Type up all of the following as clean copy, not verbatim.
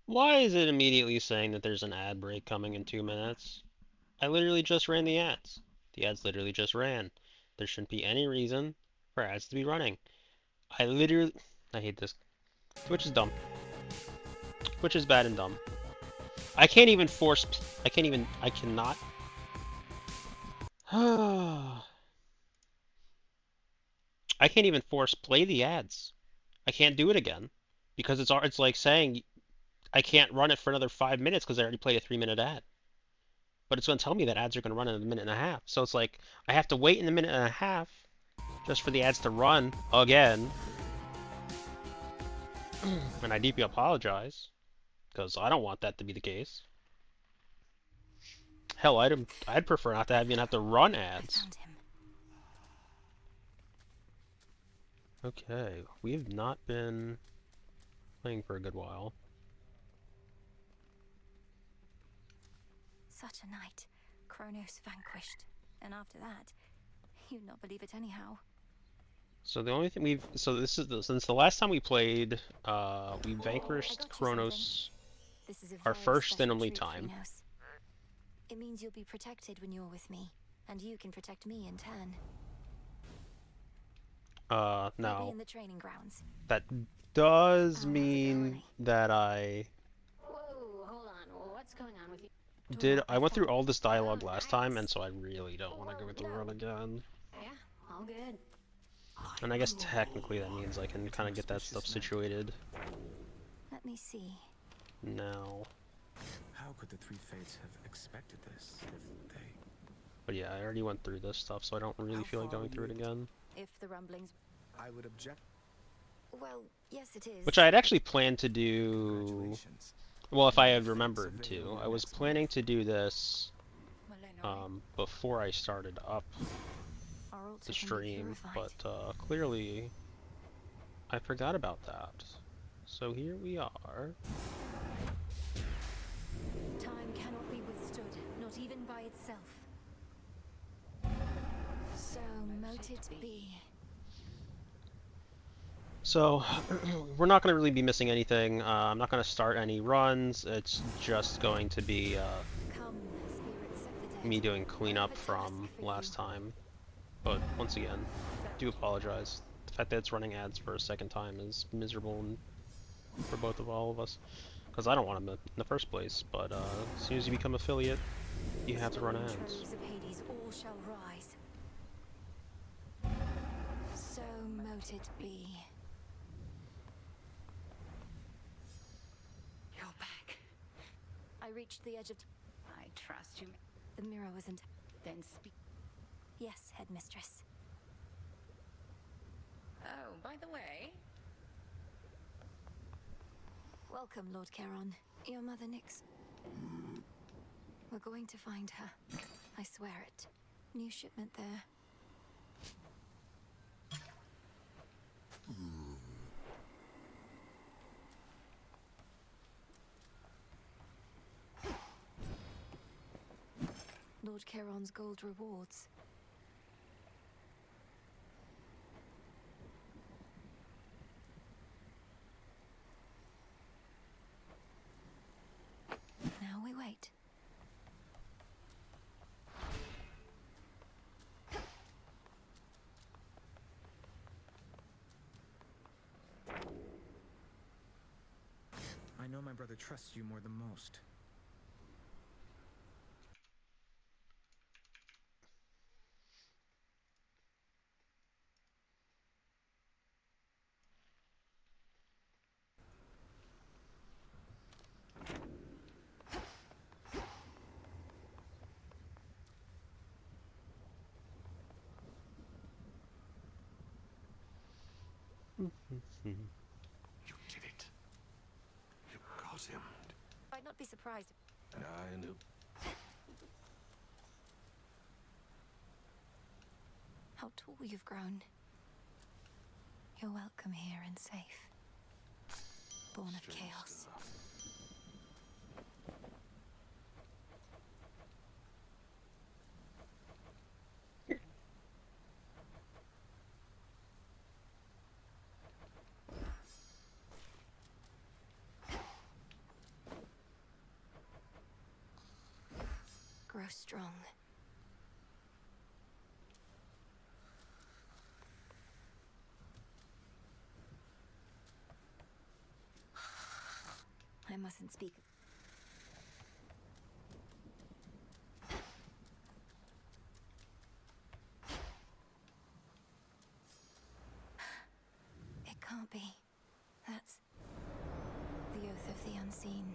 Why is it immediately saying that there's an ad break coming in 2 minutes? I literally just ran the ads. The ads literally just ran. There shouldn't be any reason for ads to be running. I literally... I hate this. Twitch is dumb. Twitch is bad and dumb. I can't even force... I can't even... I cannot... I can't even force play the ads. I can't do it again. Because it's like saying I can't run it for another 5 minutes because I already played a 3-minute ad. But it's going to tell me that ads are going to run in a minute and a half. So it's like I have to wait in a minute and a half just for the ads to run again. And I deeply apologize because I don't want that to be the case. Hell, I'd prefer not to even have to run ads. Okay, we've not been playing for a good while. Such a night. Kronos vanquished. And after that, you'd not believe it anyhow. So the only thing since the last time we played, we vanquished Kronos our first and only time. Kronos. It means you'll be protected when you're with me, and you can protect me in turn. Now in the training grounds. that does mean that Whoa, hold on. What's going on with you? I went through all this dialogue last time, and so I really don't want to go through it again. Yeah, all good. And I guess technically that means I can kind of get that stuff situated. Let me see. Now. How could the three fates have expected this if they... But yeah, I already went through this stuff, so I don't really feel like going through it again. If the rumblings... I would object. Well, yes it is. Which I had actually planned to do... Well, if I had remembered to. I was planning to do this before I started up the stream, but clearly I forgot about that. So here we are. Time cannot be withstood, not even by itself. So mote it be. So, we're not going to really be missing anything. I'm not going to start any runs. It's just going to be me doing cleanup from last time. But once again, do apologize. The fact that it's running ads for a second time is miserable for both of all of us. Because I don't want them in the first place, but as soon as you become affiliate, you have to run ads. So mote it be. You're back. I reached the edge of... I trust you. The mirror wasn't... Then speak. Yes, headmistress. Oh, by the way... Welcome, Lord Charon. Your mother Nyx. We're going to find her. I swear it. New shipment there. Lord Charon's gold rewards. Now we wait. I know my brother trusts you more than most. You did it. You got him. I'd not be surprised. I knew. How tall you've grown. You're welcome here and safe. Born of Strange chaos. stuff. Grow strong. I mustn't speak. It can't be. That's the oath of the unseen.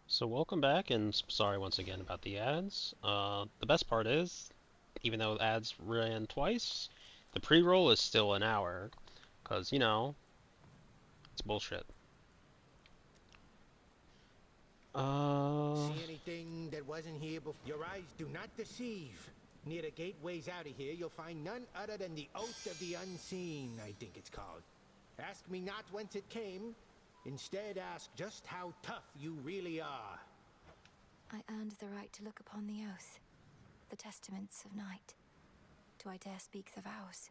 So welcome back, and sorry once again about the ads. The best part is, even though ads ran twice, the pre-roll is still an hour, because, you know, it's bullshit. See anything that wasn't here before? Your eyes do not deceive. Near the gateways out of here, you'll find none other than the Oath of the Unseen, I think it's called. Ask me not whence it came. Instead, ask just how tough you really are. I earned the right to look upon the oath, the testaments of night. Do I dare speak the vows,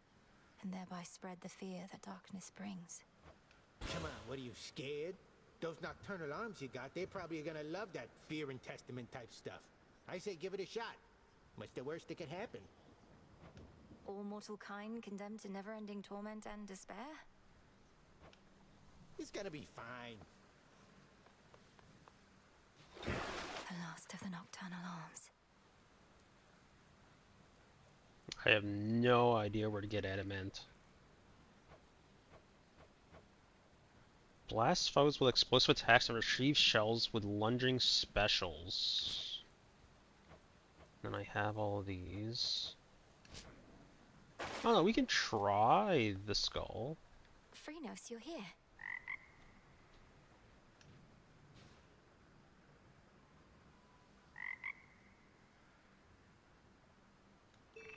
and thereby spread the fear that darkness brings? Come on, what are you, scared? Those nocturnal arms you got, they're probably gonna love that fear and testament type stuff. I say give it a shot. What's the worst that could happen? All mortal kind condemned to never-ending torment and despair? It's gonna be fine. The last of the nocturnal arms. I have no idea where to get adamant. Blast foes with explosive attacks and retrieve shells with lunging specials. Then I have all of these. Oh no, we can try the skull. Phrynos, you're here.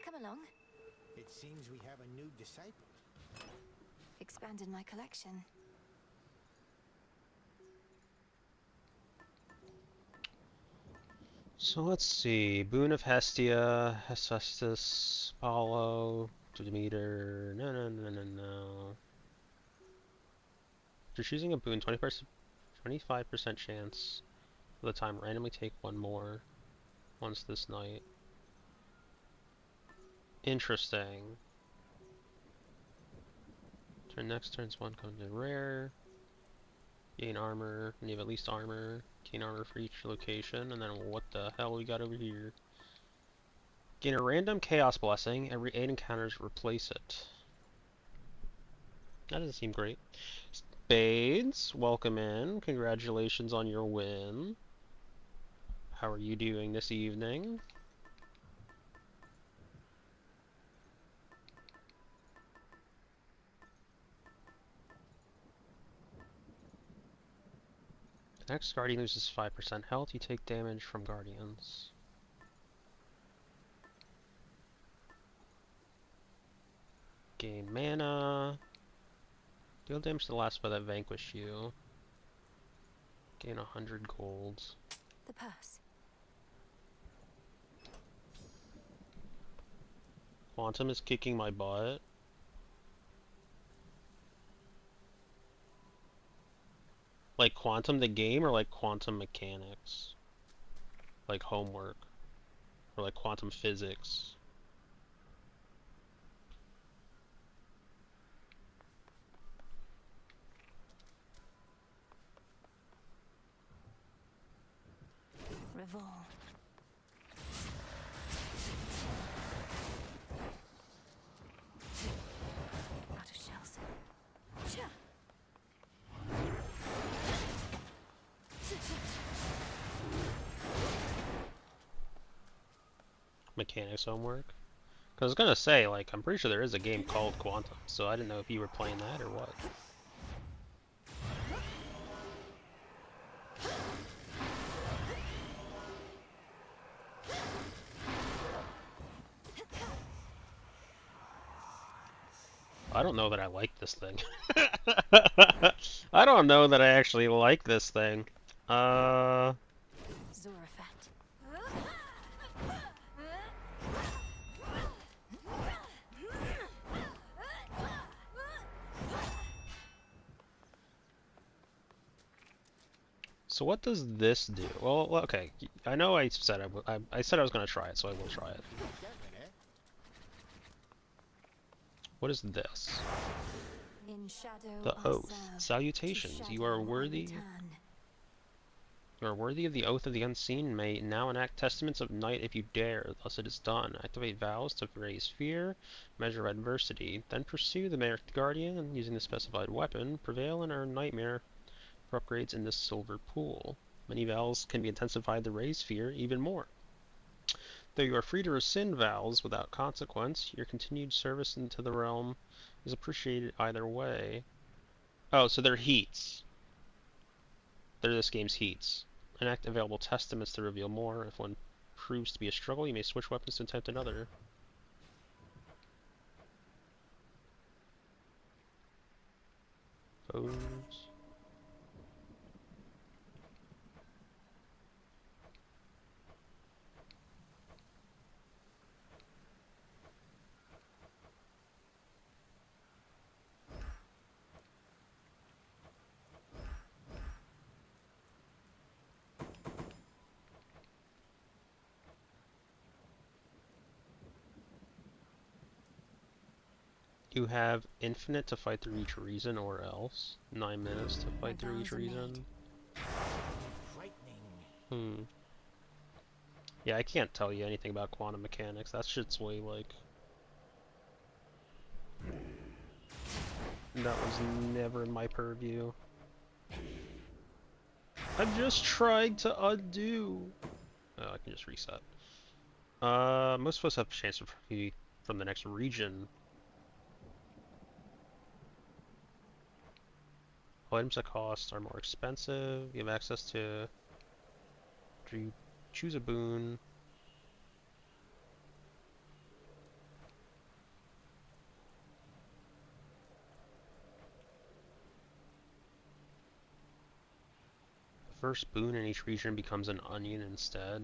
Come along. It seems we have a new disciple. Expanded my collection. So let's see. Boon of Hestia, Hephaestus, Apollo, Demeter. No. If you're choosing a boon, 25% chance of the time. Randomly take one more once this night. Interesting. Turn next turn's one comes in rare. Gain armor, and you have at least armor. Gain armor for each location, and then what the hell we got over here? Gain a random chaos blessing. Every 8 encounters replace it. That doesn't seem great. Spades, welcome in. Congratulations on your win. How are you doing this evening? The next guardian loses 5% health. You take damage from guardians. Gain mana. Deal damage to the last spell that vanquished you. Gain 100 golds. The purse. Quantum is kicking my butt. Like Quantum the game or like Quantum mechanics? Like homework? Or like quantum physics? Revol. Out of shells. Mechanics homework? Cause I was gonna say, like, I'm pretty sure there is a game called Quantum, so I didn't know if you were playing that or what. I don't know that I like this thing. I don't know that I actually like this thing. Zorafat. So what does this do? Well, okay, I know I said I said I was gonna try it, so I will try it. What is this? In shadow The I oath. serve, to Salutations. You are shadow I worthy. return. You are worthy of the oath of the unseen. May now enact testaments of night if you dare. Thus it is done. Activate vows to raise fear, measure adversity. Then pursue the marked guardian and using the specified weapon, prevail and earn nightmare for upgrades in this silver pool. Many vows can be intensified to raise fear even more. Though you are free to rescind vows without consequence, your continued service into the realm is appreciated either way. Oh, so they're heats. They're this game's heats. Enact available testaments to reveal more. If one proves to be a struggle, you may switch weapons to attempt another. Foes. You have infinite to fight through each reason, or else 9 minutes to fight through each vows are made. reason. Frightening. Yeah, I can't tell you anything about quantum mechanics. That shit's way like... That was never in my purview. I'm just trying to undo. Oh, I can just reset. Most of us have a chance to be from the next region. Items that cost are more expensive. You have access to... You choose a boon. The first boon in each region becomes an onion instead.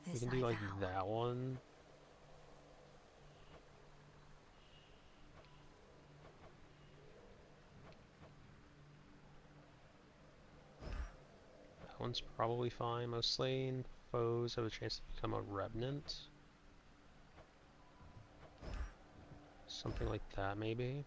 We This can I do like vow. that one. That one's probably fine. Most slain foes have a chance to become a revenant. Something like that, maybe.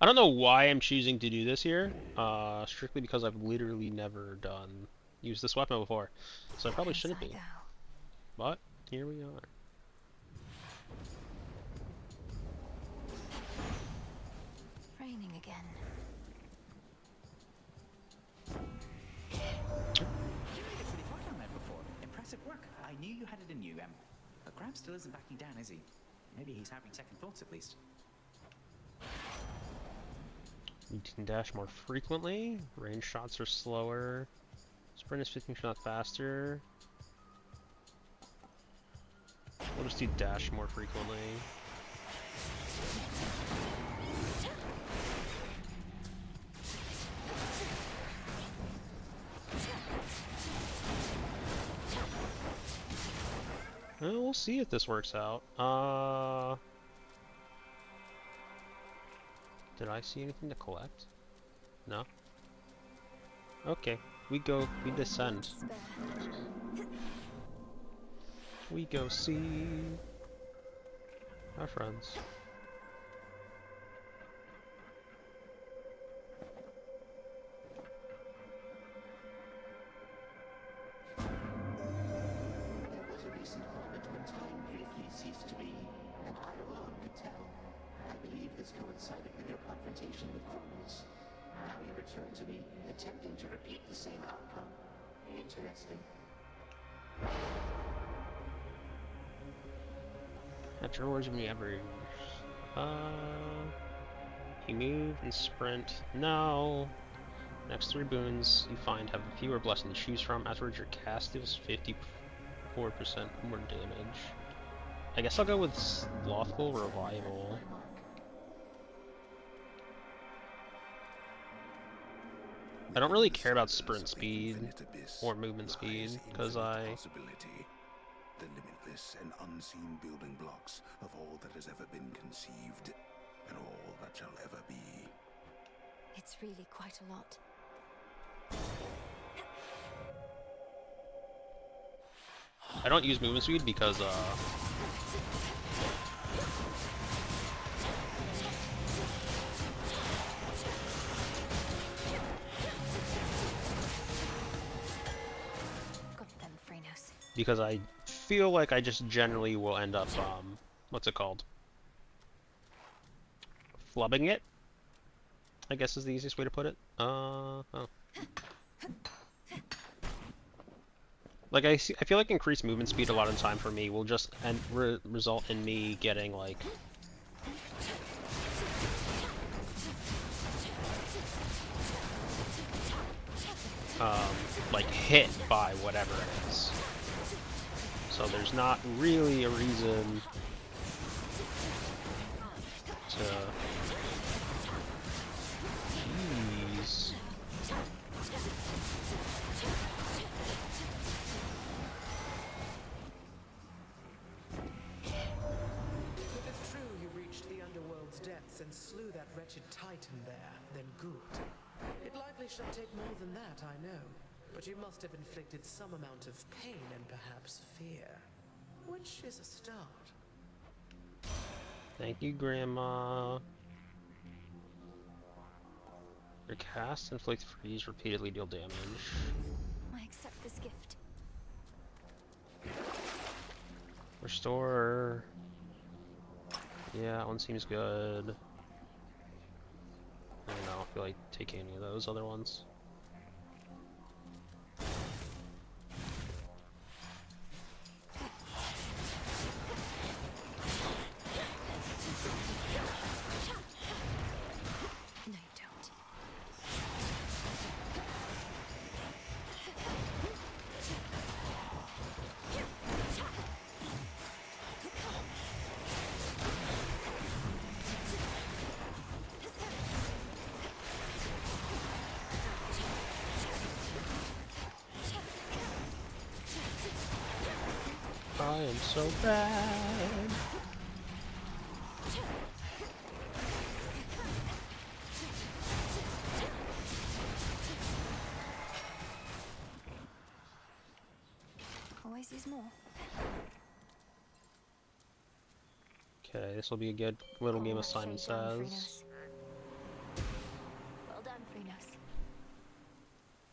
I don't know why I'm choosing to do this here. Strictly because I've literally never used this weapon before, so I probably shouldn't Hence I be. go. But here we are. Raining again. You made it pretty far down there before. Impressive work. I knew you had it in you, but Graham still isn't backing down, is he? Maybe he's having second thoughts at least. You can dash more frequently. Range shots are slower. Sprint is 15 shots faster. We'll just do dash more frequently. Well, we'll see if this works out. Did I see anything to collect? No? Okay, we descend. Spare. We go see our friends. There was a recent moment when time briefly ceased to be, and I alone could tell. I believe this coincided with your confrontation with Chronos. Now you return to me, attempting to repeat the same outcome. Interesting. After words of ever. You move and sprint. No. Next 3 boons you find have fewer blessings to choose from. Afterwards, your cast deals 54% more damage. I guess I'll go with Slothful Revival. I don't really care about sprint speed or movement speed because The limitless and unseen building blocks of all that has ever been conceived, and all that shall ever be. It's really quite a lot. I don't use movement speed because Got them, Phrenos. because I feel like I just generally will end up what's it called? Flubbing it, I guess is the easiest way to put it. Oh. Like I feel like increased movement speed a lot of the time for me will just result in me getting like hit by whatever it is. So there's not really a reason to. Jeez. If it's true you reached the underworld's depths and slew that wretched Titan there, then good. It likely shall take more than that, I know. But you must have inflicted some amount of pain and perhaps fear. Which is a start. Thank you, Grandma. Your cast inflict freeze repeatedly deal damage. I accept this gift. Restore. Yeah, that one seems good. I don't know, I feel like taking any of those other ones. No, you don't. I am so bad. Always use more. Okay, this will be a good little game of Simon Always use more. Says. Shall I take more than this? What do you want? 'Cause I feel like taking any of those other ones. 'Cause I feel like increased movement speed a lot of the time for me will just result in me getting like Okay, this will be a good little game of Simon Shake down, Says. Phrenos.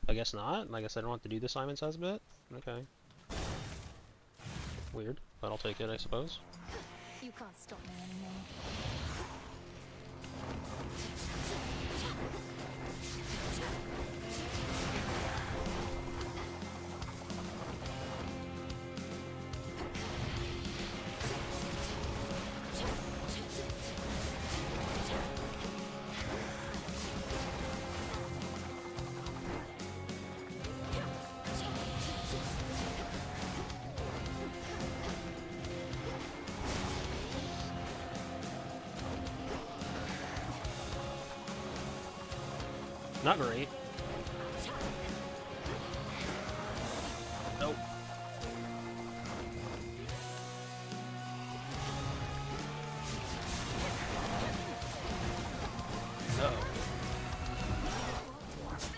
I guess not. I guess I don't have to do the Simon Says bit. Okay. Weird, but I'll take it, I suppose. You can't stop me anymore. Not great. Nope.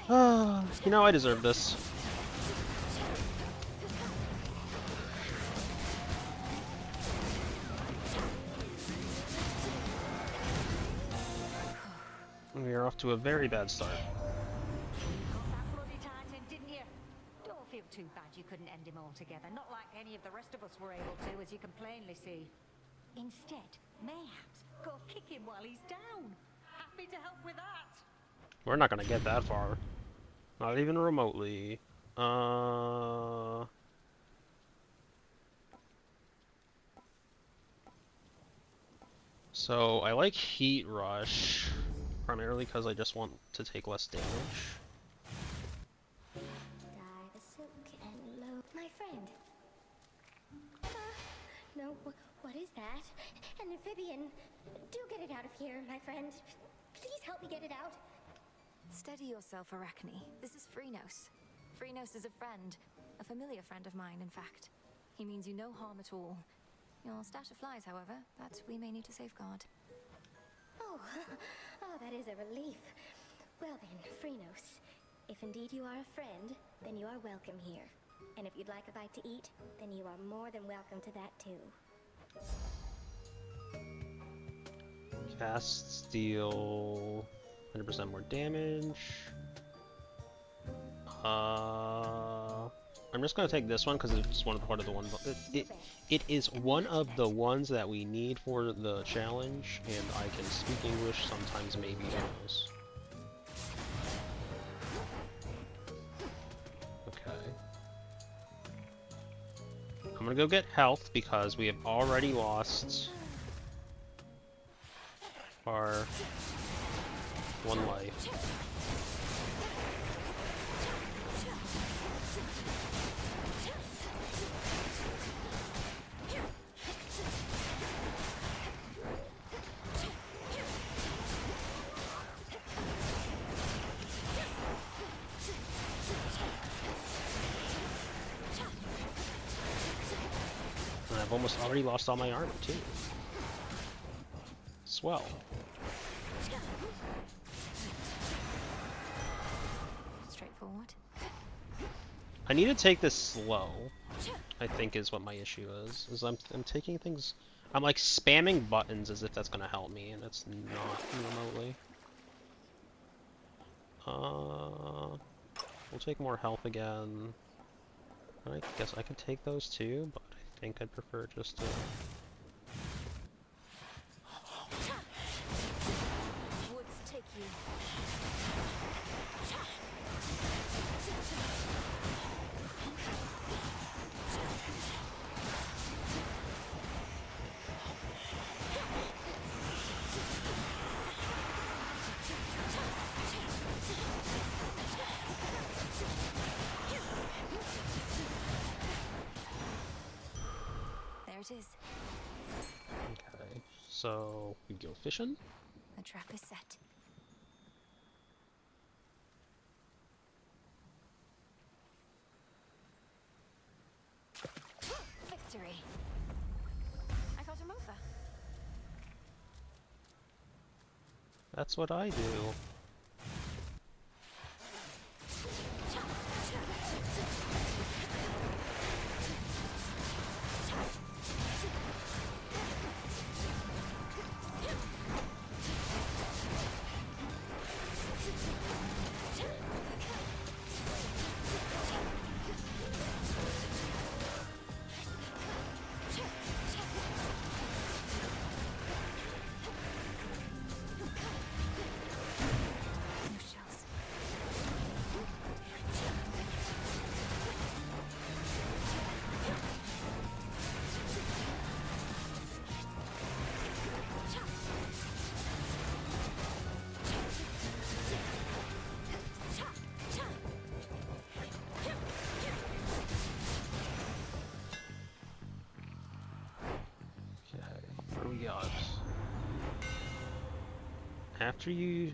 Uh-oh. You know, I deserve this. We are off to a very bad start. Don't feel too bad you couldn't end him altogether. Not like any of the rest of us were able to, as you can plainly see. Instead, mayhaps go kick him while he's down. Happy to help with that. We're not gonna get that far. Not even remotely. So I like Heat Rush, primarily because I just want to take less damage. My friend. No, what is that? An amphibian. Do get it out of here, my friend. Please help me get it out. Steady yourself, Arachne. This is Phrynos. Phrynos is a friend. A familiar friend of mine, in fact. He means you no harm at all. Your stash of flies, however, that we may need to safeguard. Oh, that is a relief. Well then, Phrynos, if indeed you are a friend, then you are welcome here. And if you'd like a bite to eat, then you are more than welcome to that too. Cast Steel, 100% more damage. I'm just gonna take this one because it's one part of the one. It is one of the ones that we need for the challenge, and I can speak English sometimes, maybe else. Okay. I'm gonna go get health because we have already lost our one life. And I've almost already lost all my armor too. Swell. Straightforward. I need to take this slow, I think is what my issue is I'm taking things, I'm like spamming buttons as if that's gonna help me, and it's not remotely. We'll take more health again. I guess I could take those too, but I think I'd prefer just to... Woods take you. There it is. Okay, so we go fishing. The trap is set. Victory. I got him over. That's what I do. we got? After your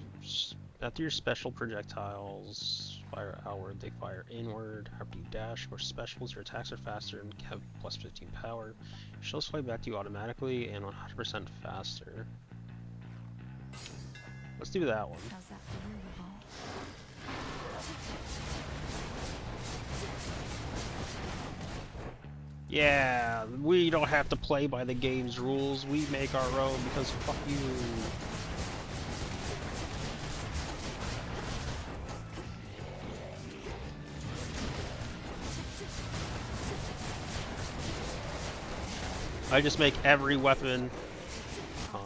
special projectiles fire outward, they fire inward. After you dash or specials, your attacks are faster and have plus 15 power. Shells fly back to you automatically and 100% faster. Let's do that one. How's that for you, Revolve? Yeah, we don't have to play by the game's rules. We make our own because fuck you. I just make every weapon. Huh?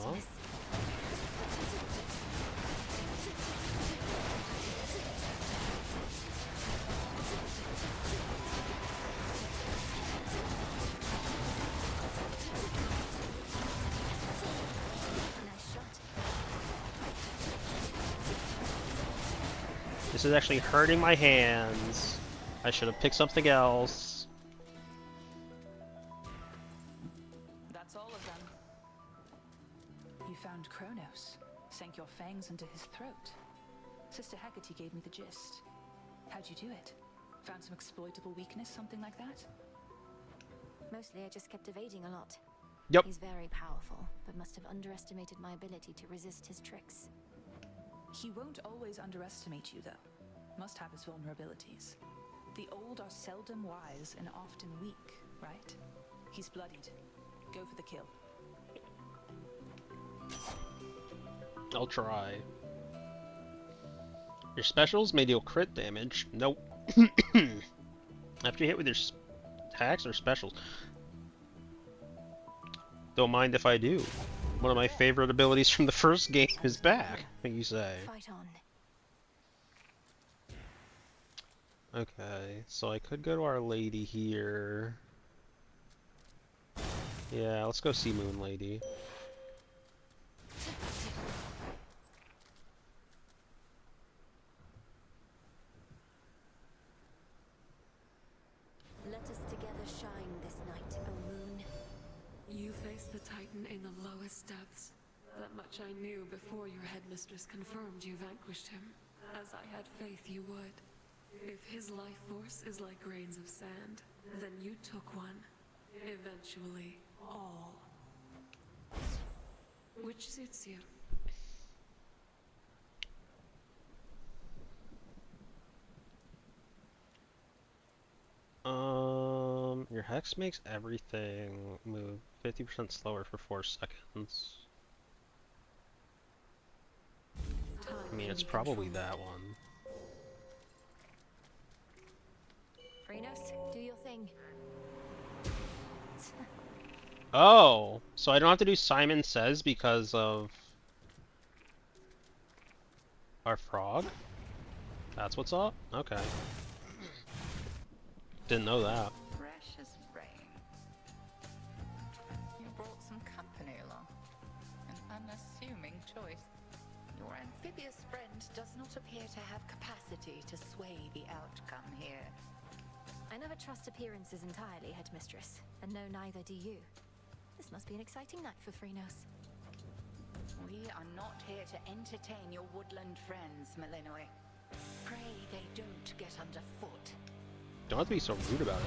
This is actually hurting my hands. I should have picked something else. That's all of them. You found Kronos. Sank your fangs into his throat. Sister Hecate gave me the gist. How'd you do it? Found some exploitable weakness, something like that? Mostly I just kept evading a lot. Yep. He's very powerful, but must have underestimated my ability to resist his tricks. He won't always underestimate you, though. Must have his vulnerabilities. The old are seldom wise and often weak, right? He's bloodied. Go for the kill. I'll try. Your specials may deal crit damage. Nope. After you hit with your attacks or specials. Don't mind if I do. One of my favorite abilities from the first game is back, what you say. Fight on. Okay, so I could go to Our Lady here. Yeah, let's go see Moon Lady. Let us together shine this night, O moon. You faced the Titan in the lowest depths. That much I knew before your headmistress confirmed you vanquished him, as I had faith you would. If his life force is like grains of sand, then you took one. Eventually, all. Which suits you? Your hex makes everything move 50% slower for 4 seconds. I mean, it's probably that one. Phrynos, do your thing. Oh, so I don't have to do Simon Says because of our frog? That's what's up? Okay. Didn't know that. Precious rain. You brought some company along. An unassuming choice. Your amphibious friend does not appear to have capacity to sway the outcome here. I never trust appearances entirely, headmistress, and no, neither do you. This must be an exciting night for Phrynos. We are not here to entertain your woodland friends, Malinois. Pray they don't get underfoot. Don't have to be so rude about it.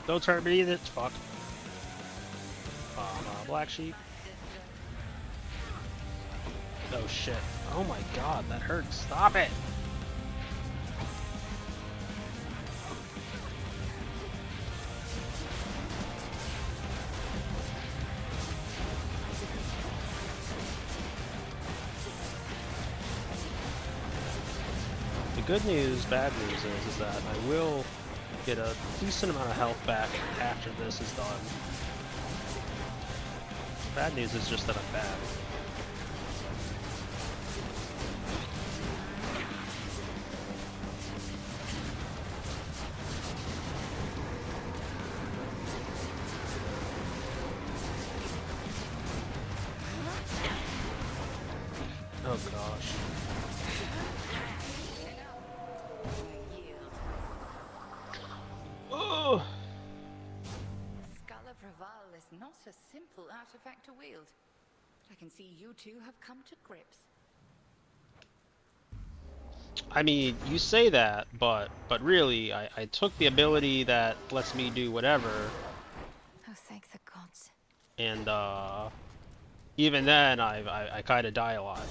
Don't turn me this fuck. Black sheep. Oh shit. Oh my god, that hurts. Stop it! The good news, bad news is that I will get a decent amount of health back after this is done. Bad news is just that I'm bad. Oh gosh. Oh! Skull of Raval is not a simple artifact to wield. I can see you two have come to grips. I mean, you say that, but really, I took the ability that lets me do whatever. Oh, thank the gods. And even then, I kind of die a lot.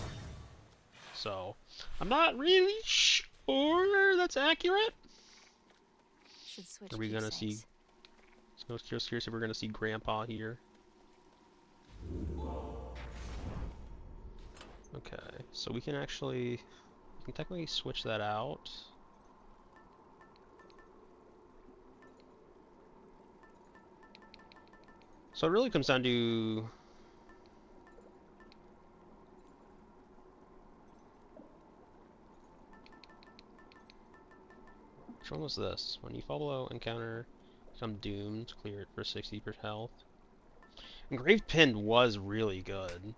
So, I'm not really sure that's accurate. Should switch Are we gonna keepsakes. see? So just curious if we're gonna see Grandpa here. Okay, so we can technically switch that out. So it really comes down to which one was this? When you fall below encounter, become doomed, clear it for 60% health. Engraved Pin was really good.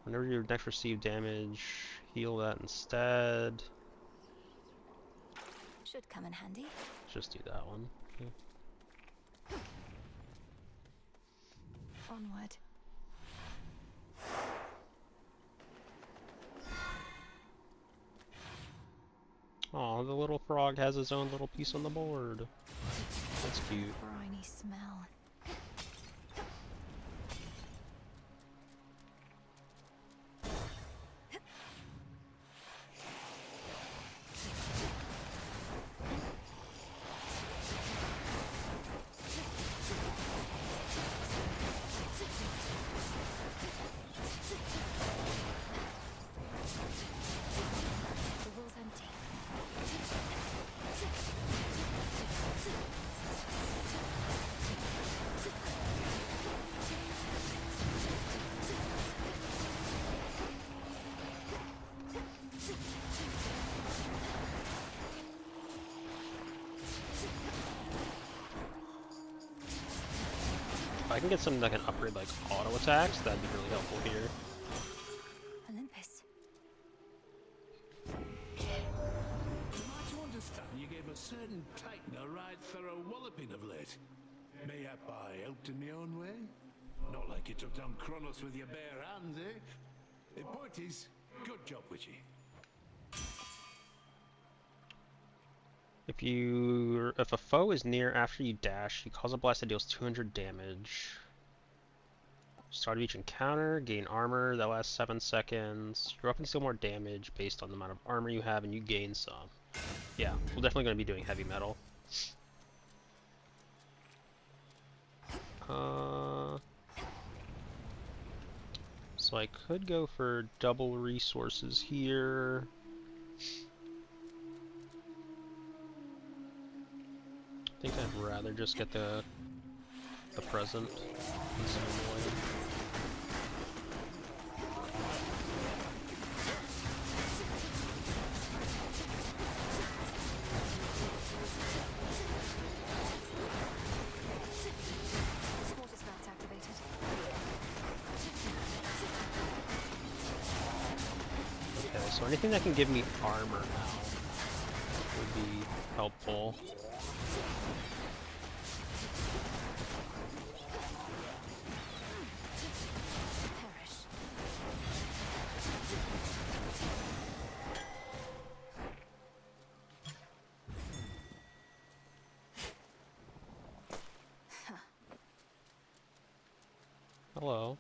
Whenever you next receive damage, heal that instead. Should come in handy. Just do that one. Okay. Onward. Aw, the little frog has his own little piece on the board. That's cute. Briny smell. The wall's empty. If I can get something that can upgrade like auto attacks, that'd be really helpful here. Olympus. Am I to understand you gave a certain titan a right thorough walloping of late? Mayhap I helped in my own way? Not like you took down Kronos with your bare hands, eh? The point is, good job, Witchy. If a foe is near after you dash, you cause a blast that deals 200 damage. Start of each encounter, gain armor that lasts 7 seconds. Your weapons deal more damage based on the amount of armor you have, and you gain some. Yeah, we're definitely going to be doing heavy metal. So I could go for double resources here. I think I'd rather just get the present. Okay, so anything that can give me armor now would be helpful. Hello.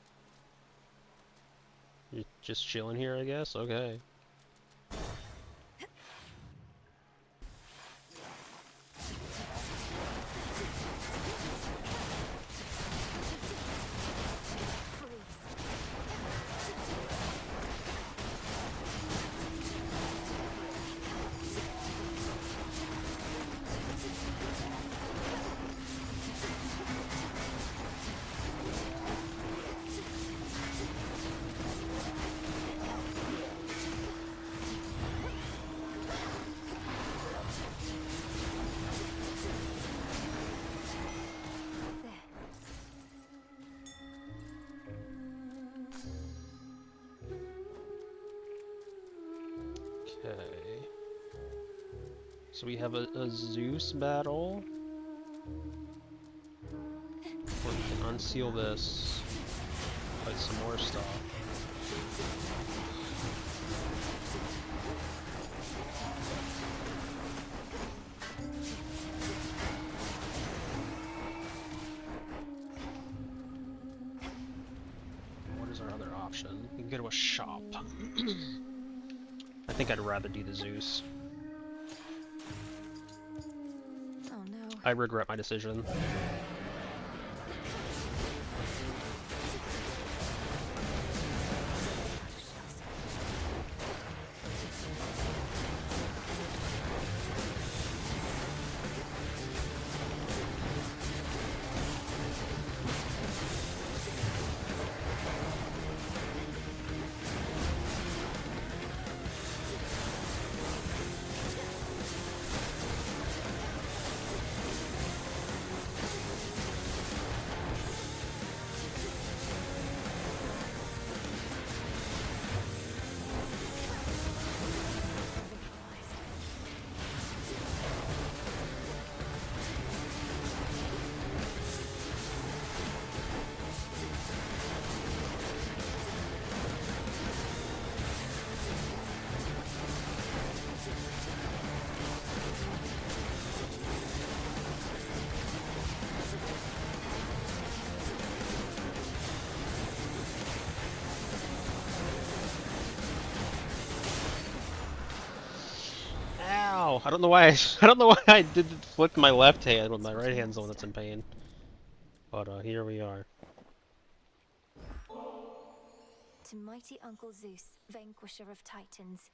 You're just chilling here, I guess? Okay. Okay. So we have a Zeus battle. Or we can unseal this, fight some more stuff. What is our other option? We can go to a shop. I think I'd rather do the Zeus. Oh no. I regret my decision. I don't know why I did flip my left hand when my right hand's the one that's in pain. But here we are. To mighty Uncle Zeus, vanquisher of Titans,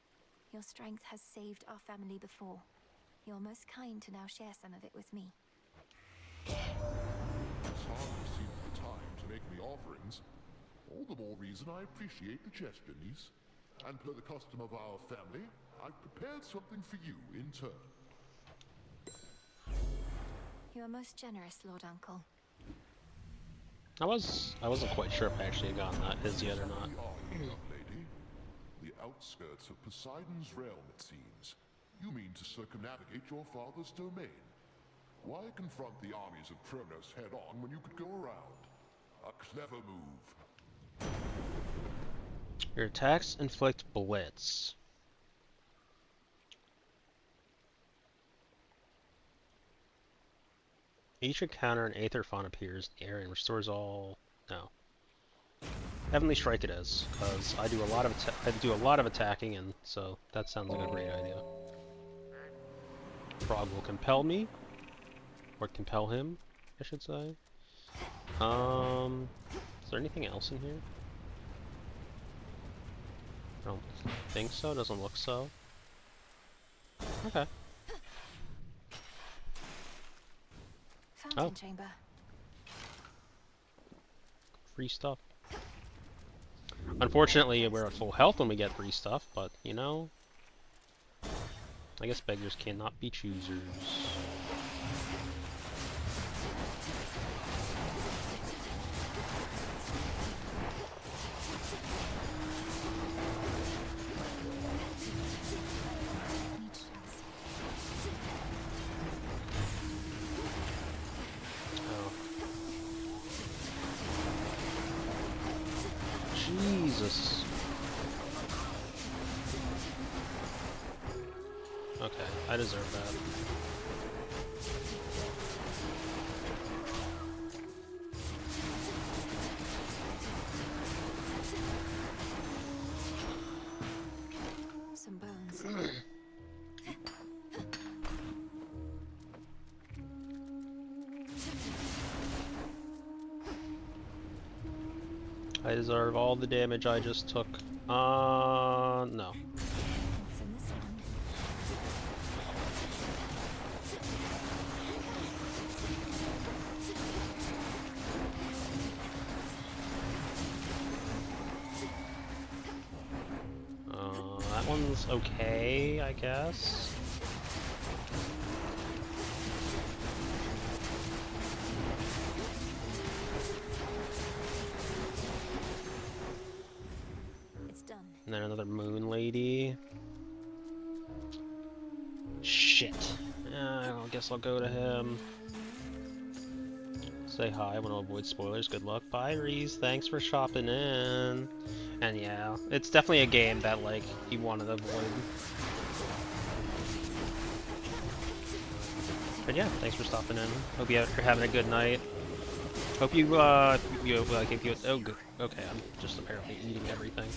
your strength has saved our family before. You're most kind to now share some of it with me. It's hardly seemed the time to make me offerings. All the more reason I appreciate the gesture, niece. And per the custom of our family, I've prepared something for you in turn. You are most generous, Lord Uncle. I wasn't quite sure if I actually had gotten that as yet or not. Young lady, the outskirts of Poseidon's realm, it seems. You mean to circumnavigate your father's domain. Why confront the armies of Kronos head-on when you could go around? A clever move. Your attacks inflict blitz. Each encounter an Aether Fawn appears in the area and restores all. No. Heavenly Strike it is, because I do a lot of attacking, and so that sounds like a great idea. Frog will compel me, or compel him, I should say. Is there anything else in here? I don't think so. Doesn't look so. Okay. Fountain chamber. Free stuff. Unfortunately, we're at full health when we get free stuff, but you know, I guess beggars cannot be choosers. Jesus. Okay, I deserve that. I deserve all the damage I just took. No. What's in this one? That one's okay, I guess. It's done. And then another moon lady. Shit. I guess I'll go to him. Say hi, I want to avoid spoilers. Good luck. Bye, Reese. Thanks for shopping in. And yeah, it's definitely a game that, like, you want to avoid. But yeah, thanks for stopping in. Hope you're having a good night. Hope you, oh, good. Okay, I'm just apparently eating everything.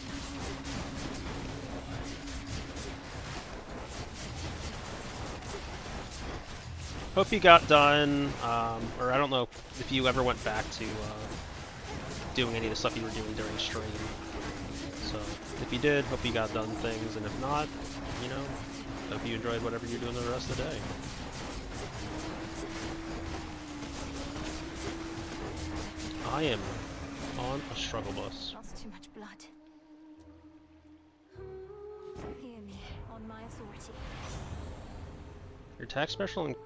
Hope you got done, or I don't know if you ever went back to doing any of the stuff you were doing during stream. So, if you did, hope you got done things, and if not, you know, hope you enjoyed whatever you're doing the rest of the day. I am on a struggle bus. Lost too much blood. Hear me, on my authority. Your attack special and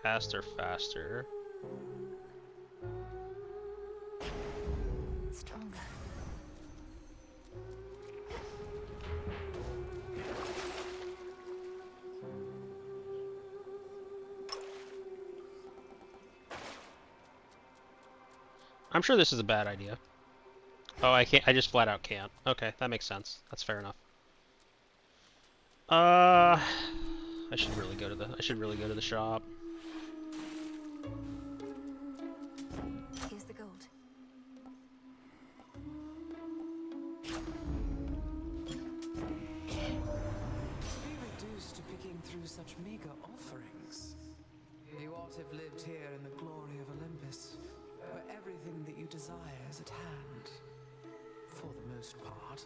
cast are faster. Stronger. I'm sure this is a bad idea. Oh, I can't. I just flat out can't. Okay, that makes sense. That's fair enough. I should really go to the shop. Here's the gold. Be reduced to picking through such meager offerings. You ought to have lived here in the glory of Olympus, where everything that you desire is at hand. For the most part.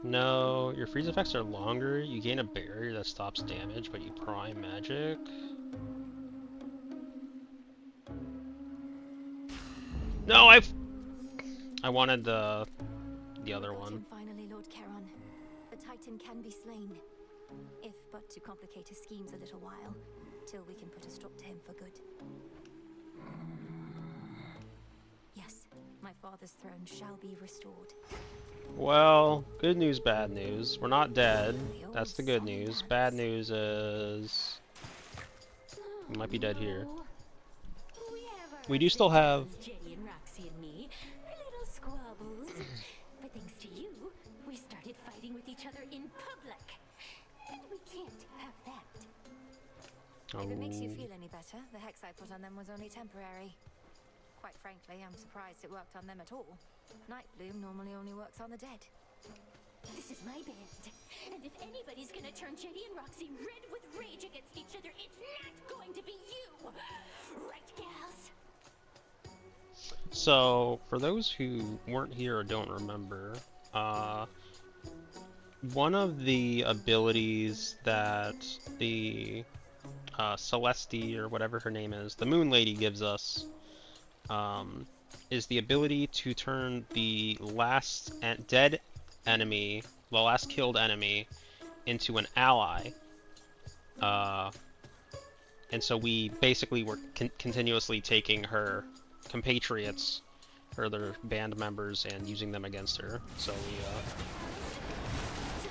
No, your freeze effects are longer. You gain a barrier that stops damage, but you prime magic. No, I wanted the other one. Finally, Lord Charon. The Titan can be slain, if but to complicate his schemes a little while, till we can put a stop to him for good. Yes, my father's throne shall be restored. Well, good news, bad news. We're not dead. That's the good news. Bad news is we might be dead here. We do still have. Jenny and Roxy and me, little squabbles. But thanks to you, we started fighting with each other in public. And we can't have that. If it makes you feel any better, the hex I put on them was only temporary. Quite frankly, I'm surprised it worked on them at all. Nightbloom normally only works on the dead. This is my band. And if anybody's gonna turn Jenny and Roxy red with rage against each other, it's not going to be you! Right, gals? So, for those who weren't here or don't remember, one of the abilities that the Celeste, or whatever her name is, the Moon Lady gives us, is the ability to turn the last dead enemy, the last killed enemy, into an ally. And so we basically were continuously taking her compatriots, her other band members, and using them against her. So we,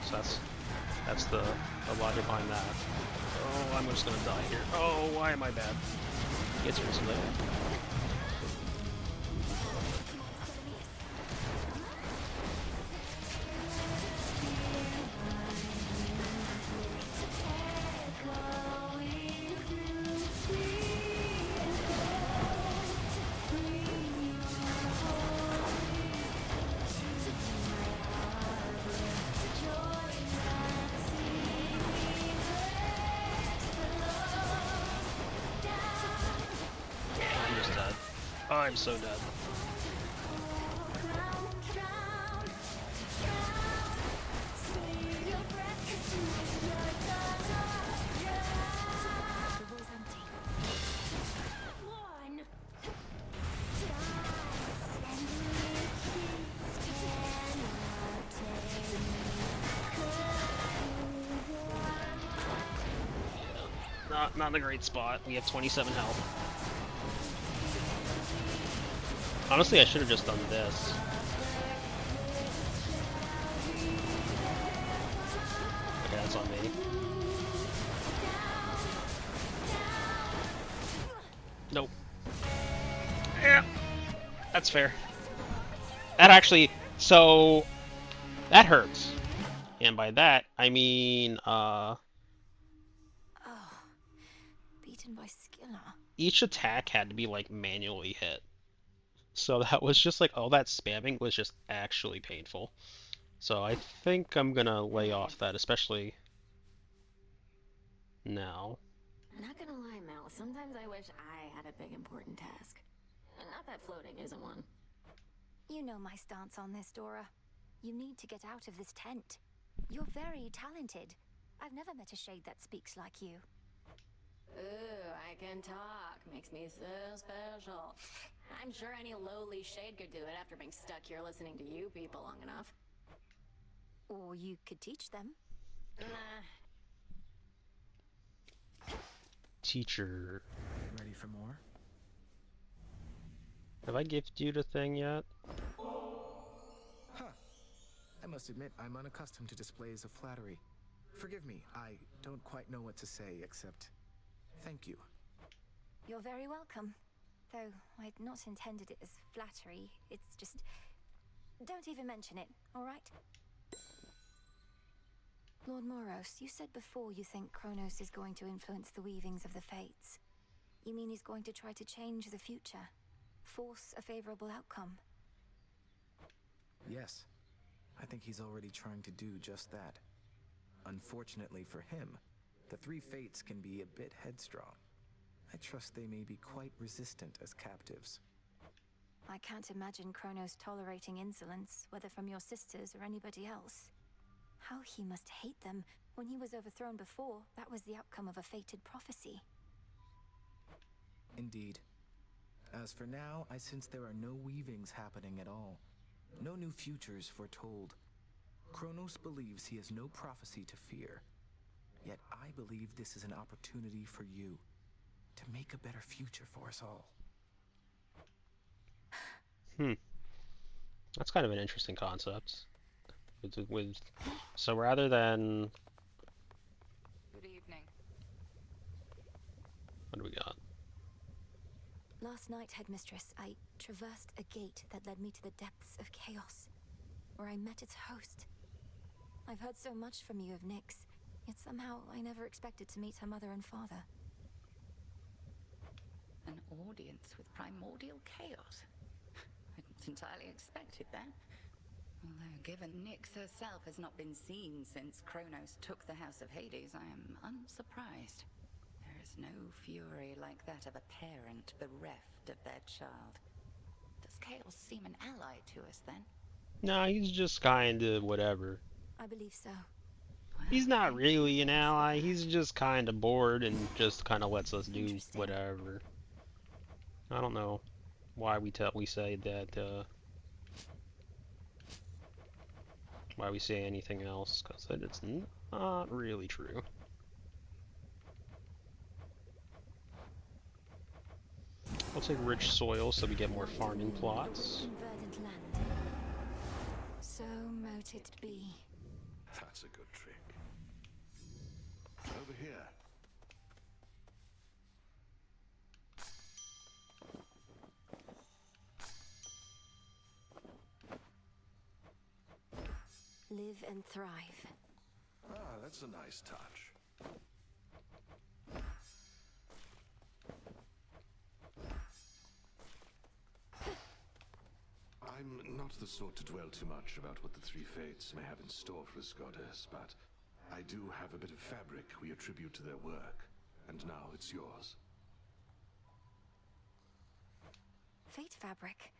so that's the logic behind that. Oh, I'm just gonna die here. Oh, why am I bad? Get seriously. I'm so dead. Not in a great spot. We have 27 health. Honestly, I should have just done this. Okay, that's on me. Nope. Yeah, that's fair. That actually, so that hurts. And by that, I mean, beaten by Skilla. Each attack had to be like manually hit. So that was just like, all that spamming was just actually painful. So I think I'm gonna lay off that, especially now. Not gonna lie, Mel, sometimes I wish I had a big important task. Not that floating isn't one. You know my stance on this, Dora. You need to get out of this tent. You're very talented. I've never met a shade that speaks like you. Ooh, I can talk. Makes me so special. I'm sure any lowly shade could do it after being stuck here listening to you people long enough. Or you could teach them. Nah. Teacher. Ready for more? Have I gifted you the thing yet? Huh. I must admit, I'm unaccustomed to displays of flattery. Forgive me, I don't quite know what to say except thank you. You're very welcome. Though I'd not intended it as flattery. It's just... Don't even mention it, alright? Lord Moros, you said before you think Kronos is going to influence the weavings of the fates. You mean he's going to try to change the future? Force a favorable outcome? Yes. I think he's already trying to do just that. Unfortunately for him, the three fates can be a bit headstrong. I trust they may be quite resistant as captives. I can't imagine Kronos tolerating insolence, whether from your sisters or anybody else. How he must hate them. When he was overthrown before, that was the outcome of a fated prophecy. Indeed. As for now, I sense there are no weavings happening at all. No new futures foretold. Kronos believes he has no prophecy to fear. Yet I believe this is an opportunity for you to make a better future for us all. That's kind of an interesting concept. So rather than... Good evening. What do we got? Last night, Headmistress, I traversed a gate that led me to the depths of chaos, where I met its host. I've heard so much from you of Nyx, yet somehow I never expected to meet her mother and father. An audience with primordial chaos. I didn't entirely expected that. Although, given Nyx herself has not been seen since Kronos took the House of Hades, I am unsurprised. There is no fury like that of a parent bereft of their child. Does Chaos seem an ally to us, then? Nah, he's just kinda whatever. I believe so. He's not really an ally, he's just kinda bored and just kinda lets us do whatever. I don't know why we say that, why we say anything else, because it's not really true. We'll take rich soil so we get more farming plots. Verdant land. So mote it be. That's a good trick. Over here. Live and thrive. Ah, that's a nice touch. I'm not the sort to dwell too much about what the three fates may have in store for us, goddess, but I do have a bit of fabric we attribute to their work, and now it's yours. fate fabric.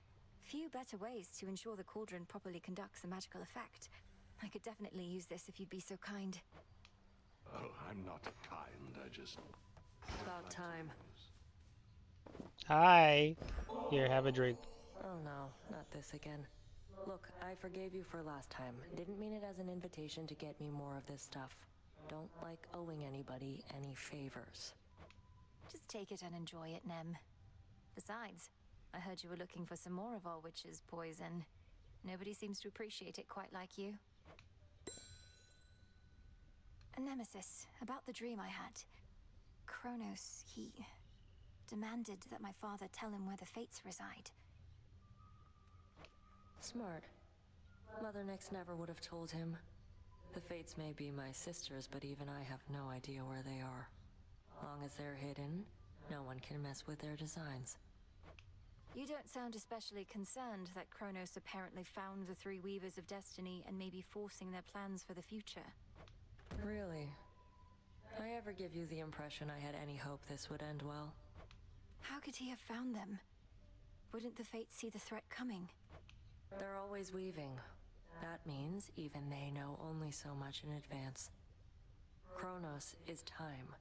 Few better ways to ensure the cauldron properly conducts a magical effect. I could definitely use this if you'd be so kind. Oh, I'm not kind, I just... About time. Hi. Here, have a drink. Oh no, not this again. Look, I forgave you for last time. Didn't mean it as an invitation to get me more of this stuff. Don't like owing anybody any favors. Just take it and enjoy it, Nem. Besides, I heard you were looking for some more of our witch's poison. Nobody seems to appreciate it quite like you. Nemesis, about the dream I had. Kronos, he demanded that my father tell him where the Fates reside. Smart. Mother Nyx never would have told him. The Fates may be my sisters, but even I have no idea where they are. Long as they're hidden, no one can mess with their designs. You don't sound especially concerned that Kronos apparently found the three Weavers of Destiny and may be forcing their plans for the future. Really? I ever give you the impression I had any hope this would end well? How could he have found them? Wouldn't the Fates see the threat coming? They're always weaving. That means even they know only so much in advance. Kronos is time.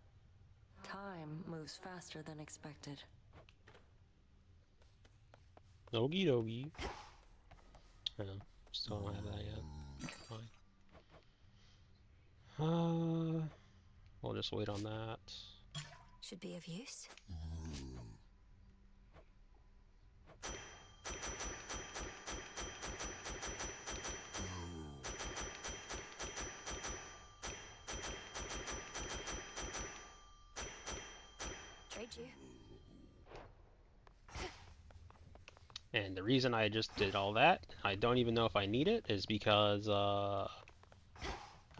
Time moves faster than expected. Okie dokie. Still don't have that yet. Fine. We'll just wait on that. Should be of use. Trade you. And the reason I just did all that, I don't even know if I need it, is because I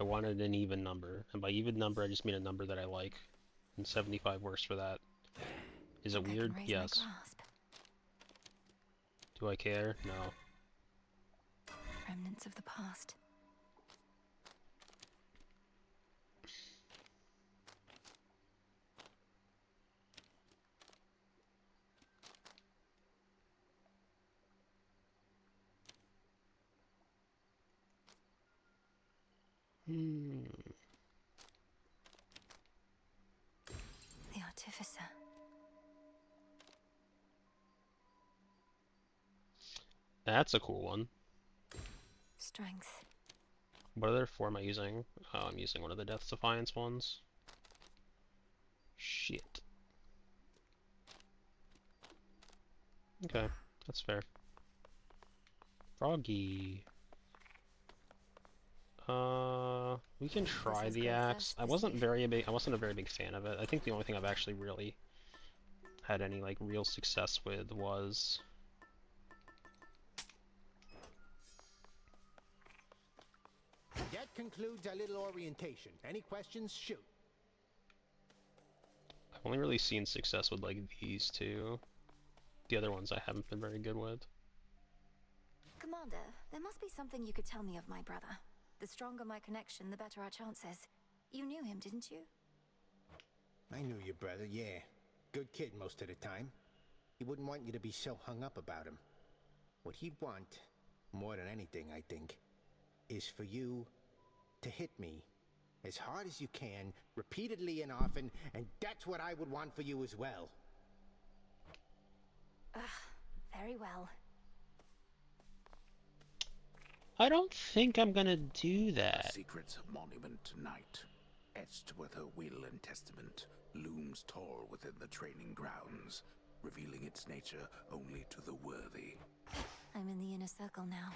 wanted an even number. And by even number, I just mean a number that I like. And 75 works for that. Is it weird? Yes. Do I care? No. Remnants of the past. The Artificer. That's a cool one. Strength. What other form am I using? Oh, I'm using one of the Death's Defiance ones. Shit. Okay, that's fair. Froggy. We can try the axe. I wasn't a very big fan of it. I think the only thing I've actually really had any like real success with was That concludes our little orientation. Any questions? Shoot. I've only really seen success with like these two. The other ones I haven't been very good with. Commander, there must be something you could tell me of my brother. The stronger my connection, the better our chances. You knew him, didn't you? I knew your brother, yeah. Good kid most of the time. He wouldn't want you to be so hung up about him. What he'd want, more than anything, I think, is for you to hit me as hard as you can, repeatedly and often, and that's what I would want for you as well. Very well. I don't think I'm gonna do that. The secret monument tonight, etched with her will and testament, looms tall within the training grounds, revealing its nature only to the worthy. I'm in the inner circle now.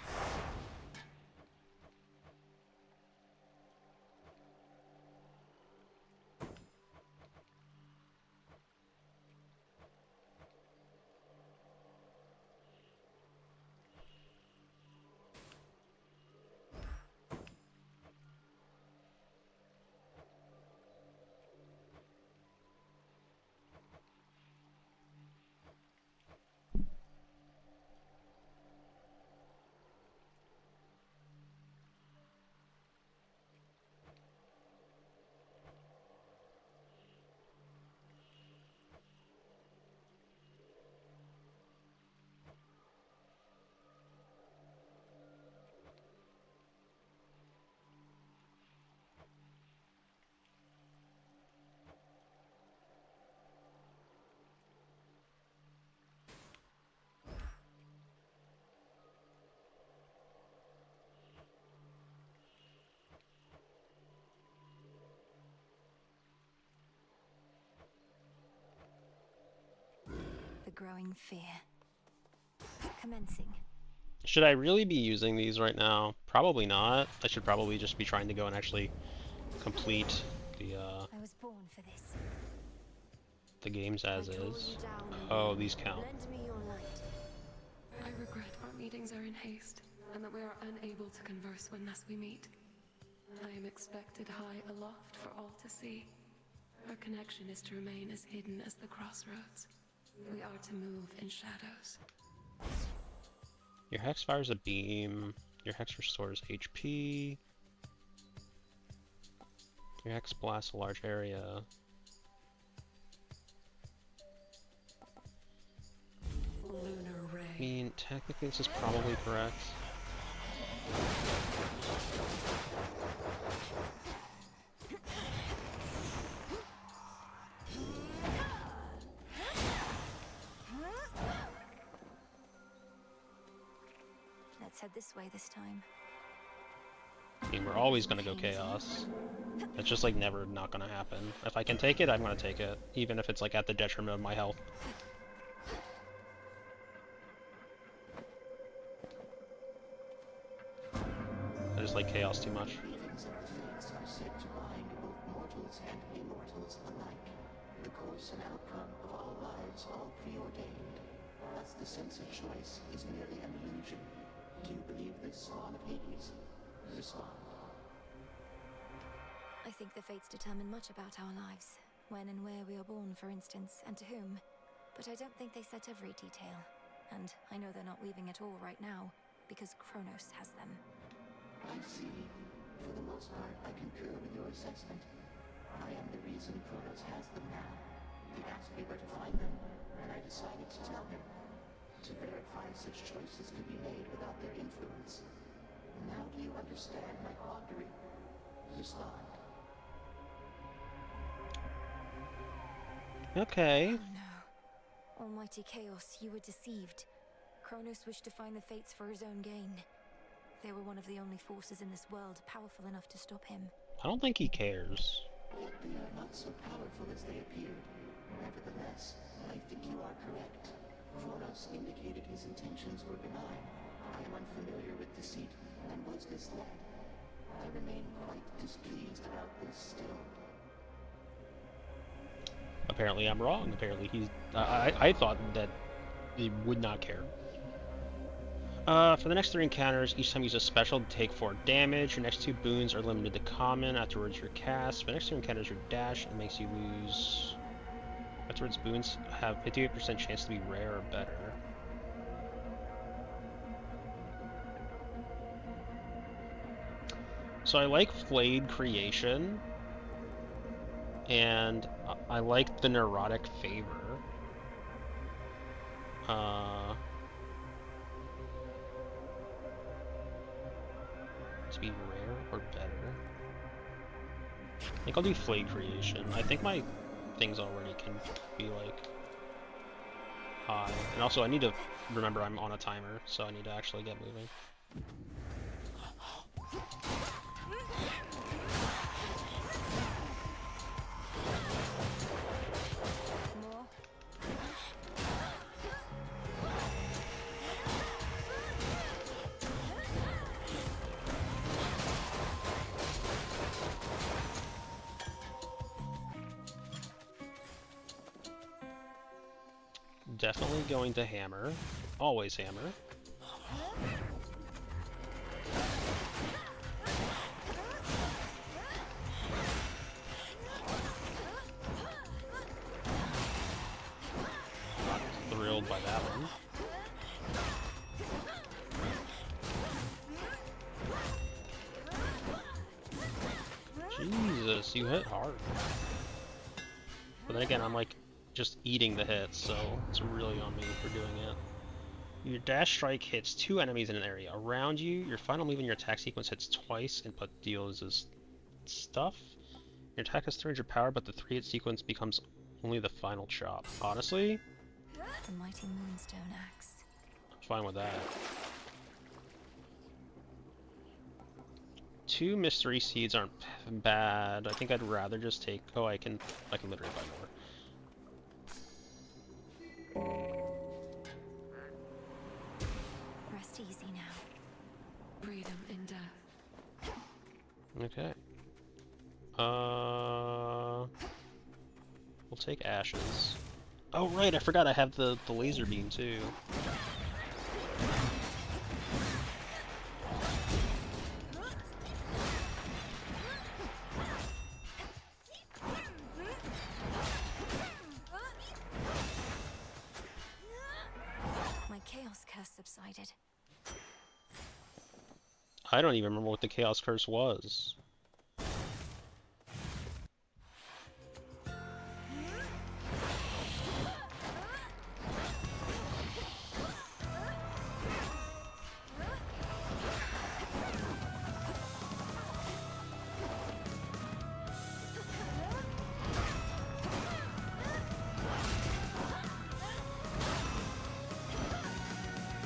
growing fear. Commencing. Should I really be using these right now? Probably not. I should probably just be trying to go and actually complete the I was born for this. the games as is. Oh, these count. Lend me your light. I regret our meetings are in haste, and that we are unable to converse when thus we meet. I am expected high aloft for all to see. Our connection is to remain as hidden as the crossroads. We are to move in shadows. Your hex fires a beam. Your hex restores HP. Your hex blasts a large area. Lunar ray. I mean, technically this is probably correct. Let's head this way this time. I mean, we're always gonna go chaos. It's just like never not gonna happen. If I can take it, I'm gonna take it, even if it's like at the detriment of my health. I just like chaos too much. Readings of the fates are said to bind both mortals and immortals alike. The course and outcome of all lives, all preordained. Thus the sense of choice is merely an illusion. Do you believe this, Spawn of Hades? Respond. I think the fates determine much about our lives. When and where we are born, for instance, and to whom. But I don't think they set every detail. And I know they're not weaving at all right now, because Kronos has them. I see. For the most part, I concur with your assessment. I am the reason Kronos has them now. He asked me where to find them, and I decided to tell him. To verify such choices could be made without their influence. Now do you understand my quandary? Respond. Okay. Oh no. Almighty Chaos, you were deceived. Kronos wished to find the fates for his own gain. They were one of the only forces in this world powerful enough to stop him. I don't think he cares. Yet they are not so powerful as they appeared. Nevertheless, I think you are correct. Kronos indicated his intentions were benign. I am unfamiliar with deceit and was misled. I remain quite displeased about this still. Apparently I'm wrong. Apparently he's... I thought that he would not care. For the next 3 encounters, each time you use a special to take 4 damage. Your next 2 boons are limited to common. Afterwards, your cast. For the next 2 encounters, your dash. It makes you lose... Afterwards, boons have 58% chance to be rare or better. So I like Flayed Creation. And I like the Neurotic Favor. To be rare or better. I think I'll do Flayed Creation. I think my things already can be like high. And also I need to remember I'm on a timer, so I need to actually get moving. Definitely going to hammer. Always hammer. Not thrilled by that one. Jesus, you hit hard. But then again, I'm like just eating the hits, so it's really on me for doing it. Your dash strike hits 2 enemies in an area around you. Your final move in your attack sequence hits twice and deals his stuff. Your attack has 300 power, but the 3-hit sequence becomes only the final chop. Honestly, The mighty Moonstone Axe. I'm fine with that. 2 mystery seeds aren't bad. I think I'd rather just take... Oh, I can literally buy more. Okay. We'll take ashes. Oh right, I forgot I have the laser beam too. My chaos curse subsided. I don't even remember what the Chaos Curse was.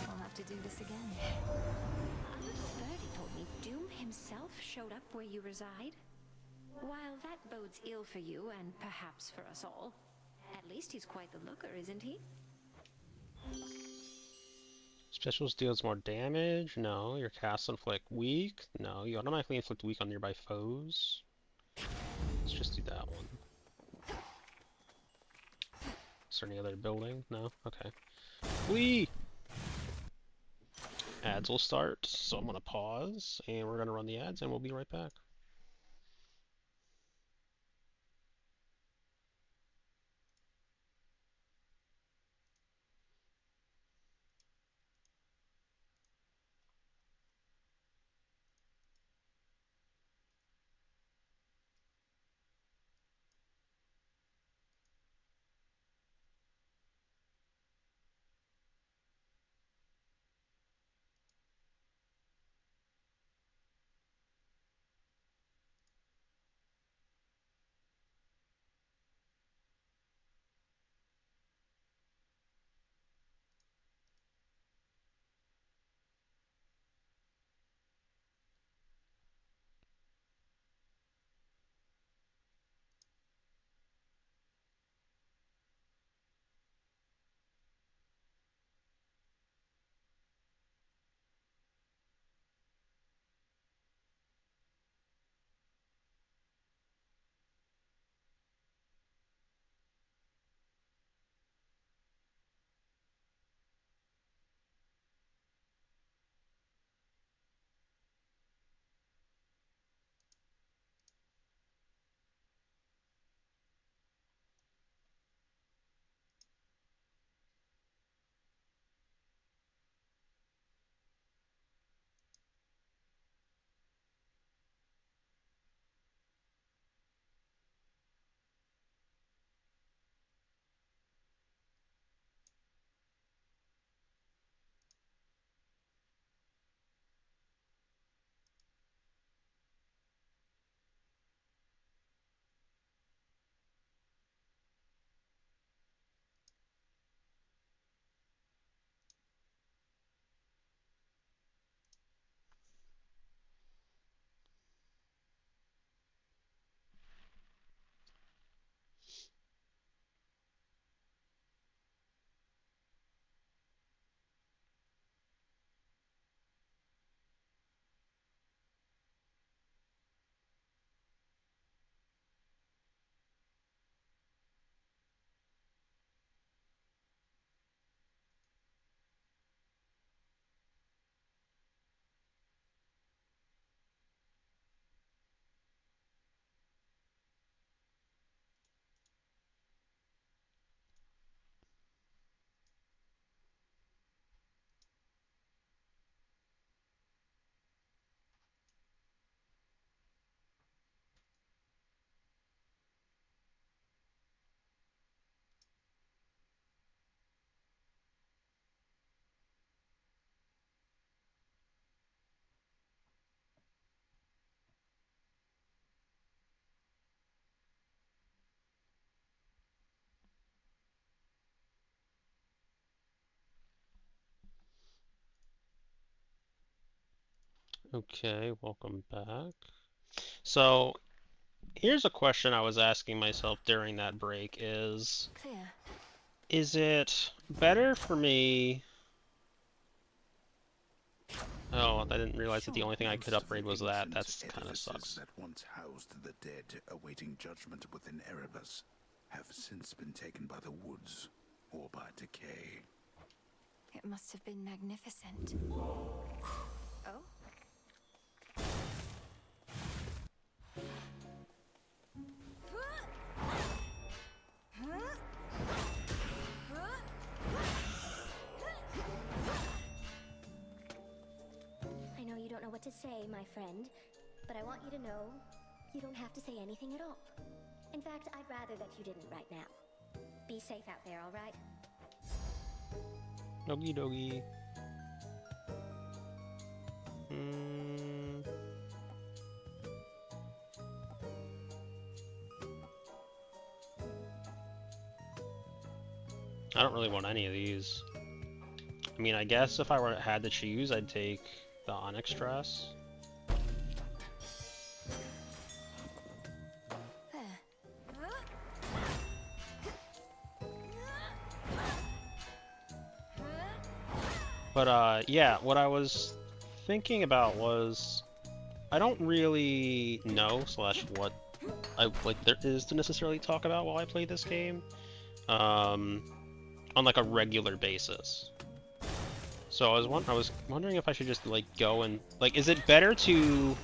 I'll have to do this again. Birdie told me Doom himself showed up where you reside. While that bodes ill for you, and perhaps for us all, at least he's quite the looker, isn't he? Specials deals more damage? No. Your casts inflict weak? No. You automatically inflict weak on nearby foes? Let's just do that one. Is there any other building? No? Okay. Whee! Ads will start, so I'm gonna pause, and we're gonna run the ads, and we'll be right back. Okay, welcome back. So, here's a question I was asking myself during that break is... Clear. Is it better for me Oh, I didn't realize that the only thing I could upgrade was that. That's kind of sucks. That once housed the dead awaiting judgment within Erebus have since been taken by the woods or by decay. It must have been magnificent. Oh? I know you don't know what to say, my friend, but I want you to know you don't have to say anything at all. In fact, I'd rather that you didn't right now. Be safe out there, all right? Okie dokie. Hmm. I don't really want any of these. I mean, I guess if I had to choose, I'd take the Onyx Dress. But yeah, what I was thinking about was, I don't really know what there is to necessarily talk about while I play this game, on like a regular basis. So I was wondering if I should just like go and like, is it better to?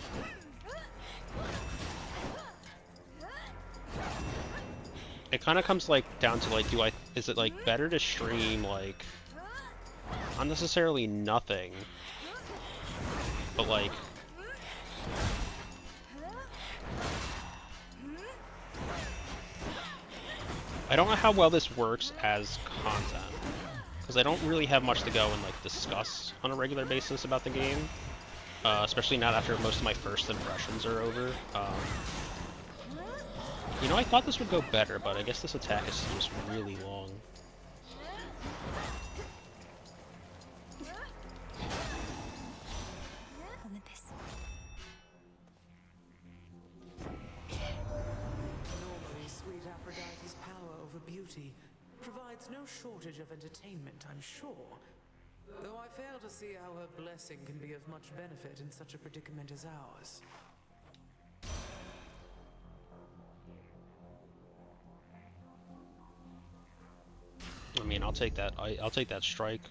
It kind of comes like down to like, is it like better to stream like? Not necessarily nothing, but like I don't know how well this works as content, because I don't really have much to go and like discuss on a regular basis about the game, especially not after most of my first impressions are over. You know, I thought this would go better, but I guess this attack is just really long. Normally, sweet Aphrodite's power over beauty provides no shortage of entertainment, I'm sure. Though I fail to see how her blessing can be of much benefit in such a predicament as ours. I mean, I'll take that. I'll take that strike.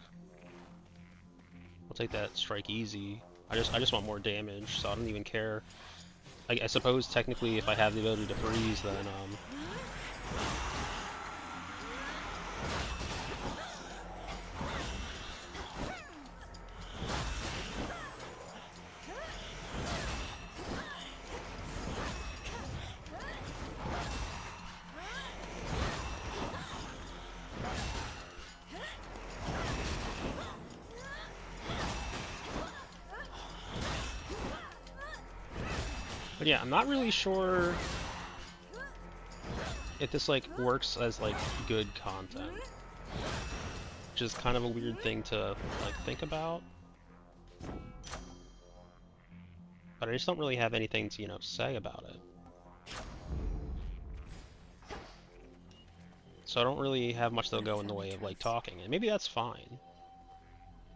I'll take that strike easy. I just want more damage, so I don't even care. I suppose technically, if I have the ability to freeze, then But yeah, I'm not really sure if this like works as like good content, which is kind of a weird thing to like think about. But I just don't really have anything to, you know, say about it. So I don't really have much that'll go in the way of like talking, and maybe that's fine.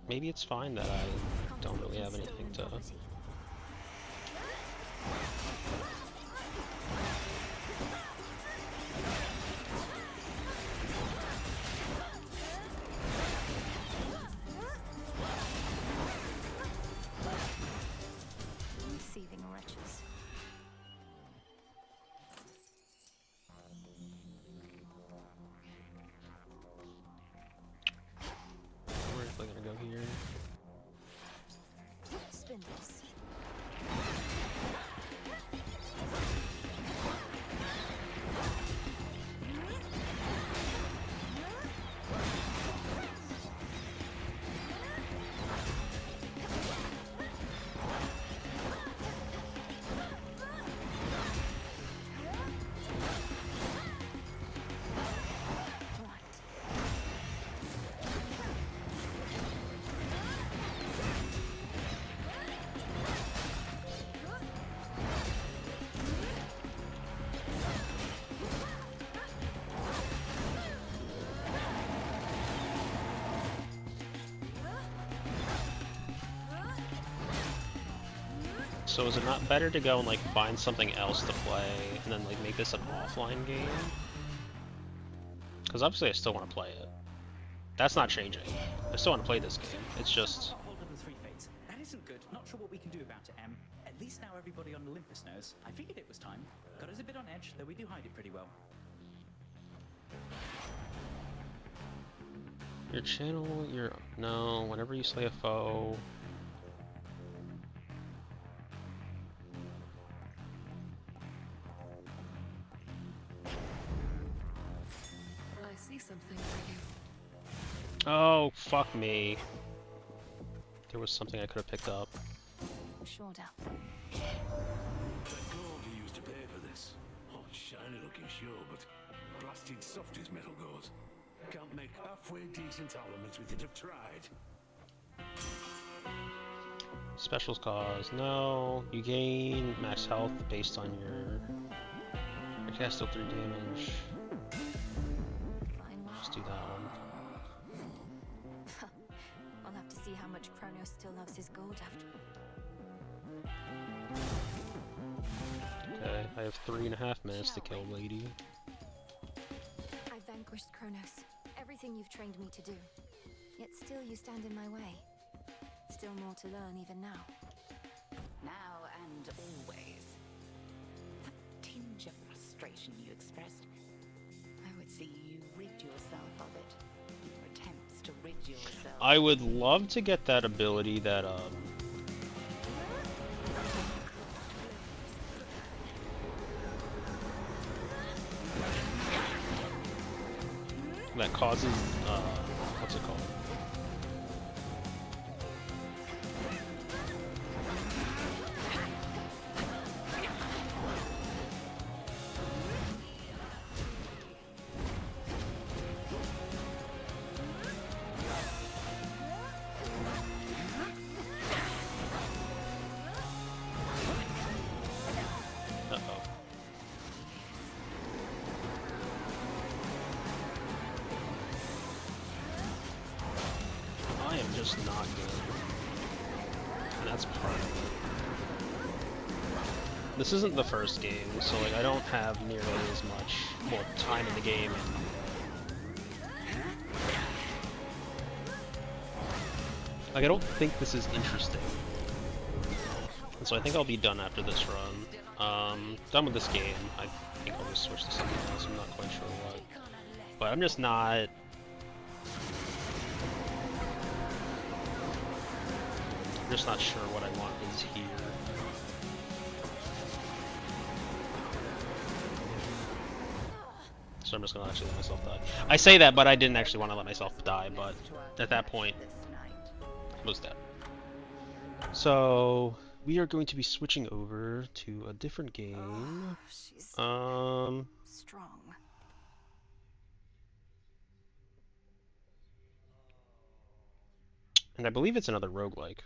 Maybe it's fine that I don't really have anything to. Deceiving wretches. Where is I gonna go here? Spindles. So is it not better to go and like find something else to play and then like make this an offline game? Because obviously I still want to play it. That's not changing. I still want to play this game. It's just... Hold of the three fates. That isn't good. Not sure what we can do about it, Em. At least now everybody on Olympus knows. I figured it was time. Got us a bit on edge, though we do hide it pretty well. Your channel, your... No, whenever you slay a foe... I see something for you. Oh, fuck me. There was something I could have picked up. Sure, Del. That gold you used to pay for this. Oh, shiny looking sure, but blasted soft as metal goes. Can't make halfway decent elements with it, I've tried. Specials cause, no. You gain max health based on your cast deal 3 damage. Just do that one. I'll have to see how much Kronos still loves his gold after. Okay, I have 3.5 minutes to kill Lady. I vanquished Kronos. Everything you've trained me to do. Yet still you stand in my way. Still more to learn even now. Now and always. That tinge of frustration you expressed, I would see you rid yourself of it. Your attempts to rid yourself. I would love to get that ability that that causes what's it called? Uh-oh. I am just not good. And that's part of it. This isn't the first game, so like I don't have nearly as much more time in the game. Like I don't think this is interesting. And so I think I'll be done after this run. Done with this game. I think I'll just switch to something else. I'm not quite sure what. But I'm just not... I'm just not sure what I want is here. So I'm just gonna actually let myself die. I say that, but I didn't actually want to let myself die, but at that point, I was dead. So, we are going to be switching over to a different game. Strong. And I believe it's another roguelike.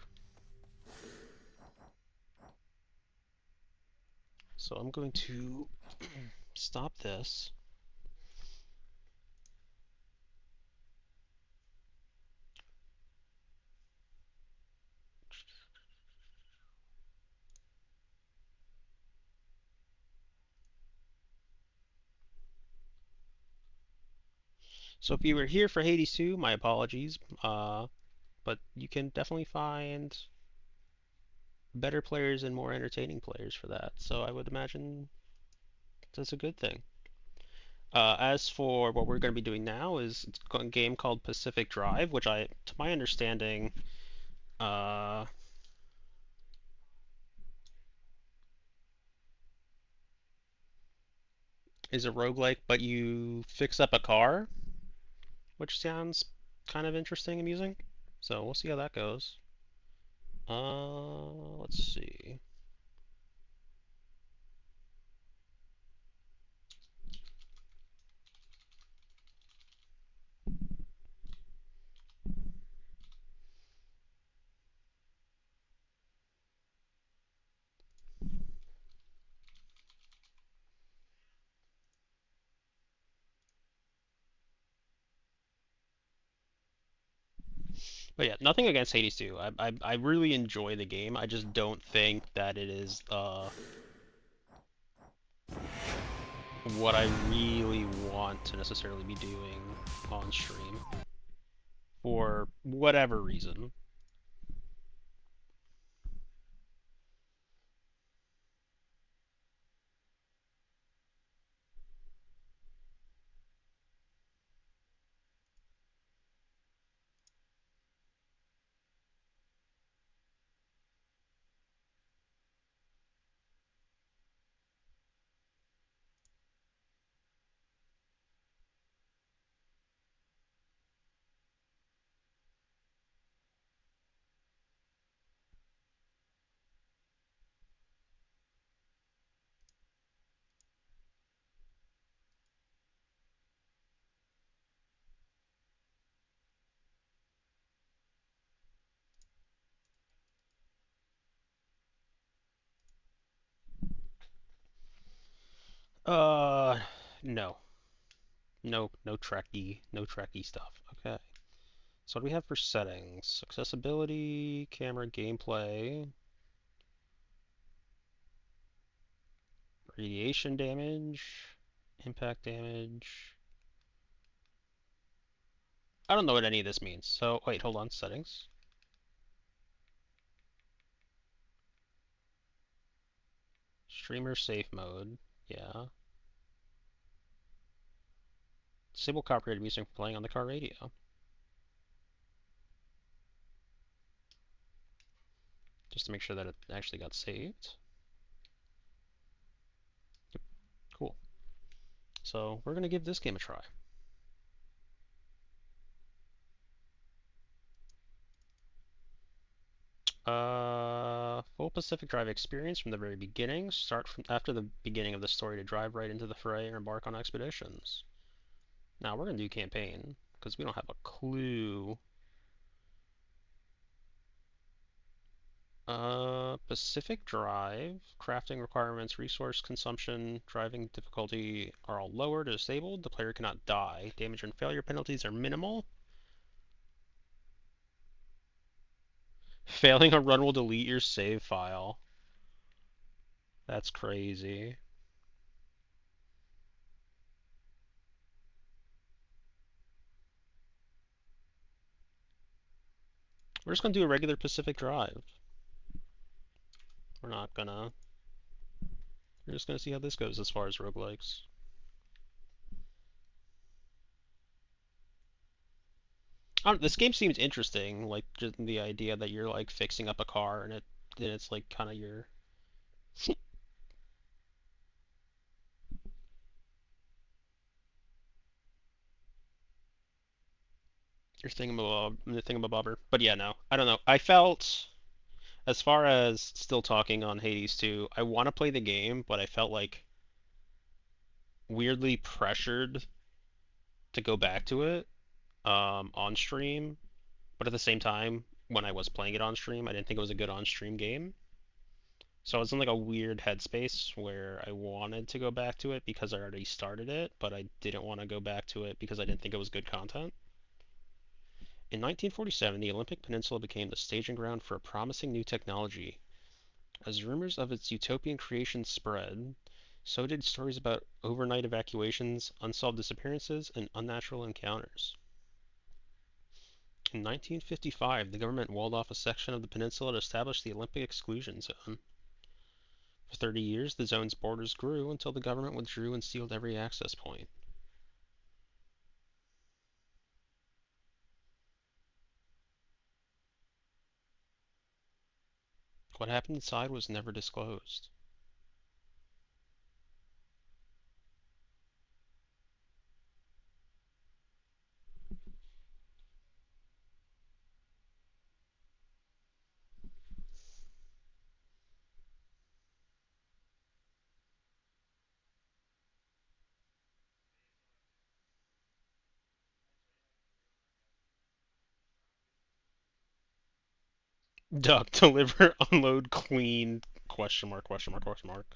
So I'm going to stop this. So if you were here for Hades 2, my apologies. But you can definitely find better players and more entertaining players for that. So I would imagine that's a good thing. As for what we're going to be doing now is a game called Pacific Drive, which to my understanding, is a roguelike, but you fix up a car, which sounds kind of interesting and amusing. So we'll see how that goes. Let's see. But yeah, nothing against Hades 2. I really enjoy the game. I just don't think that it is what I really want to necessarily be doing on stream for whatever reason. No. No Trekkie stuff. Okay. So what do we have for settings? Accessibility, camera, gameplay, radiation damage, impact damage. I don't know what any of this means. So wait, hold on, settings. Streamer safe mode, yeah. Disable copyrighted music from playing on the car radio. Just to make sure that it actually got saved. Yep, cool. So we're gonna give this game a try. Full Pacific Drive experience from the very beginning. Start from after the beginning of the story to drive right into the fray and embark on expeditions. Now we're gonna do campaign because we don't have a clue. Pacific Drive, crafting requirements, resource consumption, driving difficulty are all lowered or disabled. The player cannot die. Damage and failure penalties are minimal. Failing a run will delete your save file. That's crazy. We're just gonna do a regular Pacific Drive. We're not gonna... We're just gonna see how this goes as far as roguelikes. This game seems interesting, like just the idea that you're like fixing up a car and it's like kind of your your thingamabobber. But yeah, no, I don't know. I felt, as far as still talking on Hades 2, I want to play the game, but I felt like weirdly pressured to go back to it on stream. But at the same time, when I was playing it on stream, I didn't think it was a good on-stream game. So I was in like a weird headspace where I wanted to go back to it because I already started it, but I didn't want to go back to it because I didn't think it was good content. In 1947, the Olympic Peninsula became the staging ground for a promising new technology. As rumors of its utopian creation spread, so did stories about overnight evacuations, unsolved disappearances, and unnatural encounters. In 1955, the government walled off a section of the peninsula to establish the Olympic Exclusion Zone. For 30 years, the zone's borders grew until the government withdrew and sealed every access point. What happened inside was never disclosed. Duck, deliver, unload, clean, question mark, question mark, question mark.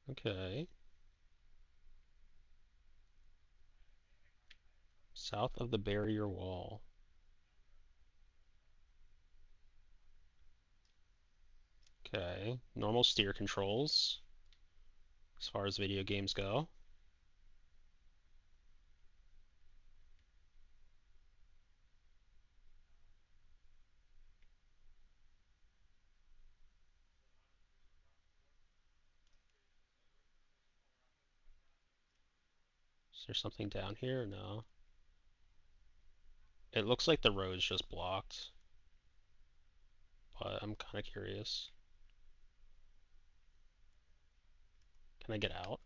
Okay. South of the barrier wall. Okay, normal steer controls as far as video games go. Is there something down here? No. It looks like the road's just blocked, but I'm kind of curious. Can I get out?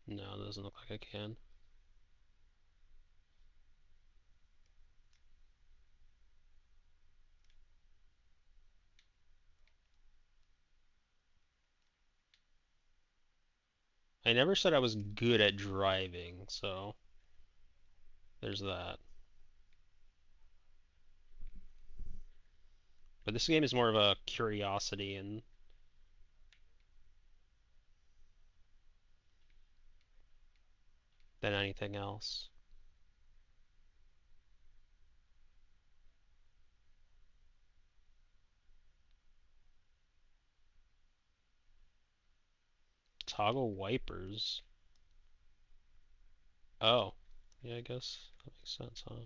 No, it doesn't look like I can. I never said I was good at driving, so there's that. But this game is more of a curiosity and than anything else. Toggle wipers. Oh, yeah, I guess that makes sense, huh?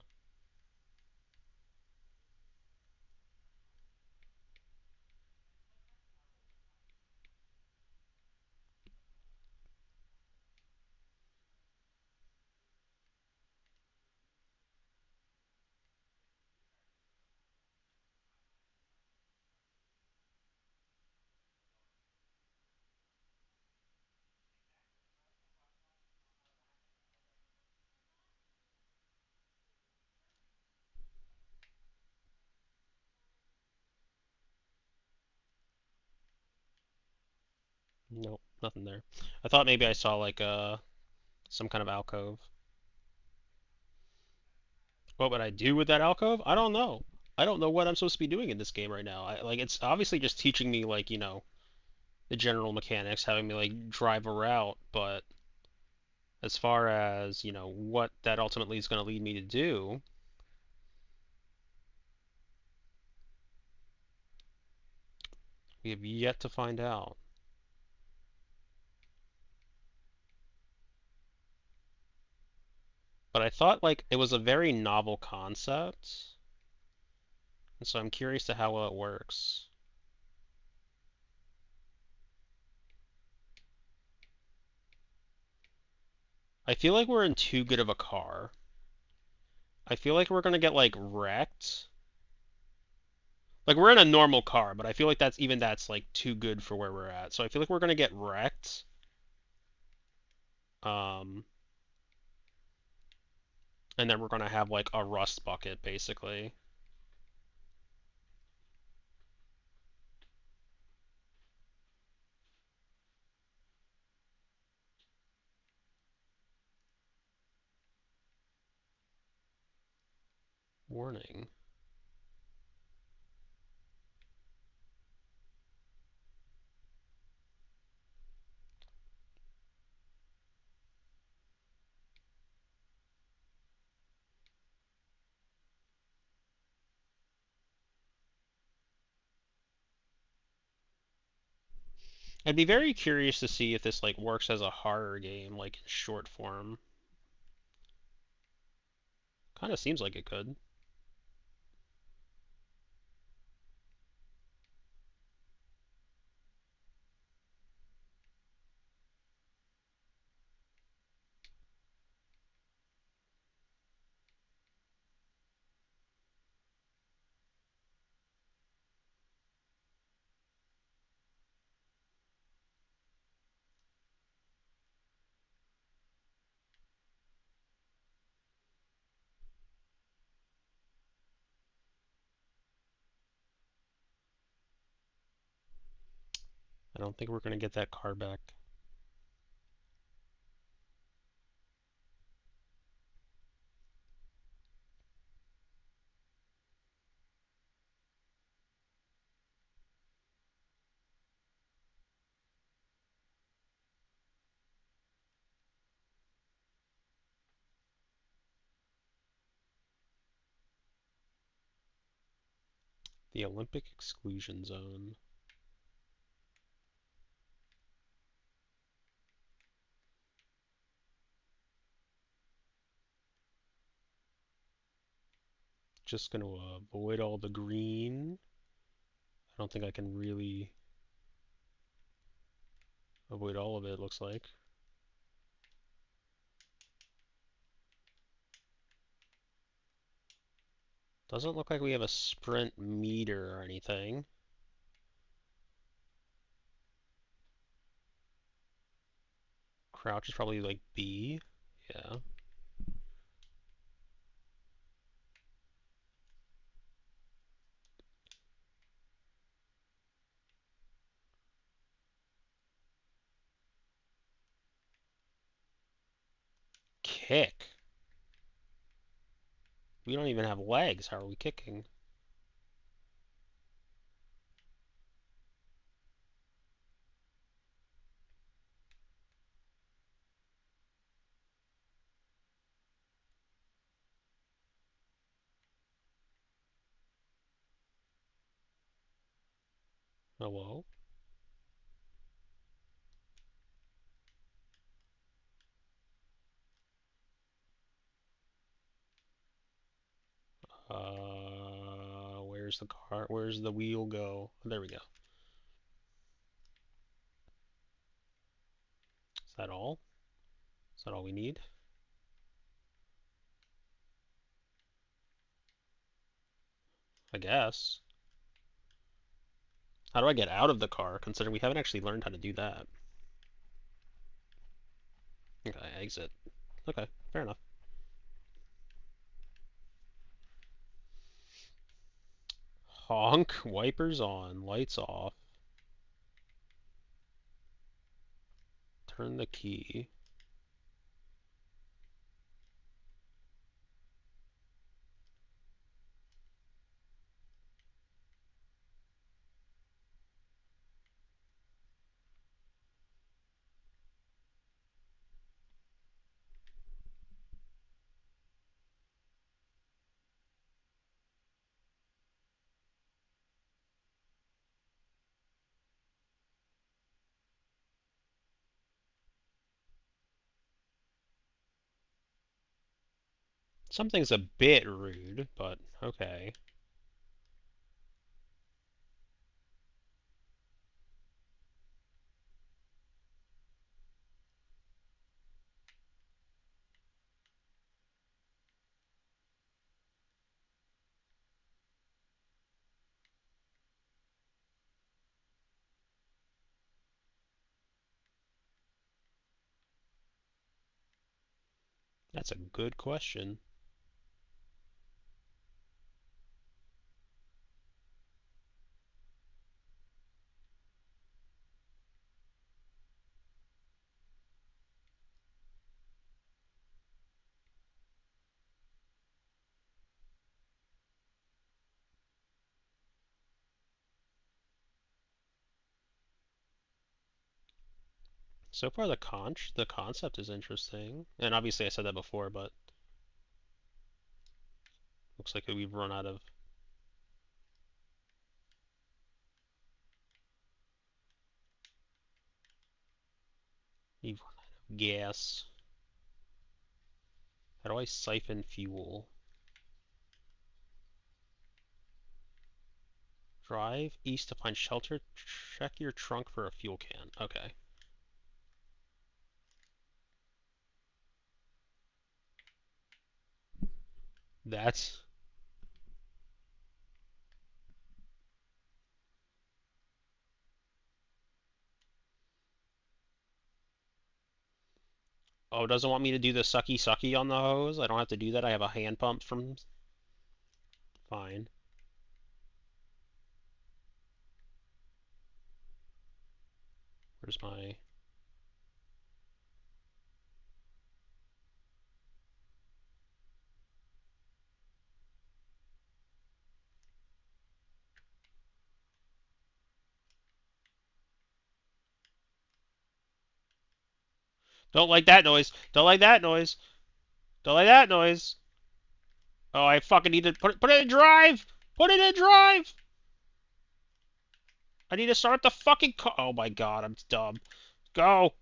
Nope, nothing there. I thought maybe I saw like some kind of alcove. What would I do with that alcove? I don't know. I don't know what I'm supposed to be doing in this game right now. Like it's obviously just teaching me like, the general mechanics, having me like drive a route, but as far as, what that ultimately is going to lead me to do, we have yet to find out. But I thought like it was a very novel concept, and so I'm curious to how well it works. I feel like we're in too good of a car. I feel like we're gonna get like wrecked. Like we're in a normal car, but I feel like that's like too good for where we're at. So I feel like we're gonna get wrecked. Um, and then we're gonna have like a rust bucket basically. Warning. I'd be very curious to see if this like works as a horror game, like in short form. Kind of seems like it could. I don't think we're gonna get that car back. The Olympic exclusion zone. Just gonna avoid all the green. I don't think I can really avoid all of it, looks like. Doesn't look like we have a sprint meter or anything. Crouch is probably like B. Yeah. Kick. We don't even have legs. How are we kicking? Hello? Where's the car? Where's the wheel go? There we go. Is that all? Is that all we need? I guess. How do I get out of the car, considering we haven't actually learned how to do that? Okay, exit. Okay, fair enough. Honk, wipers on, lights off. Turn the key. Something's a bit rude, but okay. That's a good question. So far, the concept is interesting, and obviously I said that before, but looks like we've run out of gas. How do I siphon fuel? Drive east to find shelter. Check your trunk for a fuel can. Okay. That's... Oh, it doesn't want me to do the sucky sucky on the hose? I don't have to do that? I have a hand pump from... Fine. Where's my... Don't like that noise. Don't like that noise. Don't like that noise. Oh, I fucking need to put it in drive. Put it in drive. I need to start the fucking car. Oh my god, I'm dumb. Go!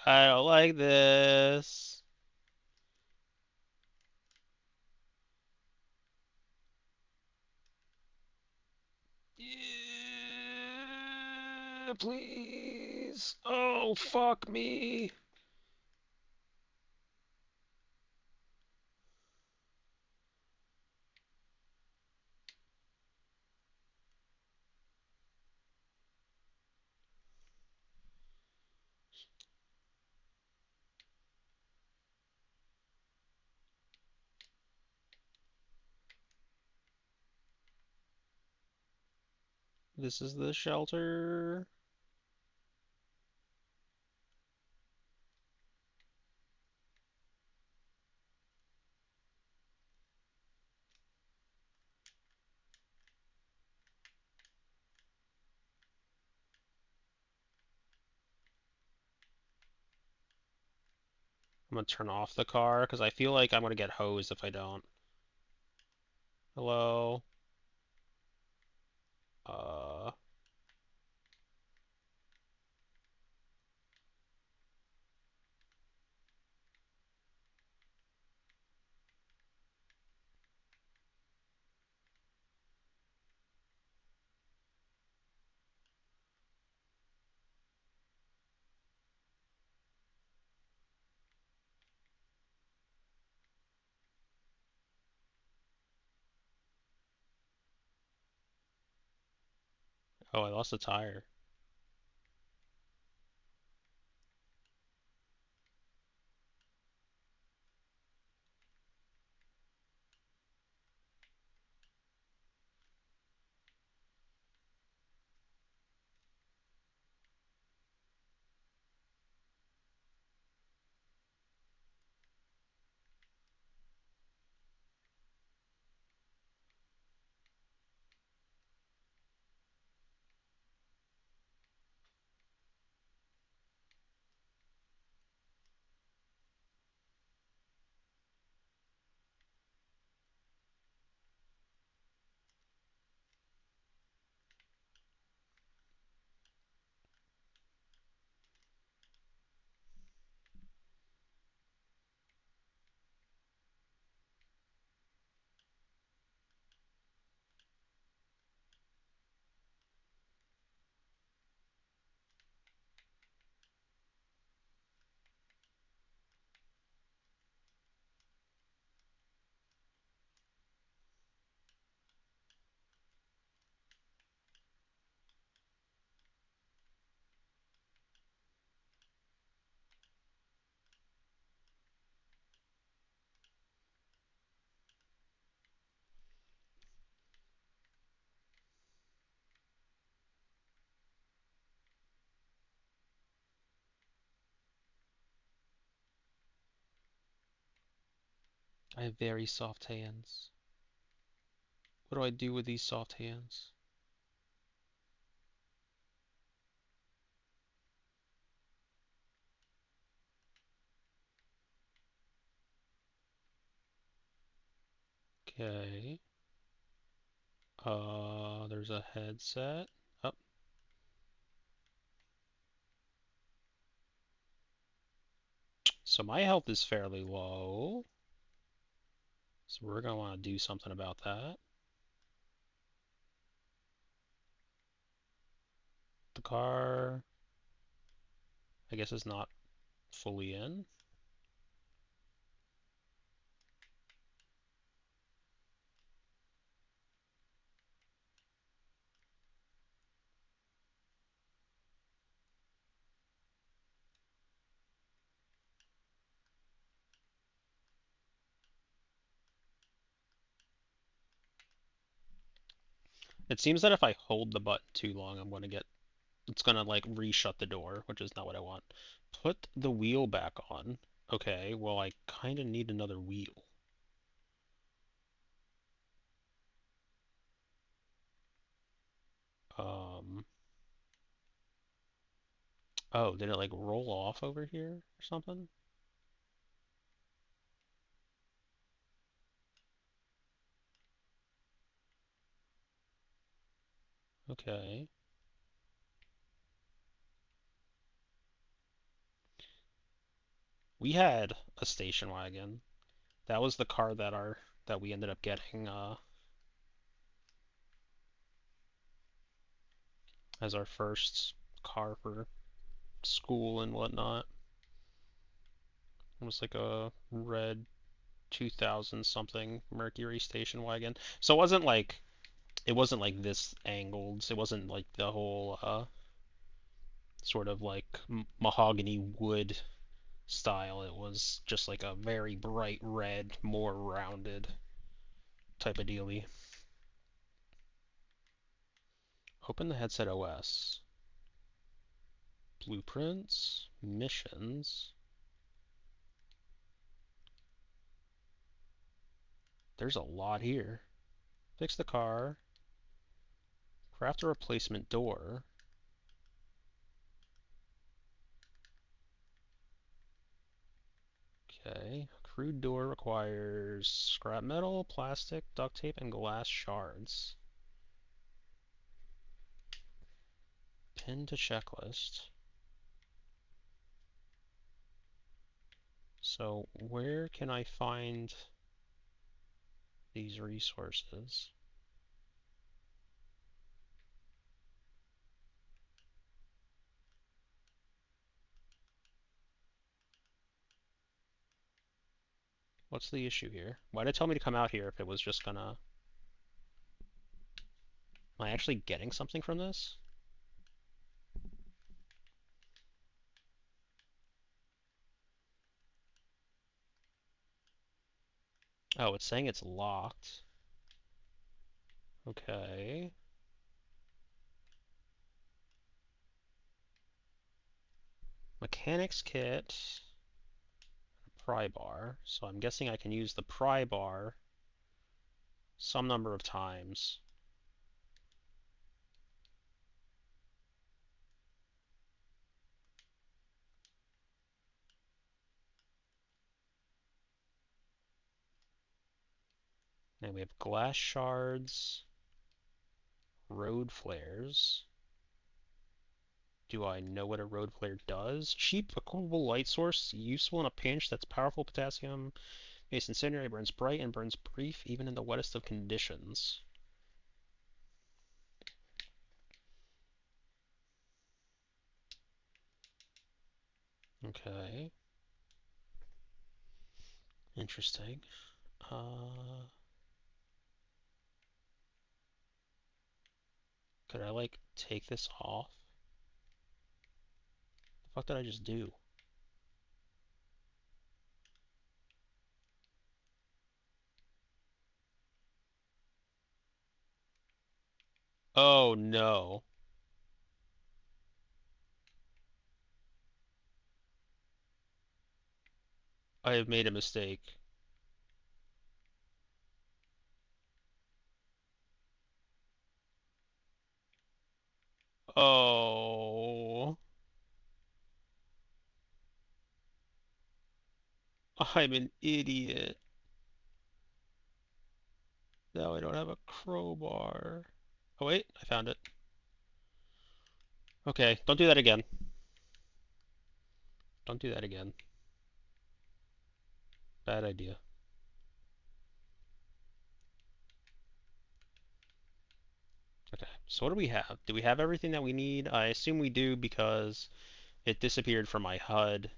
I don't like this. Yeah, please. Oh, fuck me. This is the shelter. I'm gonna turn off the car because I feel like I'm gonna get hosed if I don't. Hello? Uh. Oh, I lost a tire. I have very soft hands. What do I do with these soft hands? Okay. There's a headset. Oh. So my health is fairly low. So we're gonna want to do something about that. The car. I guess it's not fully in. It seems that if I hold the button too long, it's gonna like re-shut the door, which is not what I want. Put the wheel back on. Okay, well I kind of need another wheel. Oh, did it like roll off over here or something? Okay. We had a station wagon. That was the car that we ended up getting as our first car for school and whatnot. It was like a red 2000 something Mercury station wagon. So it wasn't like this angled. It wasn't like the whole sort of like mahogany wood style. It was just like a very bright red, more rounded type of dealie. Open the headset OS. Blueprints, missions. There's a lot here. Fix the car. Craft a replacement door. Okay. Crude door requires scrap metal, plastic, duct tape, and glass shards. Pin to checklist. So where can I find these resources? What's the issue here? Why did it tell me to come out here if it was just gonna... Am I actually getting something from this? Oh, it's saying it's locked. Okay. Mechanics kit. Pry bar. So I'm guessing I can use the pry bar some number of times. And we have glass shards, road flares. Do I know what a road flare does? Cheap, equipable light source, useful in a pinch. That's powerful potassium. Makes incendiary, burns bright and burns brief, even in the wettest of conditions. Okay. Interesting. Could I like take this off? The fuck did I just do? Oh no. I have made a mistake. Oh. I'm an idiot. Now I don't have a crowbar. Oh wait, I found it. Okay, don't do that again. Don't do that again. Bad idea. Okay, so what do we have? Do we have everything that we need? I assume we do because It disappeared from my HUD.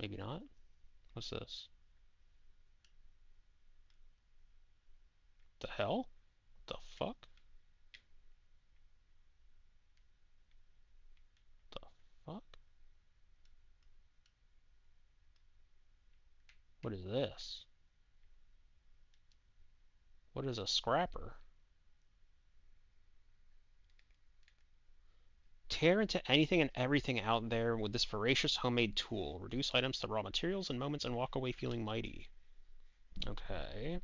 Maybe not? What's this? The hell? The fuck? The fuck? What is this? What is a scrapper? Tear into anything and everything out there with this voracious homemade tool. Reduce items to raw materials in moments and walk away feeling mighty. Okay.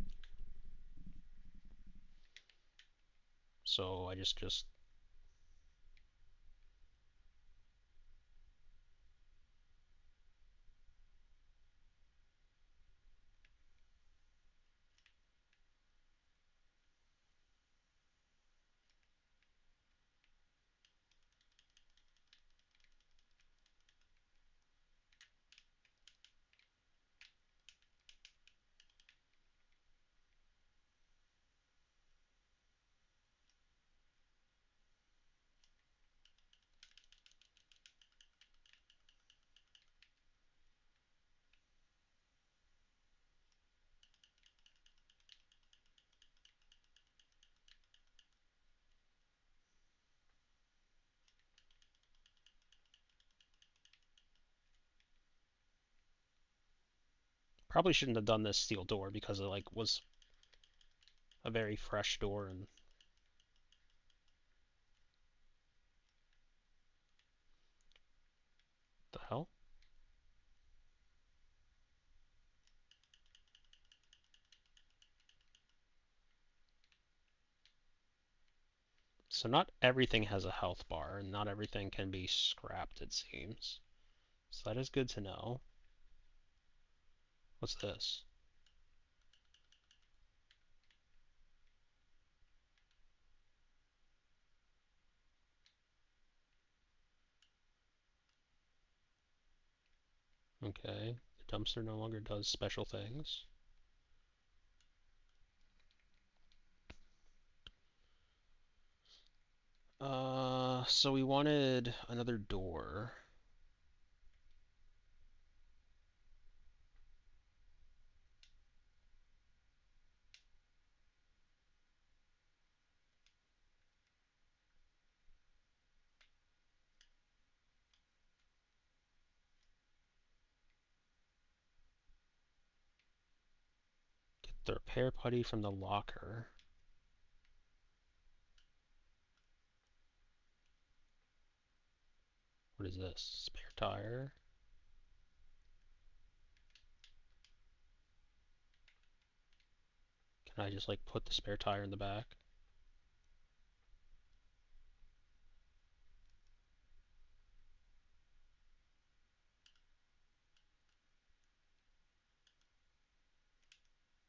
So I just probably shouldn't have done this steel door because it like was a very fresh door and the hell? So not everything has a health bar, and not everything can be scrapped, it seems. So that is good to know. What's this? Okay, the dumpster no longer does special things. So we wanted another door. Get the repair putty from the locker. What is this? Spare tire? Can I just like put the spare tire in the back?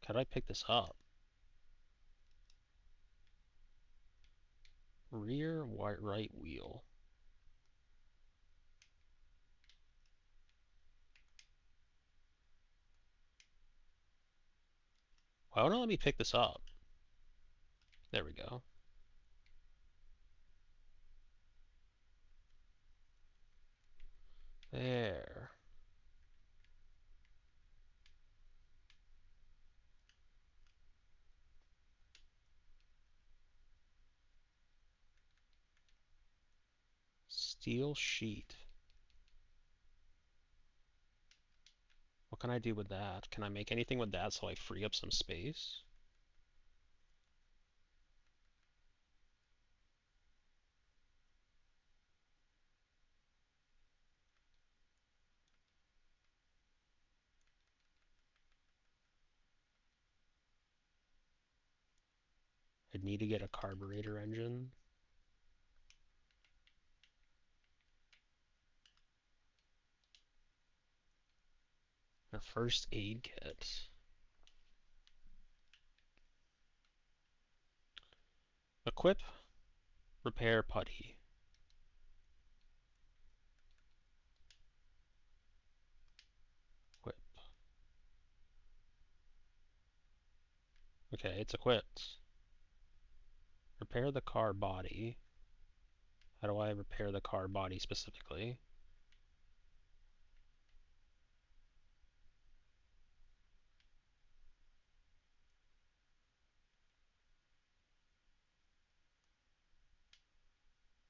How do I pick this up? Rear right wheel. Why won't it let me pick this up? There we go. There. Steel sheet. What can I do with that? Can I make anything with that so I free up some space? I'd need to get a carburetor engine. A first aid kit. Equip, repair putty. Equip. Okay, it's equipped. Repair the car body. How do I repair the car body specifically?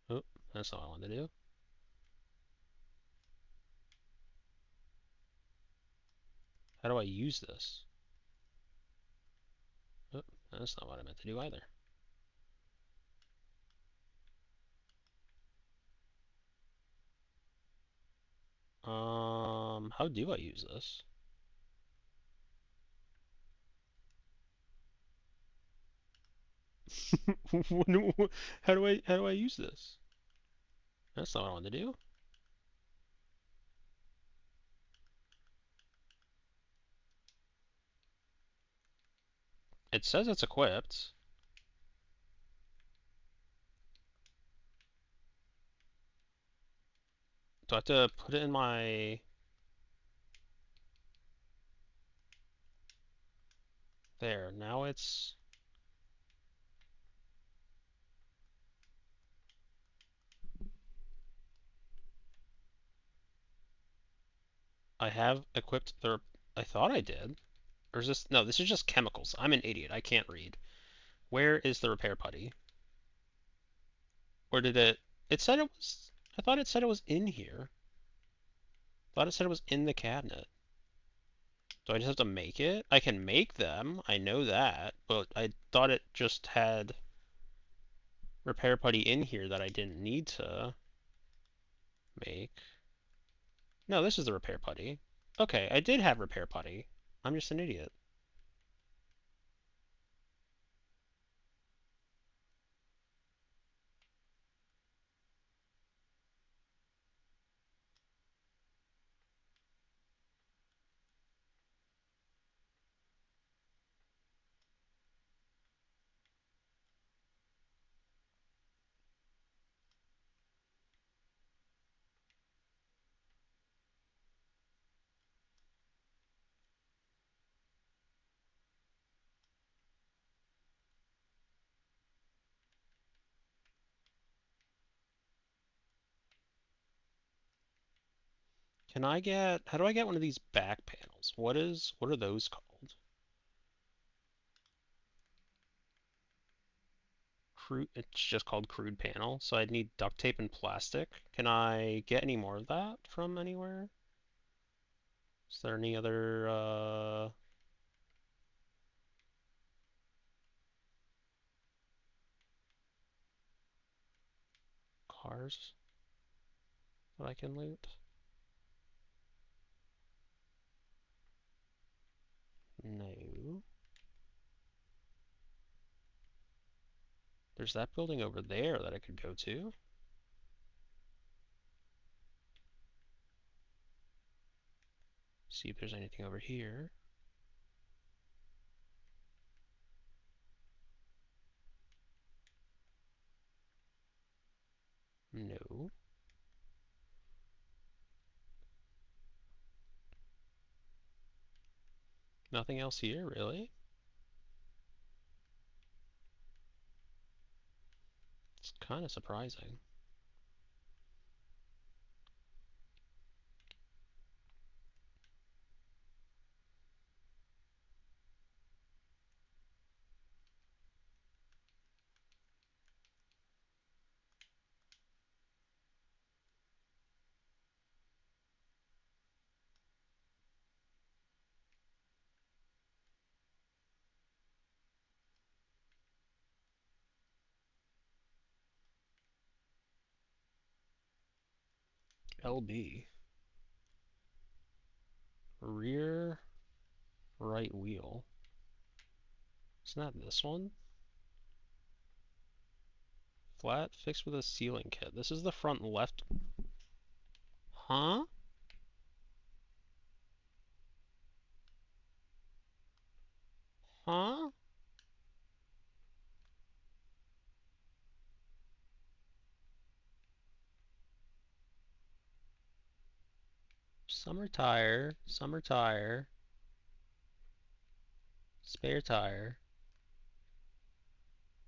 Oh, that's not what I wanted to do. How do I use this? Oh, that's not what I meant to do either. How do I use this? How do I use this? That's not what I wanted to do. It says it's equipped. Do I have to put it in my... There, now it's... I have equipped the... I thought I did. Or is this... No, this is just chemicals. I'm an idiot. I can't read. Where is the repair putty? Or did it... It said it was... I thought it said it was in here. I thought it said it was in the cabinet. Do I just have to make it? I can make them. I know that. But I thought it just had repair putty in here that I didn't need to make. No, this is the repair putty. Okay, I did have repair putty. I'm just an idiot. Can I get... How do I get one of these back panels? What are those called? Crude... It's just called crude panel, so I'd need duct tape and plastic. Can I get any more of that from anywhere? Is there any other, cars that I can loot? No. There's that building over there that I could go to. See if there's anything over here. No. Nothing else here, really? It's kind of surprising. LB. Rear right wheel. Isn't that this one? Flat fixed with a sealing kit. This is the front left. Huh? Huh? Summer tire, spare tire,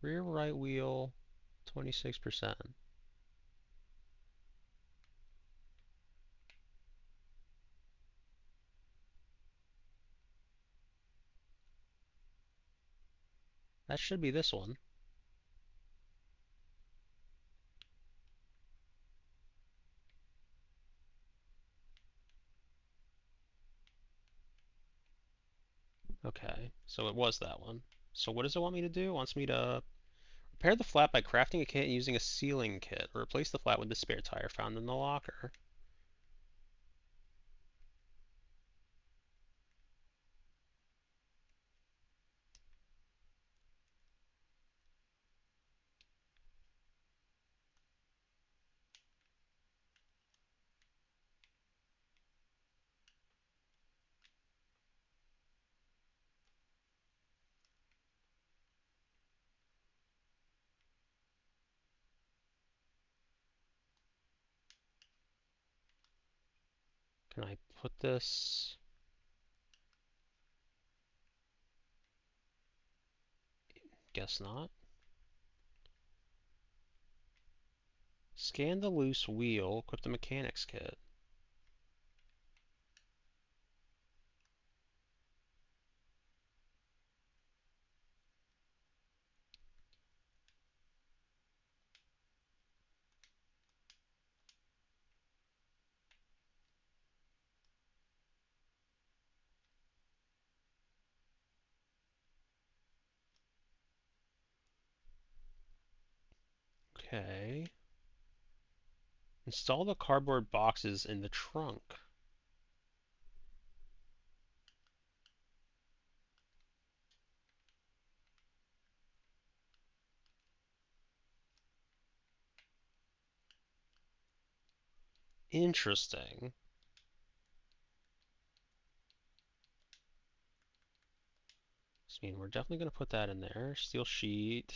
rear right wheel, 26%. That should be this one. Okay, so it was that one. So what does it want me to do? It wants me to repair the flat by crafting a kit and using a sealing kit, or replace the flat with the spare tire found in the locker. Can I put this? Guess not. Scan the loose wheel, equip the mechanics kit. Okay. Install the cardboard boxes in the trunk. Interesting. I mean, we're definitely going to put that in there. Steel sheet.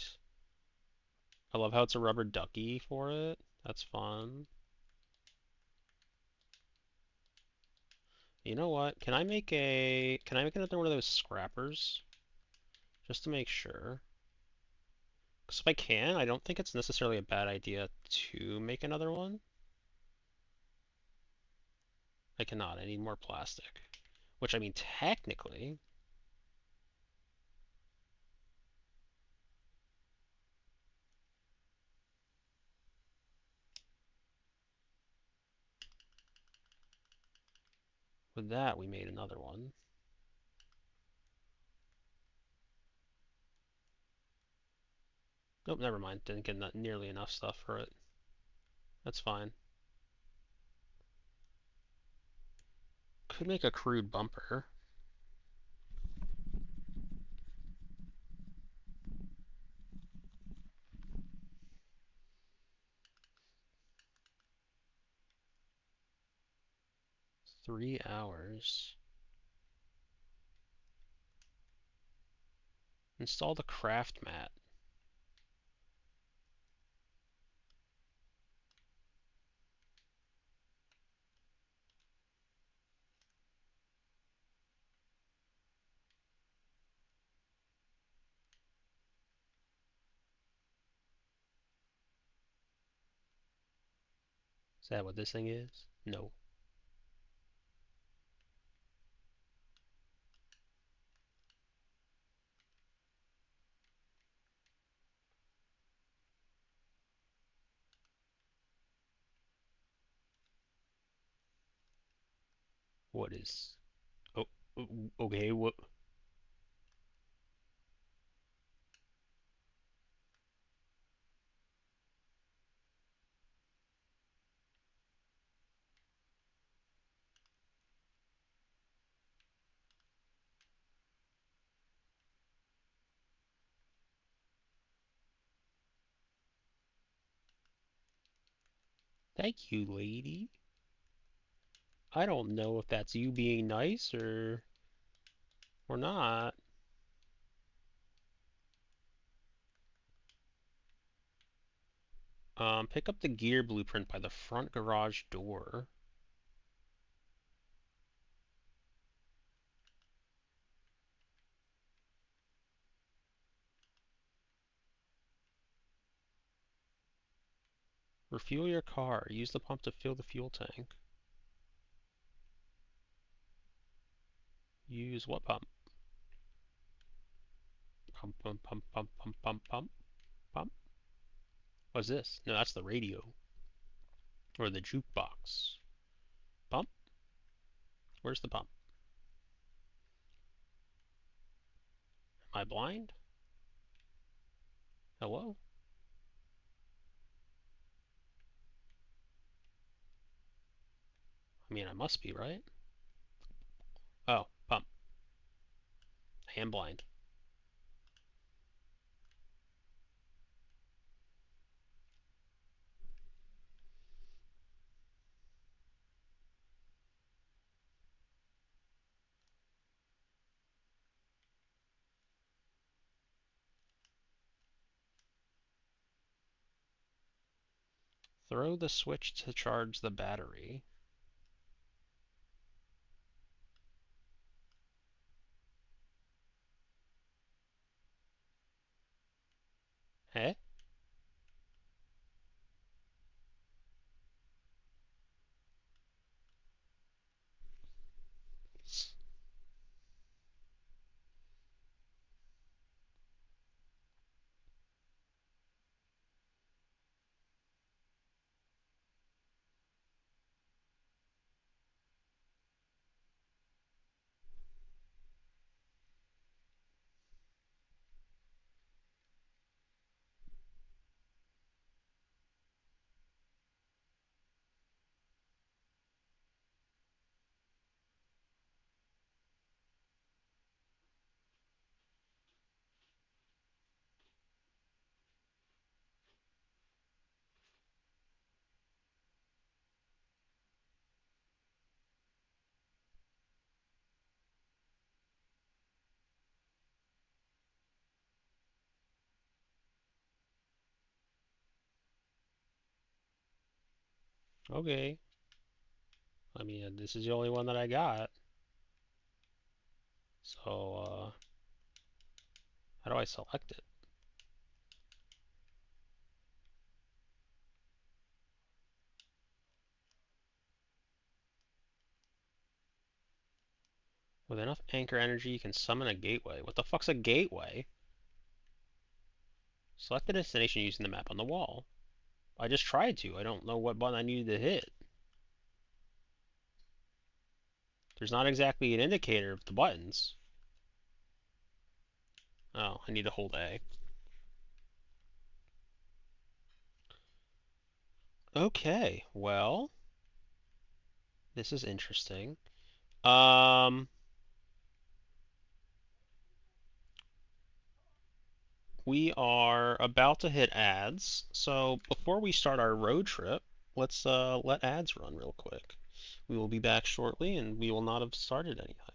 I love how it's a rubber ducky for it. That's fun. You know what? Can I make another one of those scrappers? Just to make sure. Because if I can, I don't think it's necessarily a bad idea to make another one. I cannot. I need more plastic. Which, I mean, technically... With that, we made another one. Nope, never mind. Didn't get nearly enough stuff for it. That's fine. Could make a crude bumper. Three hours. Install the craft mat. Is that what this thing is? No. What is... Oh, okay, what... Thank you, lady. I don't know if that's you being nice or not. Pick up the gear blueprint by the front garage door. Refuel your car. Use the pump to fill the fuel tank. Use what pump? Pump, pump, pump, pump, pump, pump, pump, pump. What's this? No, that's the radio. Or the jukebox. Pump? Where's the pump? Am I blind? Hello? I mean, I must be, right? Oh, pump. I am blind. Throw the switch to charge the battery. Eh? Okay. I mean, this is the only one that I got. So, how do I select it? With enough anchor energy, you can summon a gateway. What the fuck's a gateway? Select the destination using the map on the wall. I just tried to. I don't know what button I needed to hit. There's not exactly an indicator of the buttons. Oh, I need to hold A. Okay, well, this is interesting. We are about to hit ads, so before we start our road trip, let's let ads run real quick. We will be back shortly, and we will not have started anything.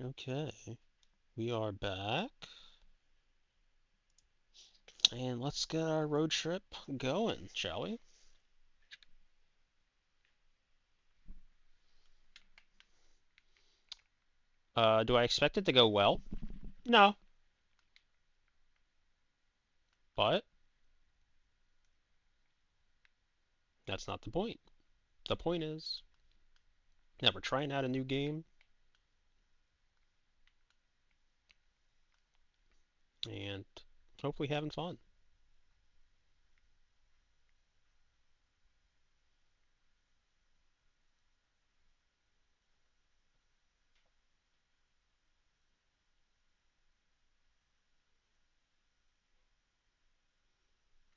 Okay, we are back. And let's get our road trip going, shall we? Do I expect it to go well? No. But that's not the point. The point is that we're trying out a new game. And hopefully having fun.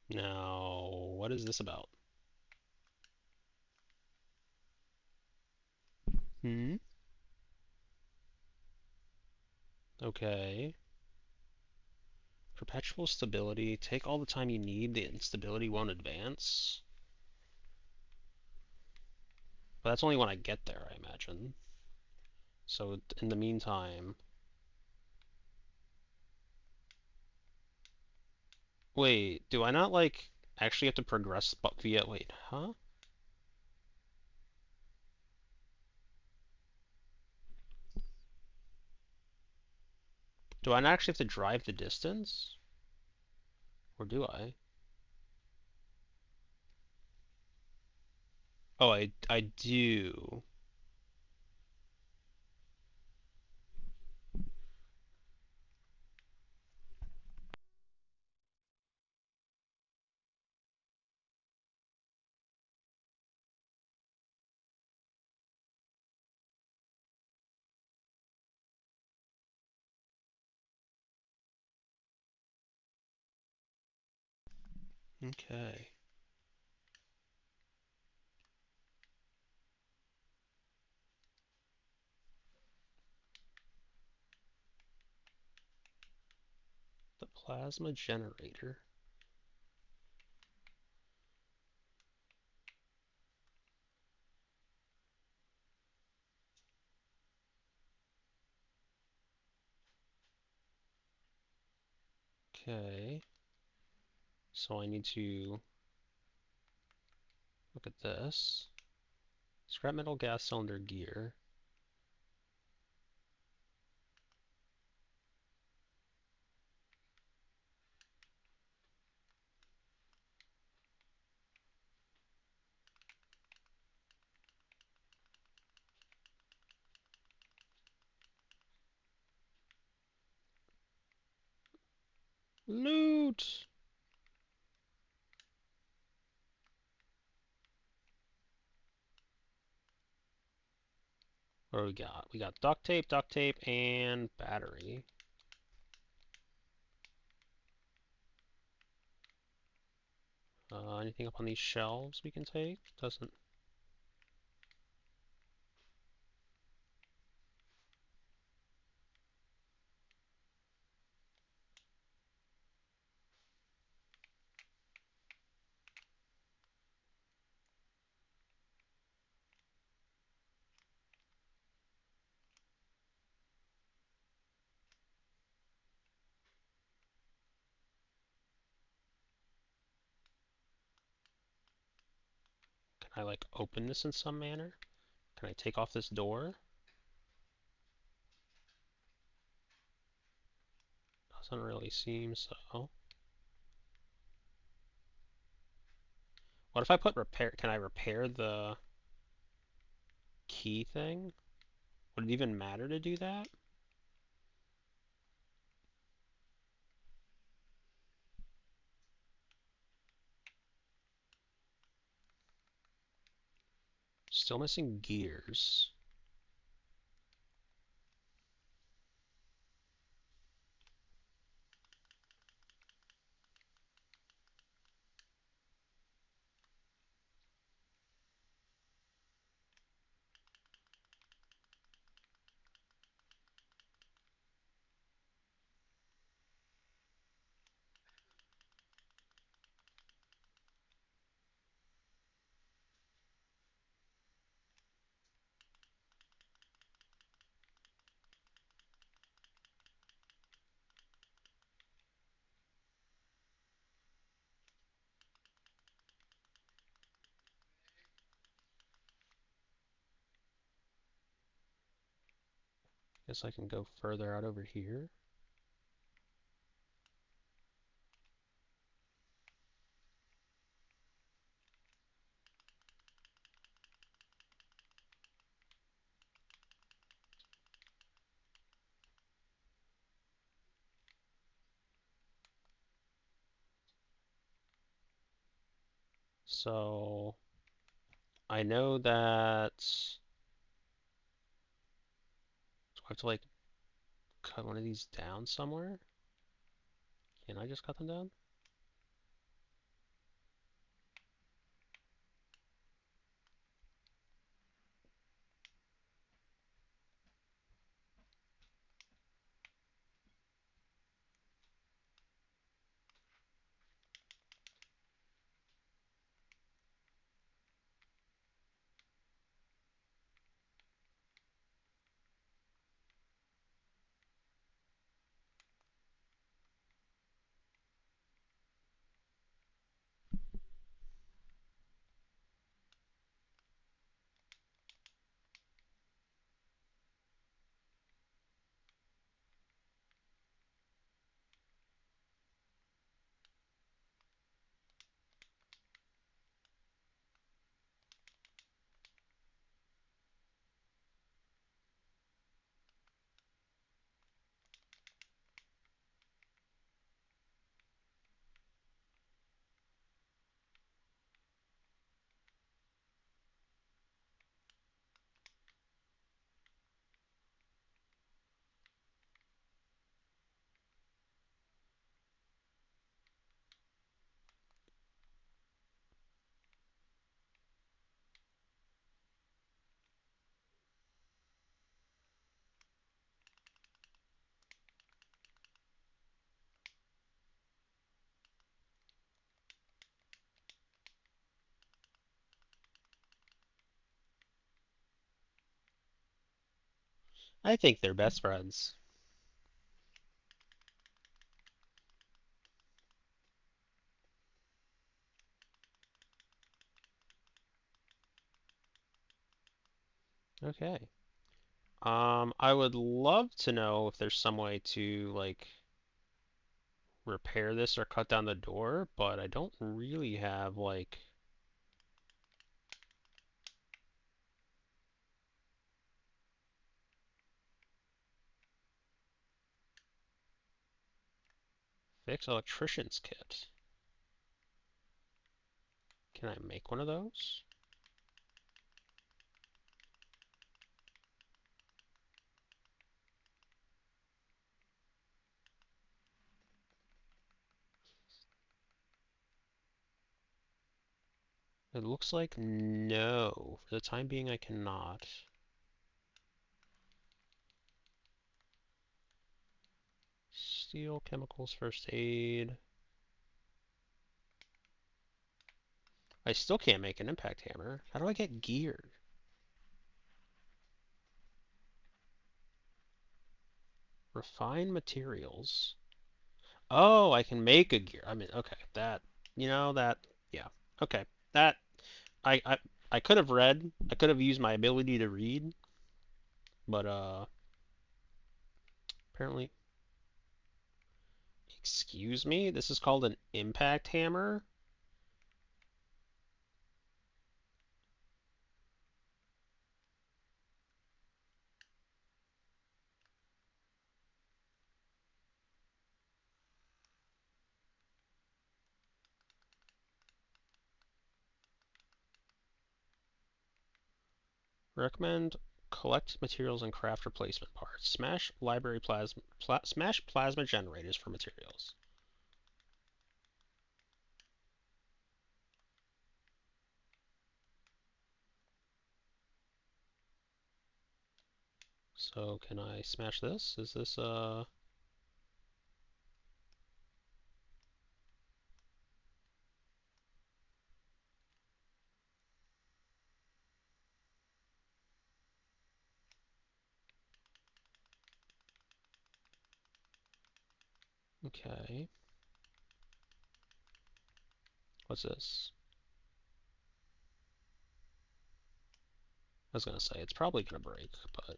Now, what is this about? Hmm? Okay. Perpetual stability. Take all the time you need. The instability won't advance. But that's only when I get there, I imagine. So in the meantime... Wait, do I not, like, actually have to progress but via... Wait, huh? Do I not actually have to drive the distance? Or do I? Oh, I do. Okay. The plasma generator. Okay. So I need to look at this. Scrap metal gas cylinder gear. Loot! What do we got? We got duct tape, and battery. Anything up on these shelves we can take? Doesn't... Can I, like, open this in some manner? Can I take off this door? Doesn't really seem so. What if I put repair... Can I repair the key thing? Would it even matter to do that? Still missing gears. Guess I can go further out over here. So I know that do I have to like cut one of these down somewhere? Can I just cut them down? I think they're best friends. Okay. I would love to know if there's some way to like repair this or cut down the door, but I don't really have like fixed electrician's kit. Can I make one of those? It looks like no. For the time being, I cannot. Steel, chemicals, first aid. I still can't make an impact hammer. How do I get gear? Refine materials. Oh, I can make a gear. I mean, okay, that, yeah, okay, that, I, I, I could have read, I could have used my ability to read, but, apparently, excuse me, this is called an impact hammer? Recommend collect materials and craft replacement parts. Smash library smash plasma generators for materials. So can I smash this? Is this okay. What's this? I was gonna say it's probably gonna break, but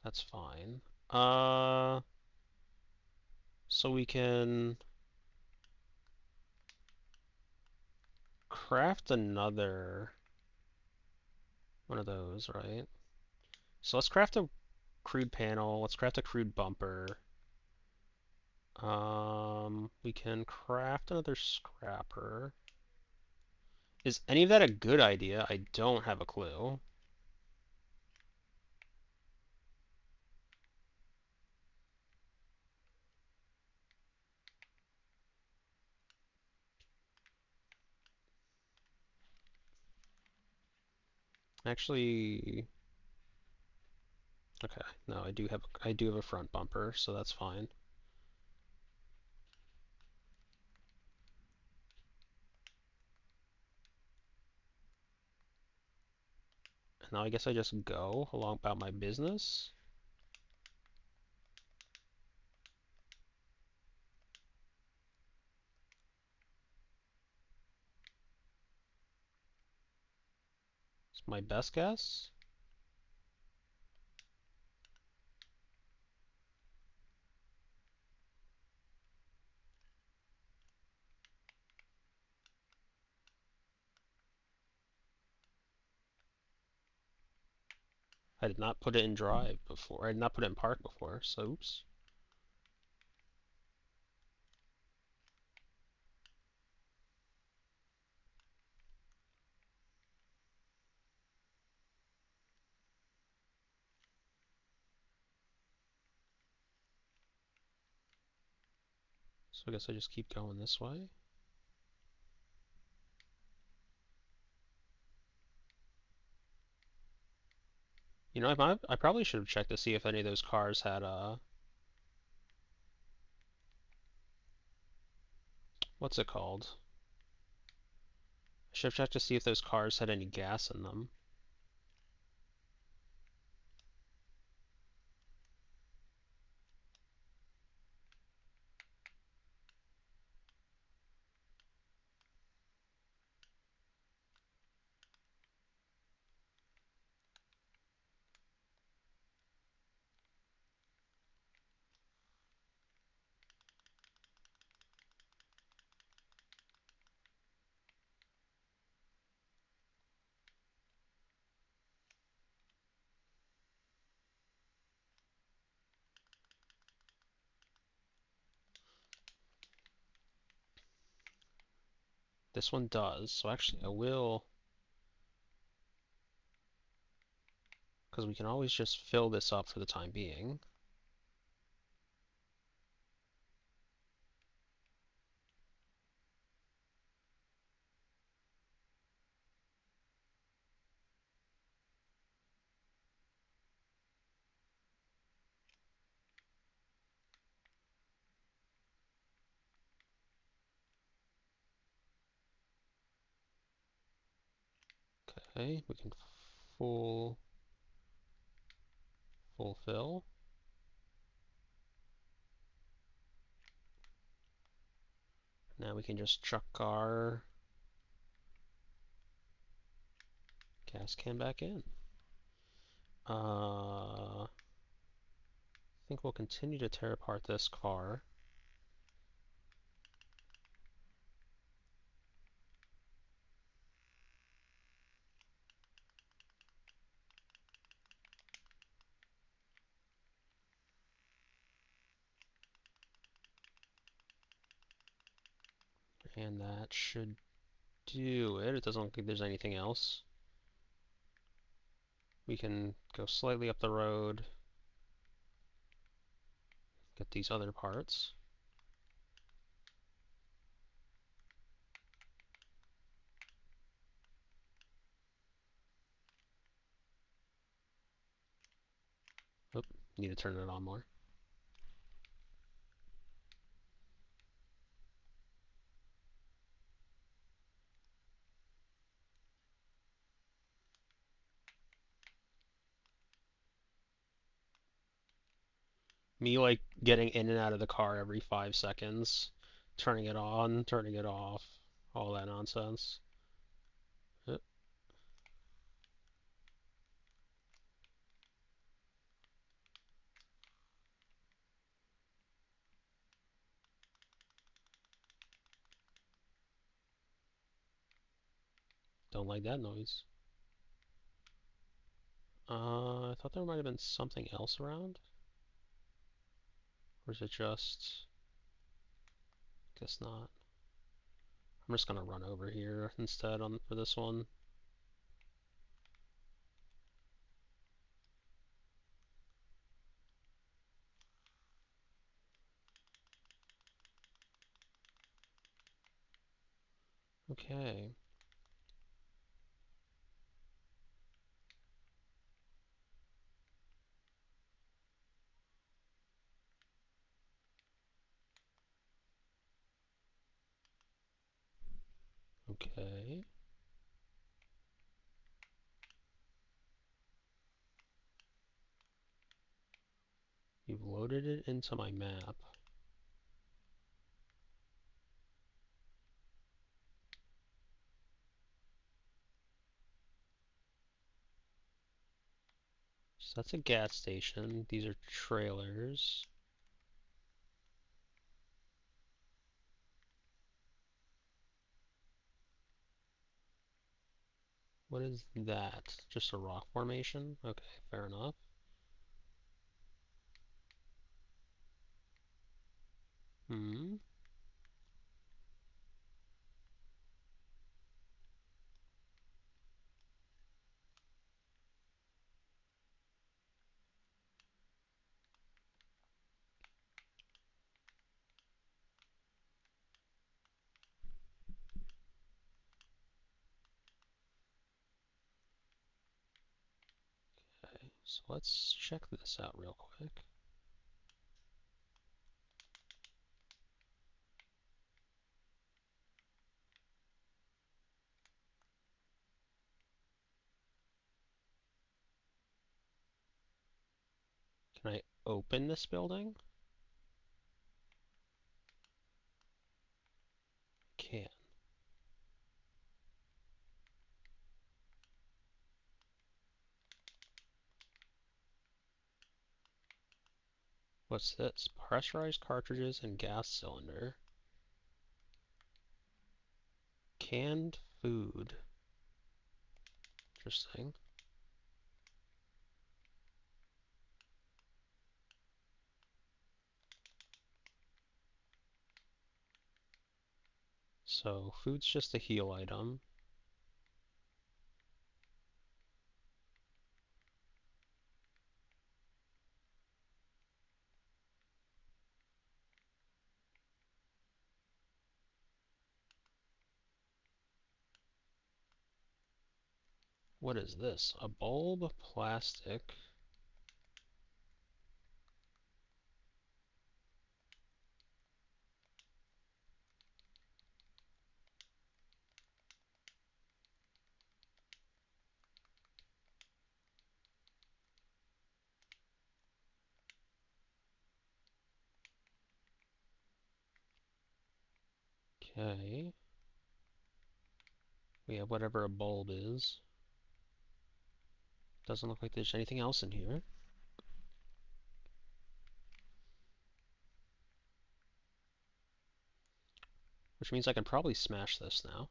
That's fine. So we can craft another one of those, right? So let's craft a crude panel. Let's craft a crude bumper. We can craft another scrapper. Is any of that a good idea? I don't have a clue. Actually, okay, no, I do have a front bumper, so that's fine. And now I guess I just go along about my business. It's my best guess. I did not put it in drive before. I did not put it in park before, so oops. So I guess I just keep going this way. You know, I probably should have checked to see if any of those cars had what's it called? I should have checked to see if those cars had any gas in them. This one does, so actually I will, because we can always just fill this up for the time being. Okay, we can fulfill. Now we can just chuck our gas can back in. I think we'll continue to tear apart this car. And that should do it. It doesn't look like there's anything else. We can go slightly up the road, get these other parts. Oop, need to turn it on more. Me like getting in and out of the car every 5 seconds, turning it on, turning it off, all that nonsense. Oop. don't like that noise. I thought there might have been something else around. Or is it just... Guess not. I'm just gonna run over here instead for this one. Okay. Okay. You've loaded it into my map. So that's a gas station. These are trailers. What is that? Just a rock formation? Okay, fair enough. Hmm. Okay, so let's check this out real quick. Can I open this building? Can. What's this? Pressurized cartridges and gas cylinder. Canned food. Interesting. So, food's just a heal item. What is this? A bulb, plastic. Okay. We have whatever a bulb is. Doesn't look like there's anything else in here. Which means I can probably smash this now.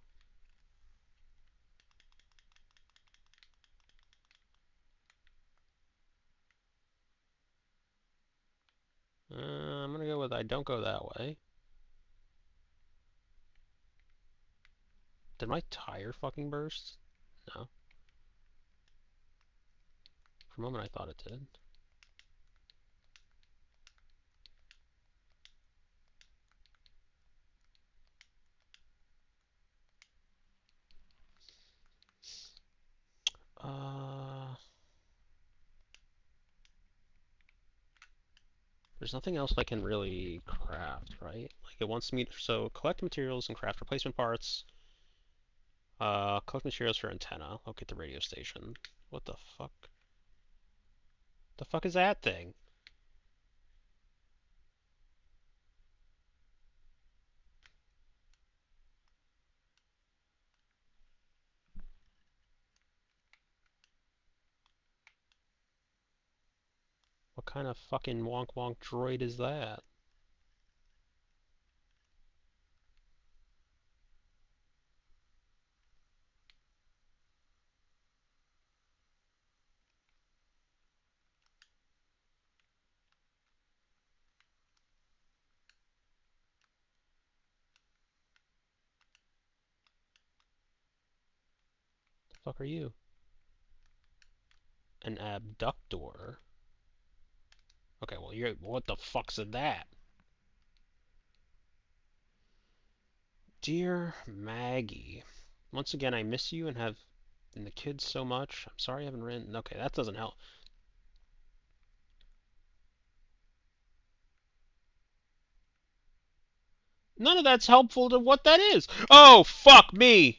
I'm gonna go with I don't go that way. Did my tire fucking burst? No. For a moment I thought it did. There's nothing else I can really craft, right? Like it wants me to, so collect materials and craft replacement parts. Collect materials for antenna. Locate the radio station. What the fuck? The fuck is that thing? What kind of fucking wonk wonk droid is that? fuck are you? An abductor? Okay, well, you're... What the fuck's that? Dear Maggie, once again, I miss you and the kids so much. I'm sorry I haven't written... Okay, that doesn't help. None of that's helpful to what that is. Oh, fuck me!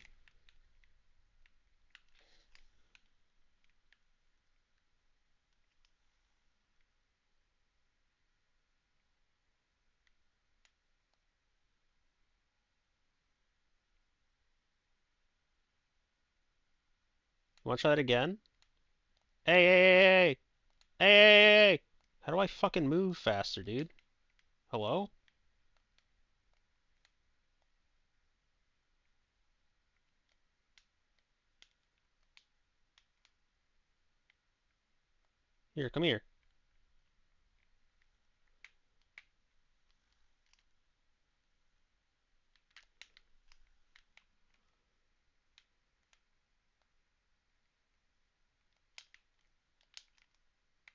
Want to try that again? Hey, hey, hey, hey, hey, hey, hey! How do I fucking move faster, dude? Hello? Here, come here.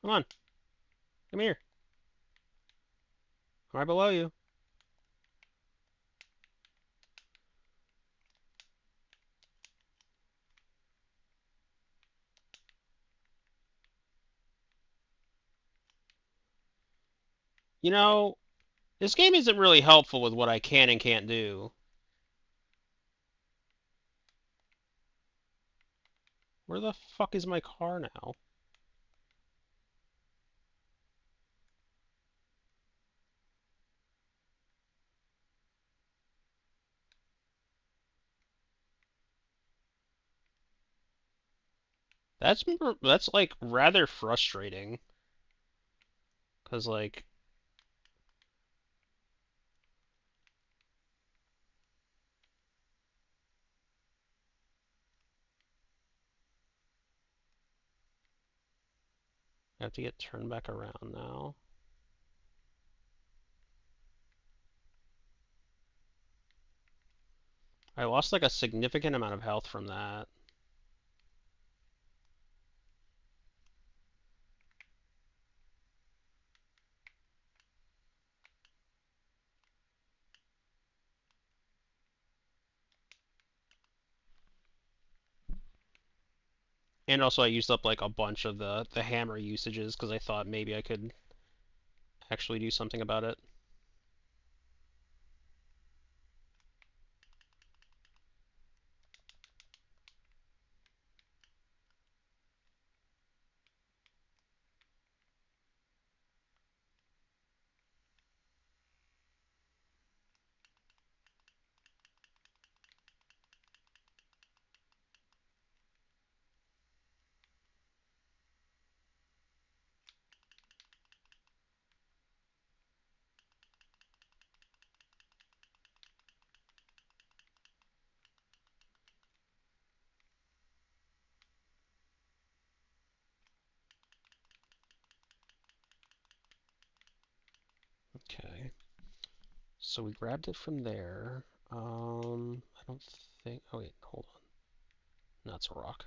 Come on. Come here. I'm right below you. You know, this game isn't really helpful with what I can and can't do. Where the fuck is my car now? That's like rather frustrating. 'Cause like I have to get turned back around now. I lost like a significant amount of health from that. And also I used up like a bunch of the hammer usages because I thought maybe I could actually do something about it. Okay. So we grabbed it from there. I don't think... Oh wait, hold on. That's a rock.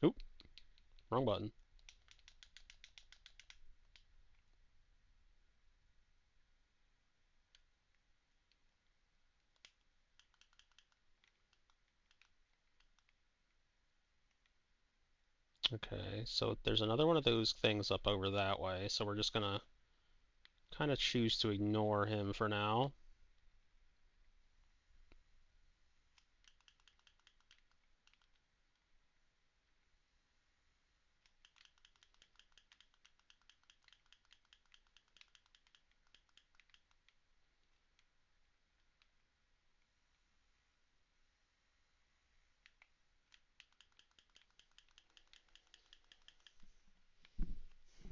Oop. Wrong button. Okay, so there's another one of those things up over that way, so we're just gonna kind of choose to ignore him for now.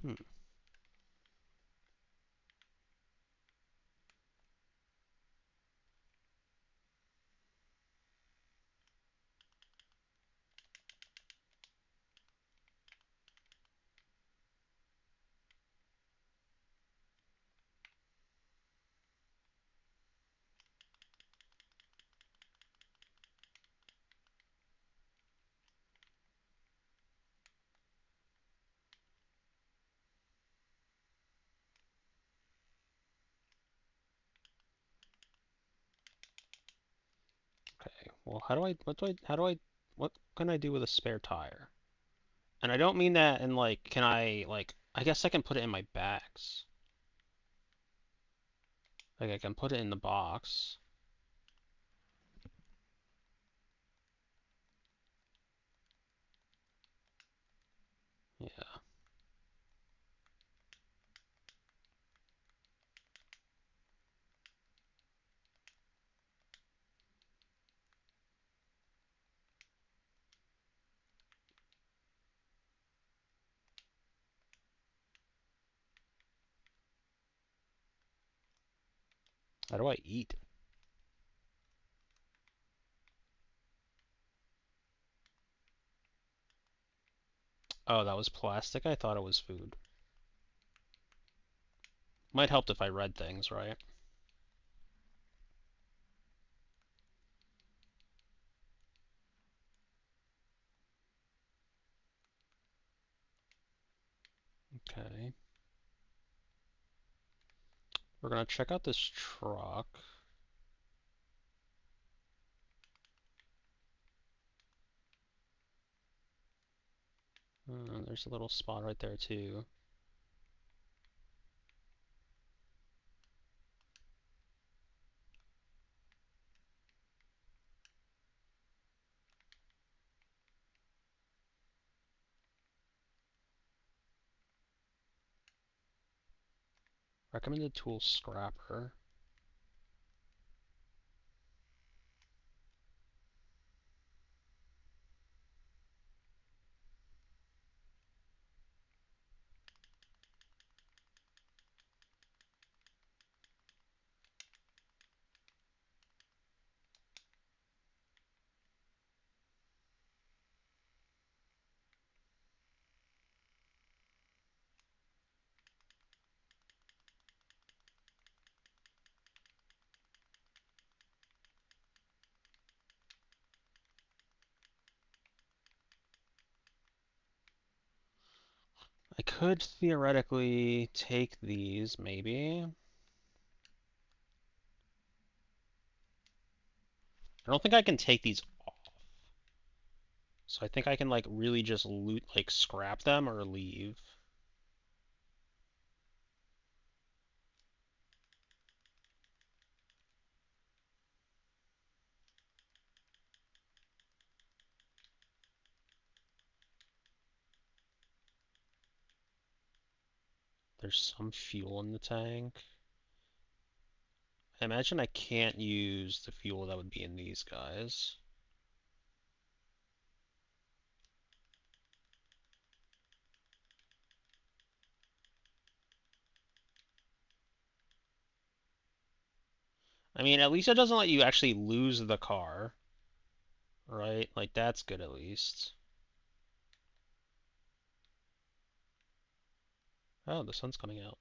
Hmm. Well, what can I do with a spare tire? And I don't mean that in like, I guess I can put it in my bags. Like I can put it in the box. Yeah. How do I eat? Oh, that was plastic? I thought it was food. Might help if I read things, right? Okay. We're gonna check out this truck. There's a little spot right there too. Recommended tool scrapper. I could theoretically take these, maybe. I don't think I can take these off. So I think I can like really just loot, like scrap them or leave. There's some fuel in the tank. I imagine I can't use the fuel that would be in these guys. I mean, at least it doesn't let you actually lose the car. Right? Like, that's good at least. Oh, the sun's coming out.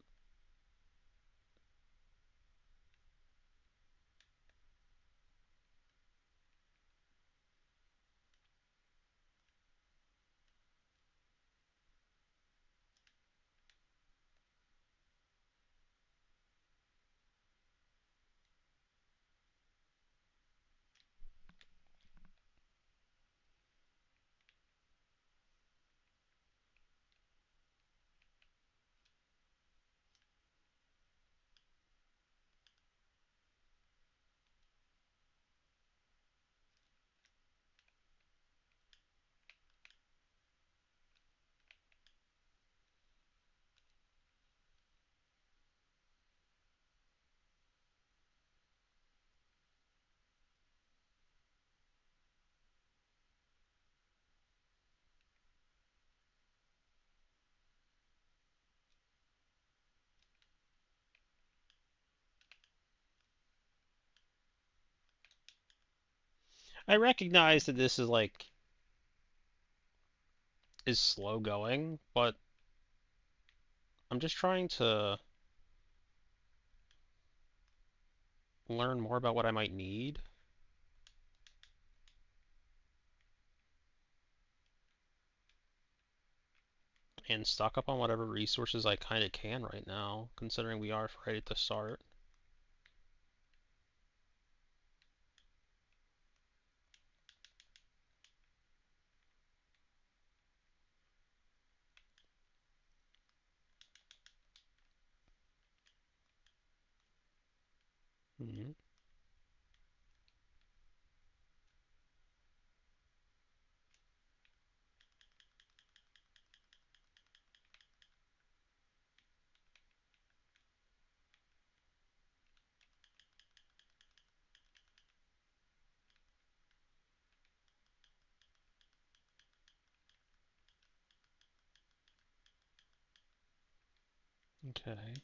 I recognize that this is like is slow going, but I'm just trying to learn more about what I might need. And stock up on whatever resources I kind of can right now, considering we are right at the start. Hmm. Okay.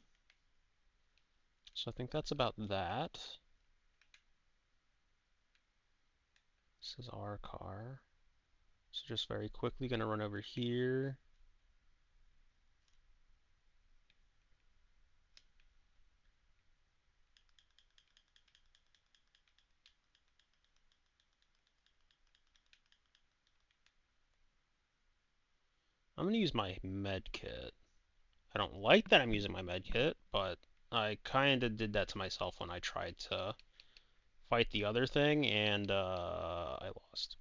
So I think that's about that. This is our car. So just very quickly gonna run over here. I'm gonna use my med kit. I don't like that I'm using my med kit, but I kinda did that to myself when I tried to fight the other thing, and I lost.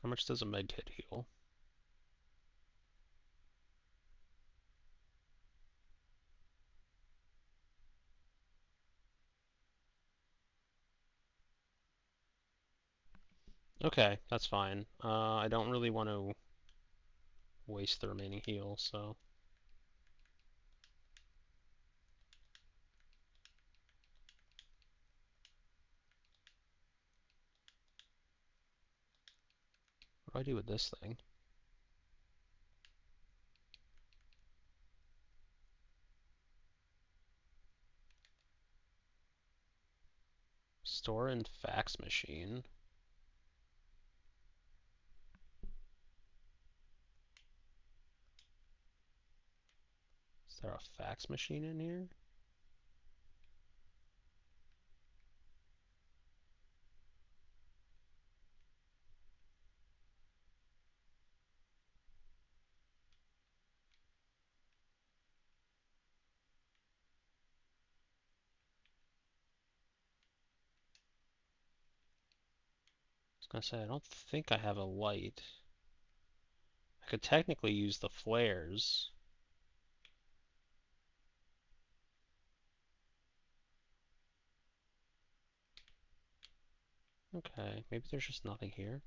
How much does a med kit heal? Okay, that's fine. I don't really want to waste the remaining heal, so... What do I do with this thing? Store and fax machine. Is there a fax machine in here? I was gonna say, I don't think I have a light. I could technically use the flares. Okay, maybe there's just nothing here.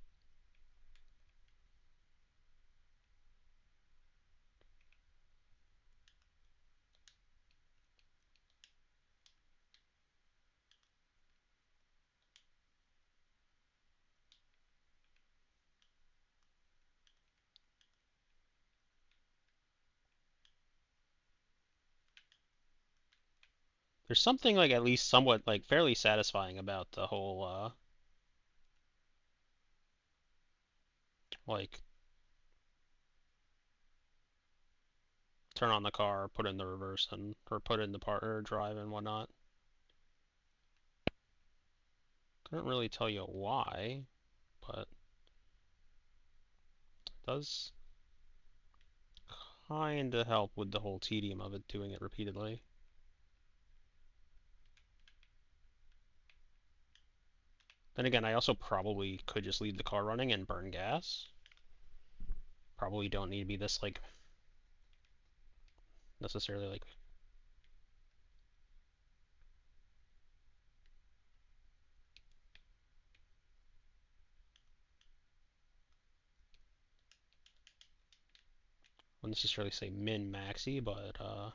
There's something like at least somewhat like fairly satisfying about the whole like turn on the car, put in the reverse and or put in the partner drive and whatnot. Couldn't really tell you why, but it does kinda help with the whole tedium of it doing it repeatedly. Then again, I also probably could just leave the car running and burn gas. Probably don't need to be this like necessarily like wouldn't necessarily say min-maxy, but I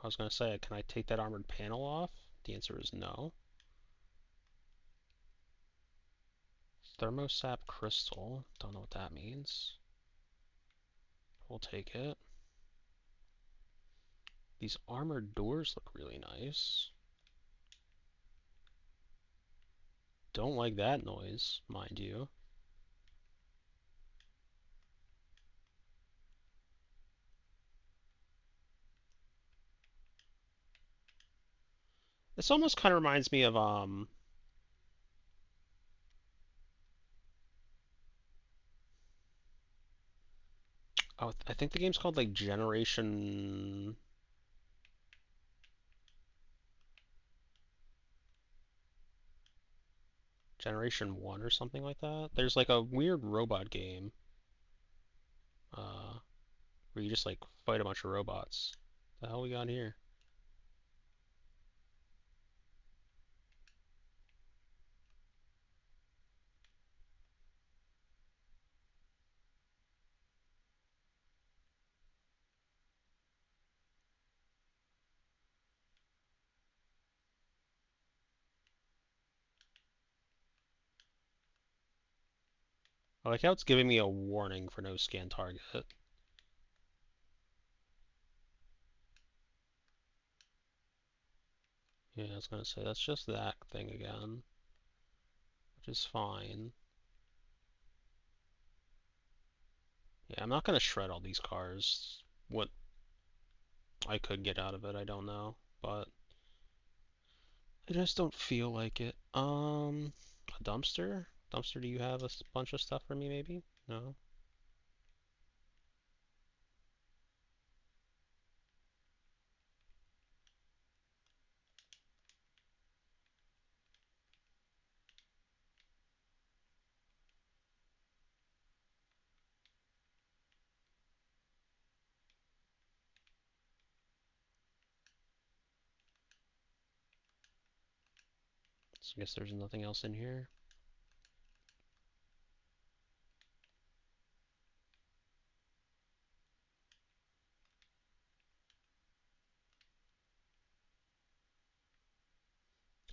was gonna say, can I take that armored panel off? The answer is no. Thermosap crystal, don't know what that means. We'll take it. These armored doors look really nice. Don't like that noise, mind you. This almost kind of reminds me of oh, I think the game's called like Generation 1 or something like that. There's like a weird robot game where you just like fight a bunch of robots. The hell we got here? I like how it's giving me a warning for no scan target. Yeah, I was gonna say, that's just that thing again, which is fine. Yeah, I'm not gonna shred all these cars. What I could get out of it, I don't know, but I just don't feel like it. A dumpster? Dumpster, do you have a bunch of stuff for me, maybe? No? So I guess there's nothing else in here.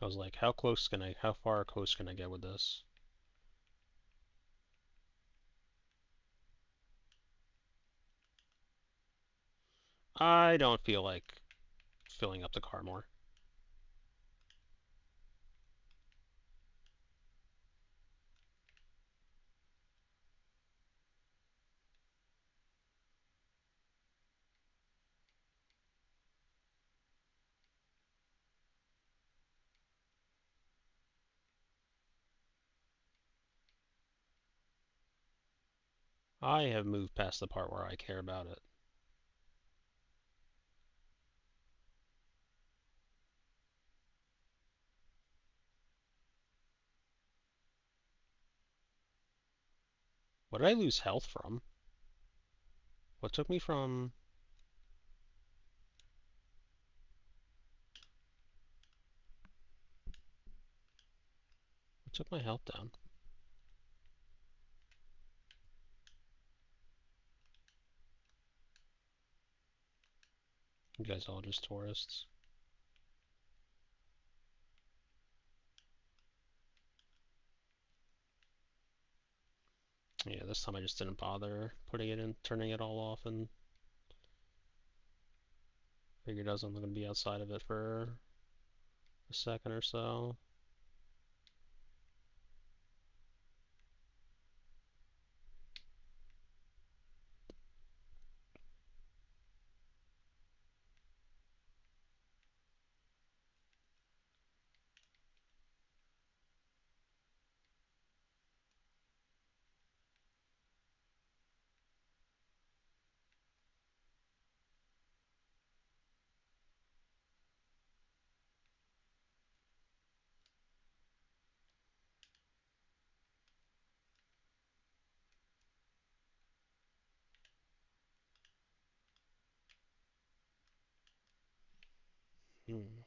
I was like, how far close can I get with this? I don't feel like filling up the car more. I have moved past the part where I care about it. What did I lose health from? What took me from... What took my health down? You guys all just tourists. Yeah, this time I just didn't bother putting it in, turning it all off, and figured I was only going to be outside of it for a second or so. Hmm.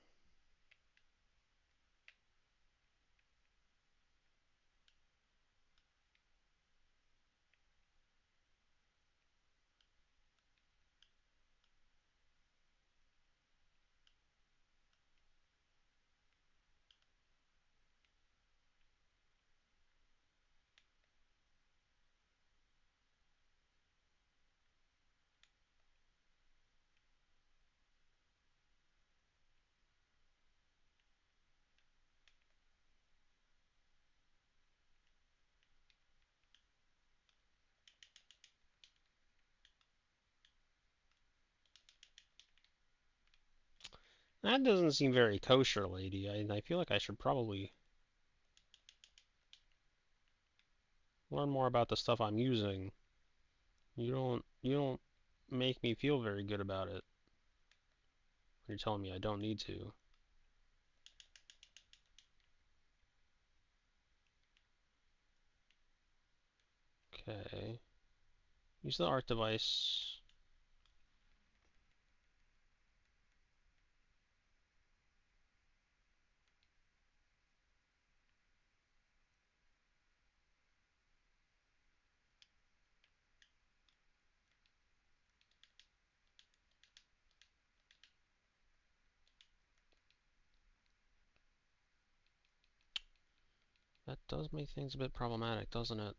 That doesn't seem very kosher, lady. I feel like I should probably learn more about the stuff I'm using. You don't make me feel very good about it. You're telling me I don't need to. Okay. Use the art device. That does make things a bit problematic, doesn't it?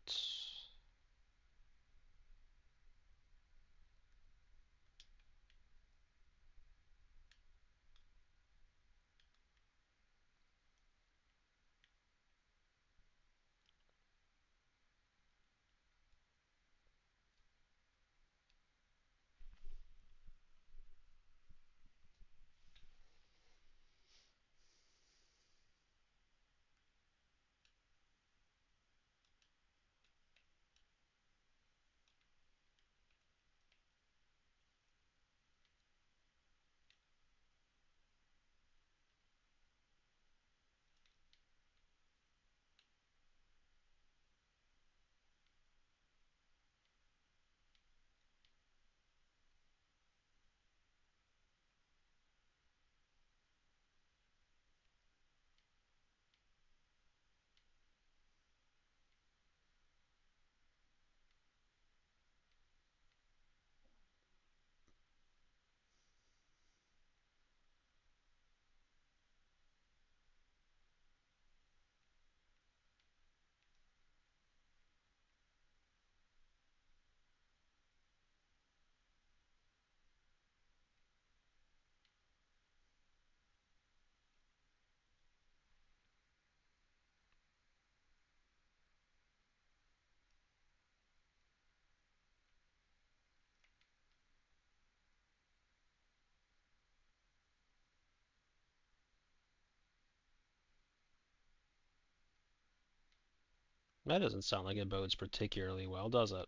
That doesn't sound like it bodes particularly well, does it?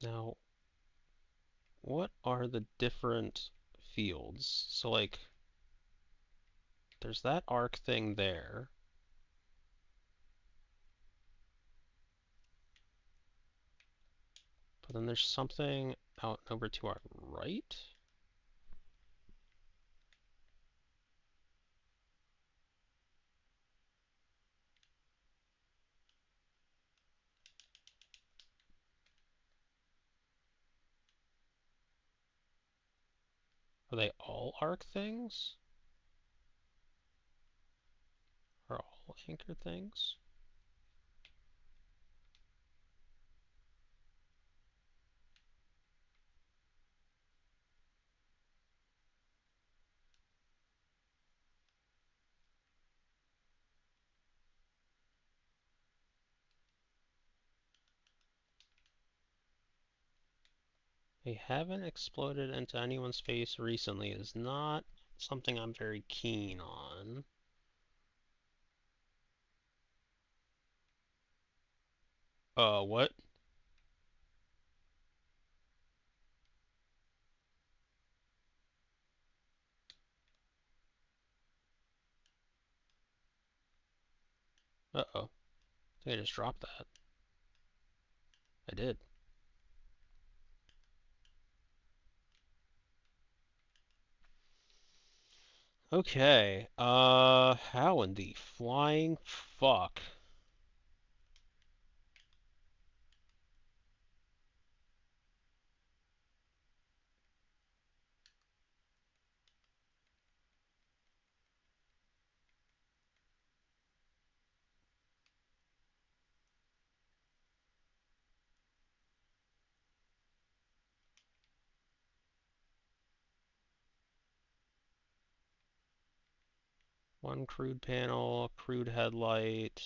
Now, what are the different fields? So, like, there's that arc thing there. But then there's something out over to our right? Are they all arc things? Are all anchor things? They haven't exploded into anyone's face recently is not something I'm very keen on. What? Uh-oh. I think I just dropped that. I did. Okay, how in the flying fuck? One crude panel, crude headlight.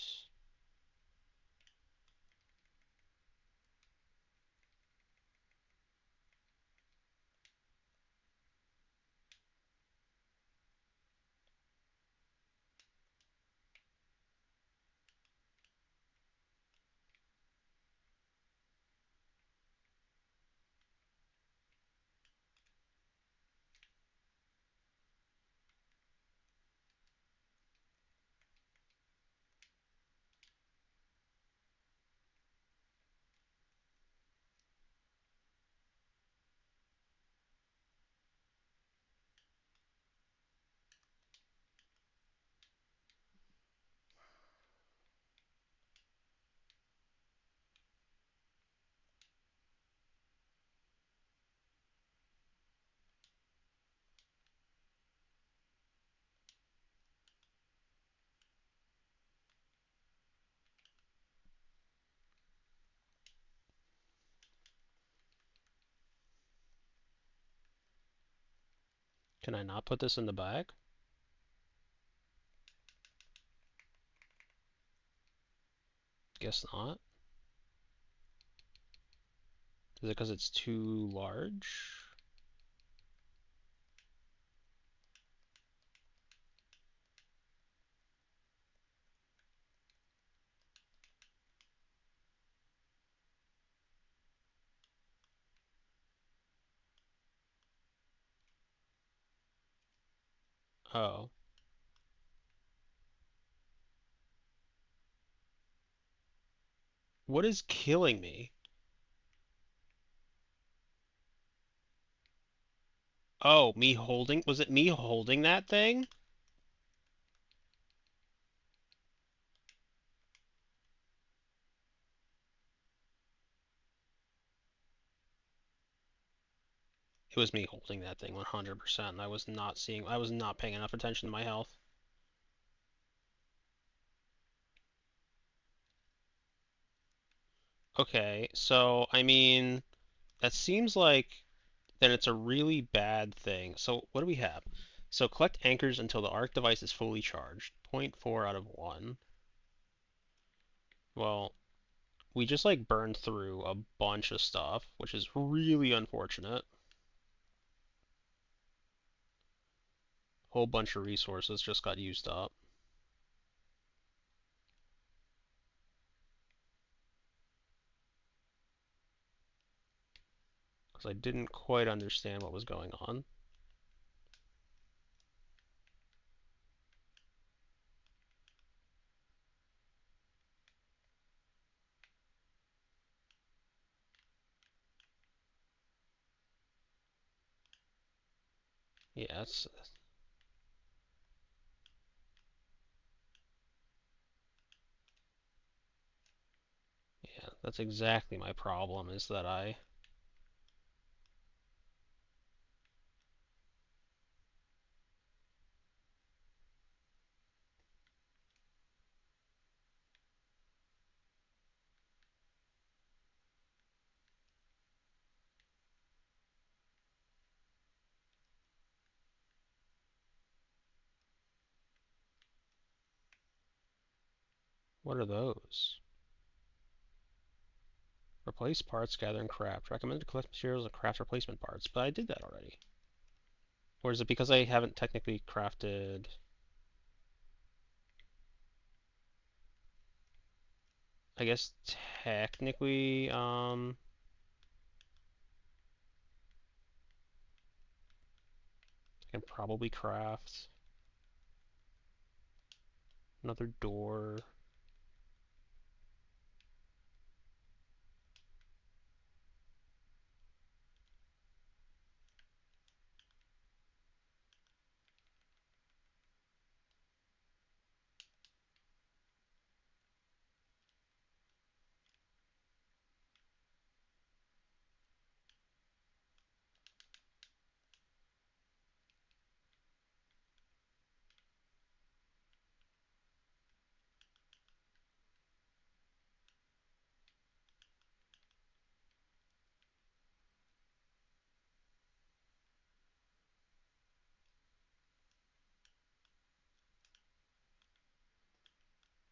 Can I not put this in the bag? Guess not. Is it because it's too large? Oh. What is killing me? Oh, me holding? Was it me holding that thing? It was me holding that thing 100%. I was not paying enough attention to my health. Okay, so, I mean, that seems like then it's a really bad thing. So, what do we have? So, collect anchors until the arc device is fully charged. 0.4 out of 1. Well, we just like burned through a bunch of stuff, which is really unfortunate. Whole bunch of resources just got used up. Because I didn't quite understand what was going on. Yeah, that's exactly my problem, is that I... What are those? Replace parts, gather and craft. Recommend to collect materials and craft replacement parts, but I did that already. Or is it because I haven't technically crafted... I guess technically, I can probably craft another door.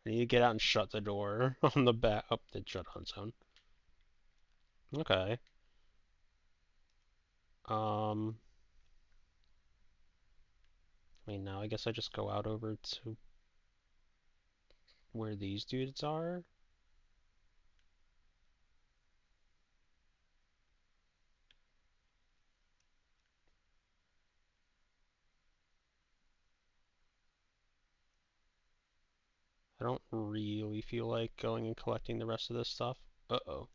I need to get out and shut the door on the back. Oh, it shut on its own. Okay. I mean, now I guess I just go out over to where these dudes are. I don't really feel like going and collecting the rest of this stuff. Uh-oh.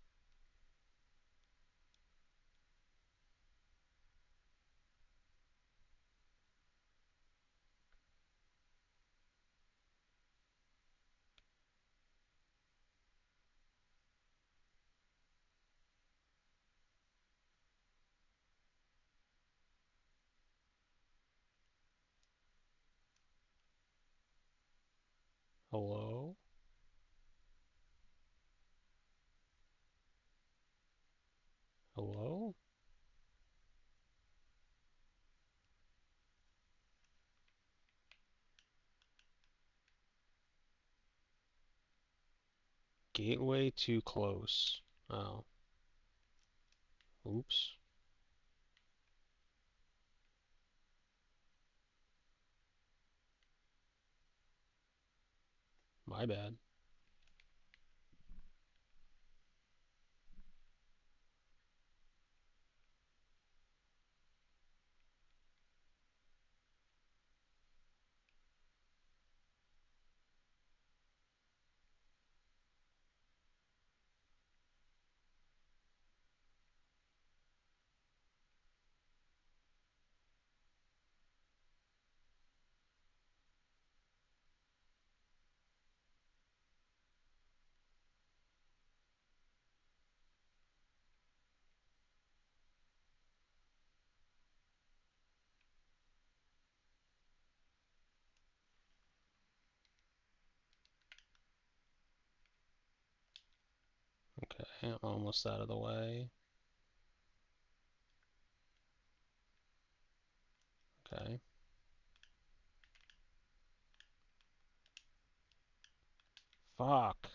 Hello? Hello? Gateway too close. Oh. Oops. My bad. Okay, almost out of the way. Okay. Fuck.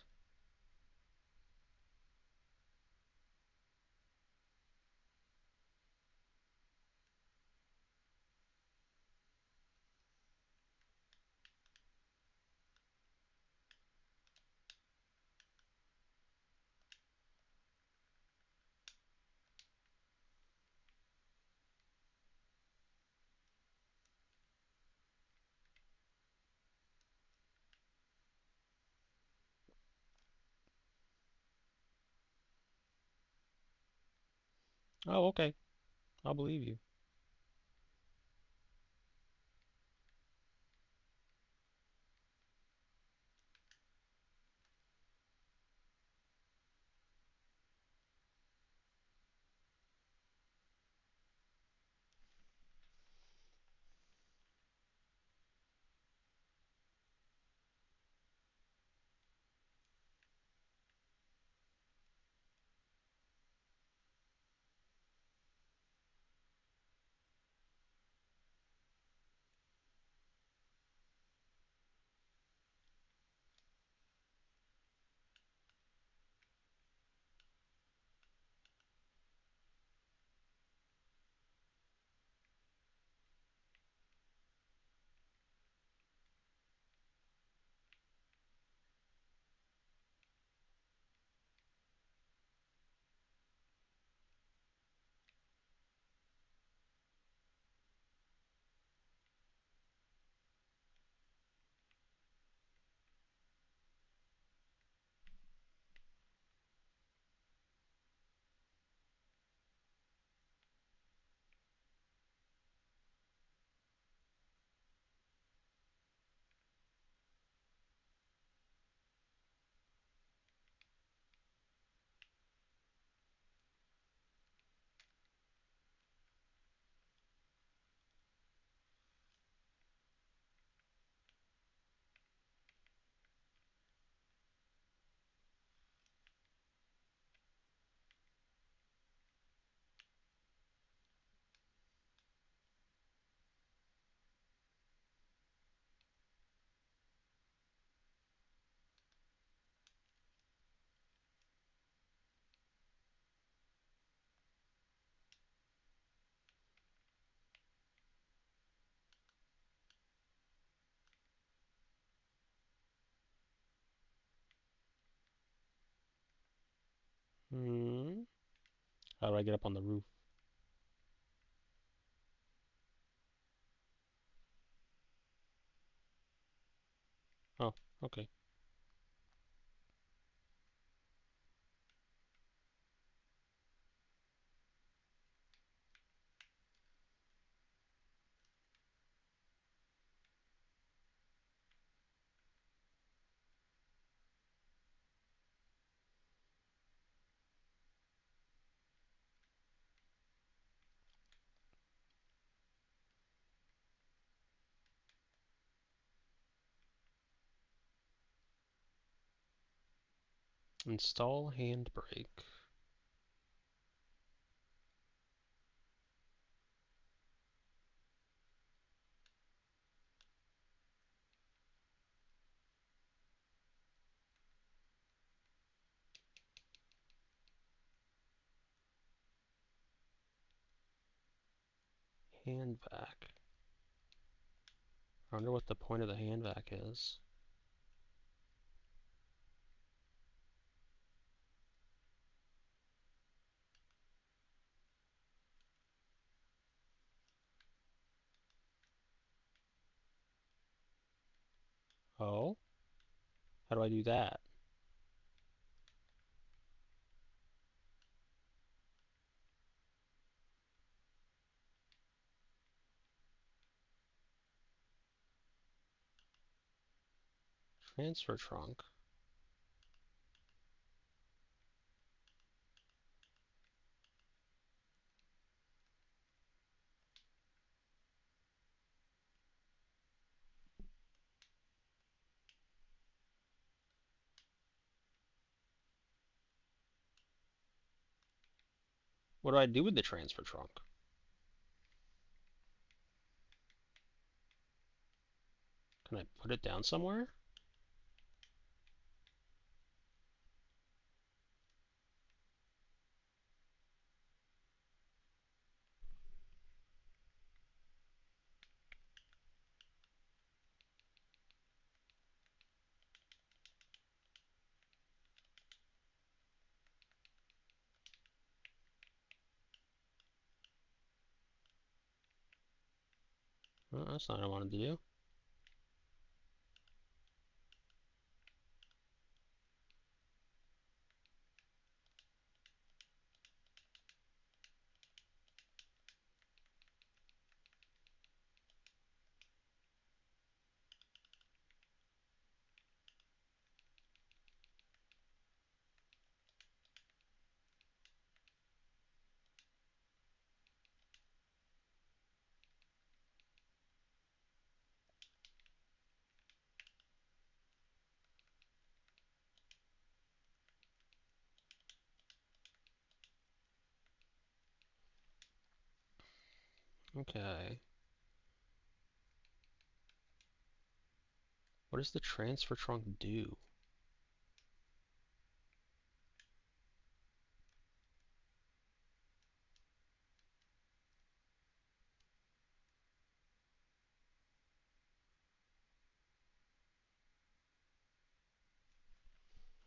Oh, okay. I'll believe you. Hmm. How do I get up on the roof? Oh, okay. Install handbrake. Hand vac. I wonder what the point of the hand vac is. Oh? How do I do that? Transfer trunk. What do I do with the transfer trunk? Can I put it down somewhere? Well, that's not what I wanted to do. Okay. What does the transfer trunk do?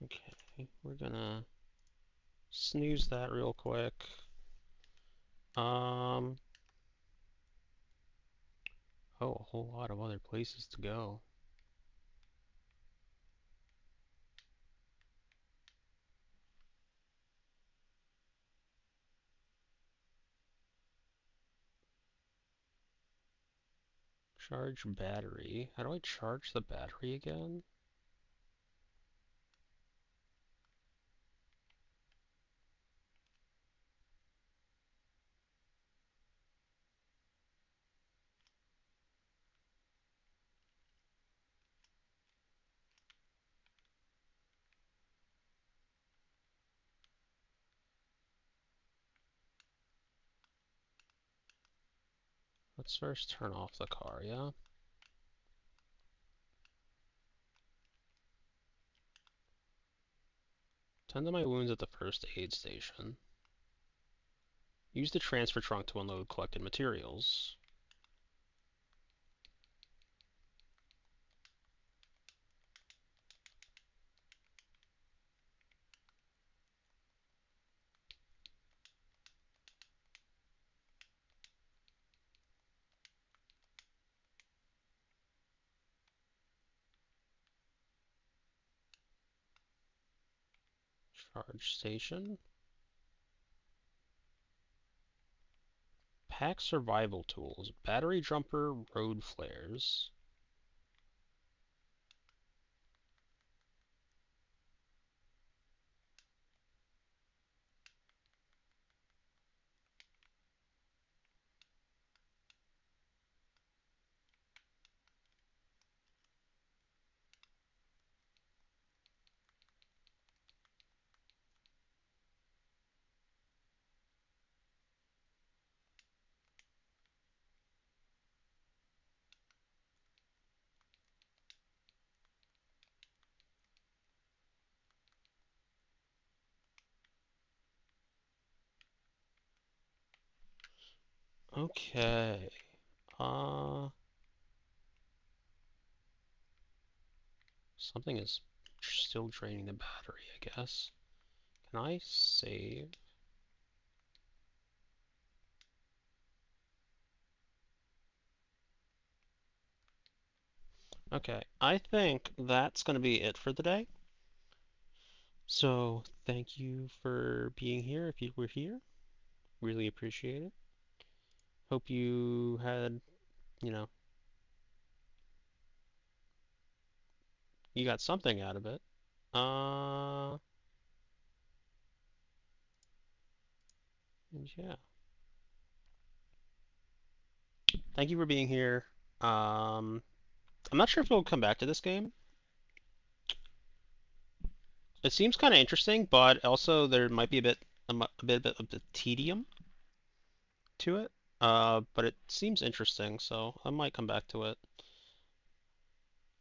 Okay, we're gonna snooze that real quick. Oh, a whole lot of other places to go. Charge battery. How do I charge the battery again? Let's first turn off the car, yeah? Tend to my wounds at the first aid station. Use the transfer trunk to unload collected materials. Charge station. Pack survival tools. Battery jumper, road flares. Okay. Something is still draining the battery, I guess. Can I save? Okay, I think that's going to be it for the day. So, thank you for being here if you were here. Really appreciate it. Hope you had, you know, you got something out of it. And yeah. Thank you for being here. I'm not sure if we'll come back to this game. It seems kind of interesting, but also there might be a bit of the tedium to it. But it seems interesting, so I might come back to it.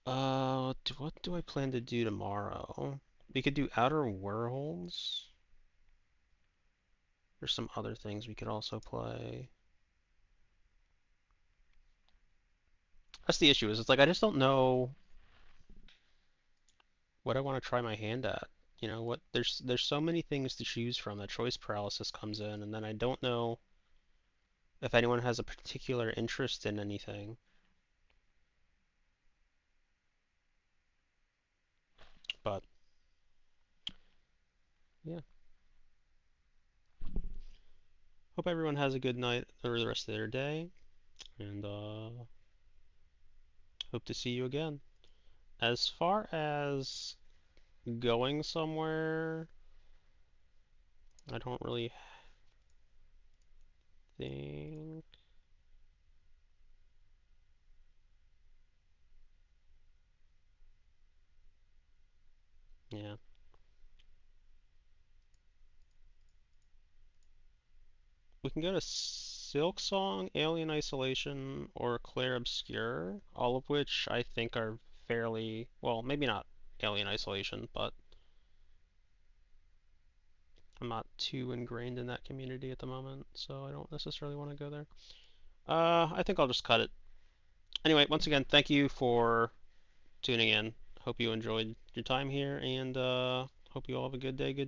What do I plan to do tomorrow? We could do Outer Worlds. There's some other things we could also play. That's the issue, is it's like I just don't know what I want to try my hand at. You know, what there's so many things to choose from that choice paralysis comes in, and then I don't know if anyone has a particular interest in anything. But yeah. Hope everyone has a good night or the rest of their day, and hope to see you again. As far as going somewhere, I don't really think. Yeah. We can go to Silksong, Alien Isolation, or Clair Obscur, all of which I think are fairly, well, maybe not Alien Isolation, but I'm not too ingrained in that community at the moment, so I don't necessarily want to go there. I think I'll just cut it. Anyway, once again, thank you for tuning in. Hope you enjoyed your time here, and hope you all have a good day, good night.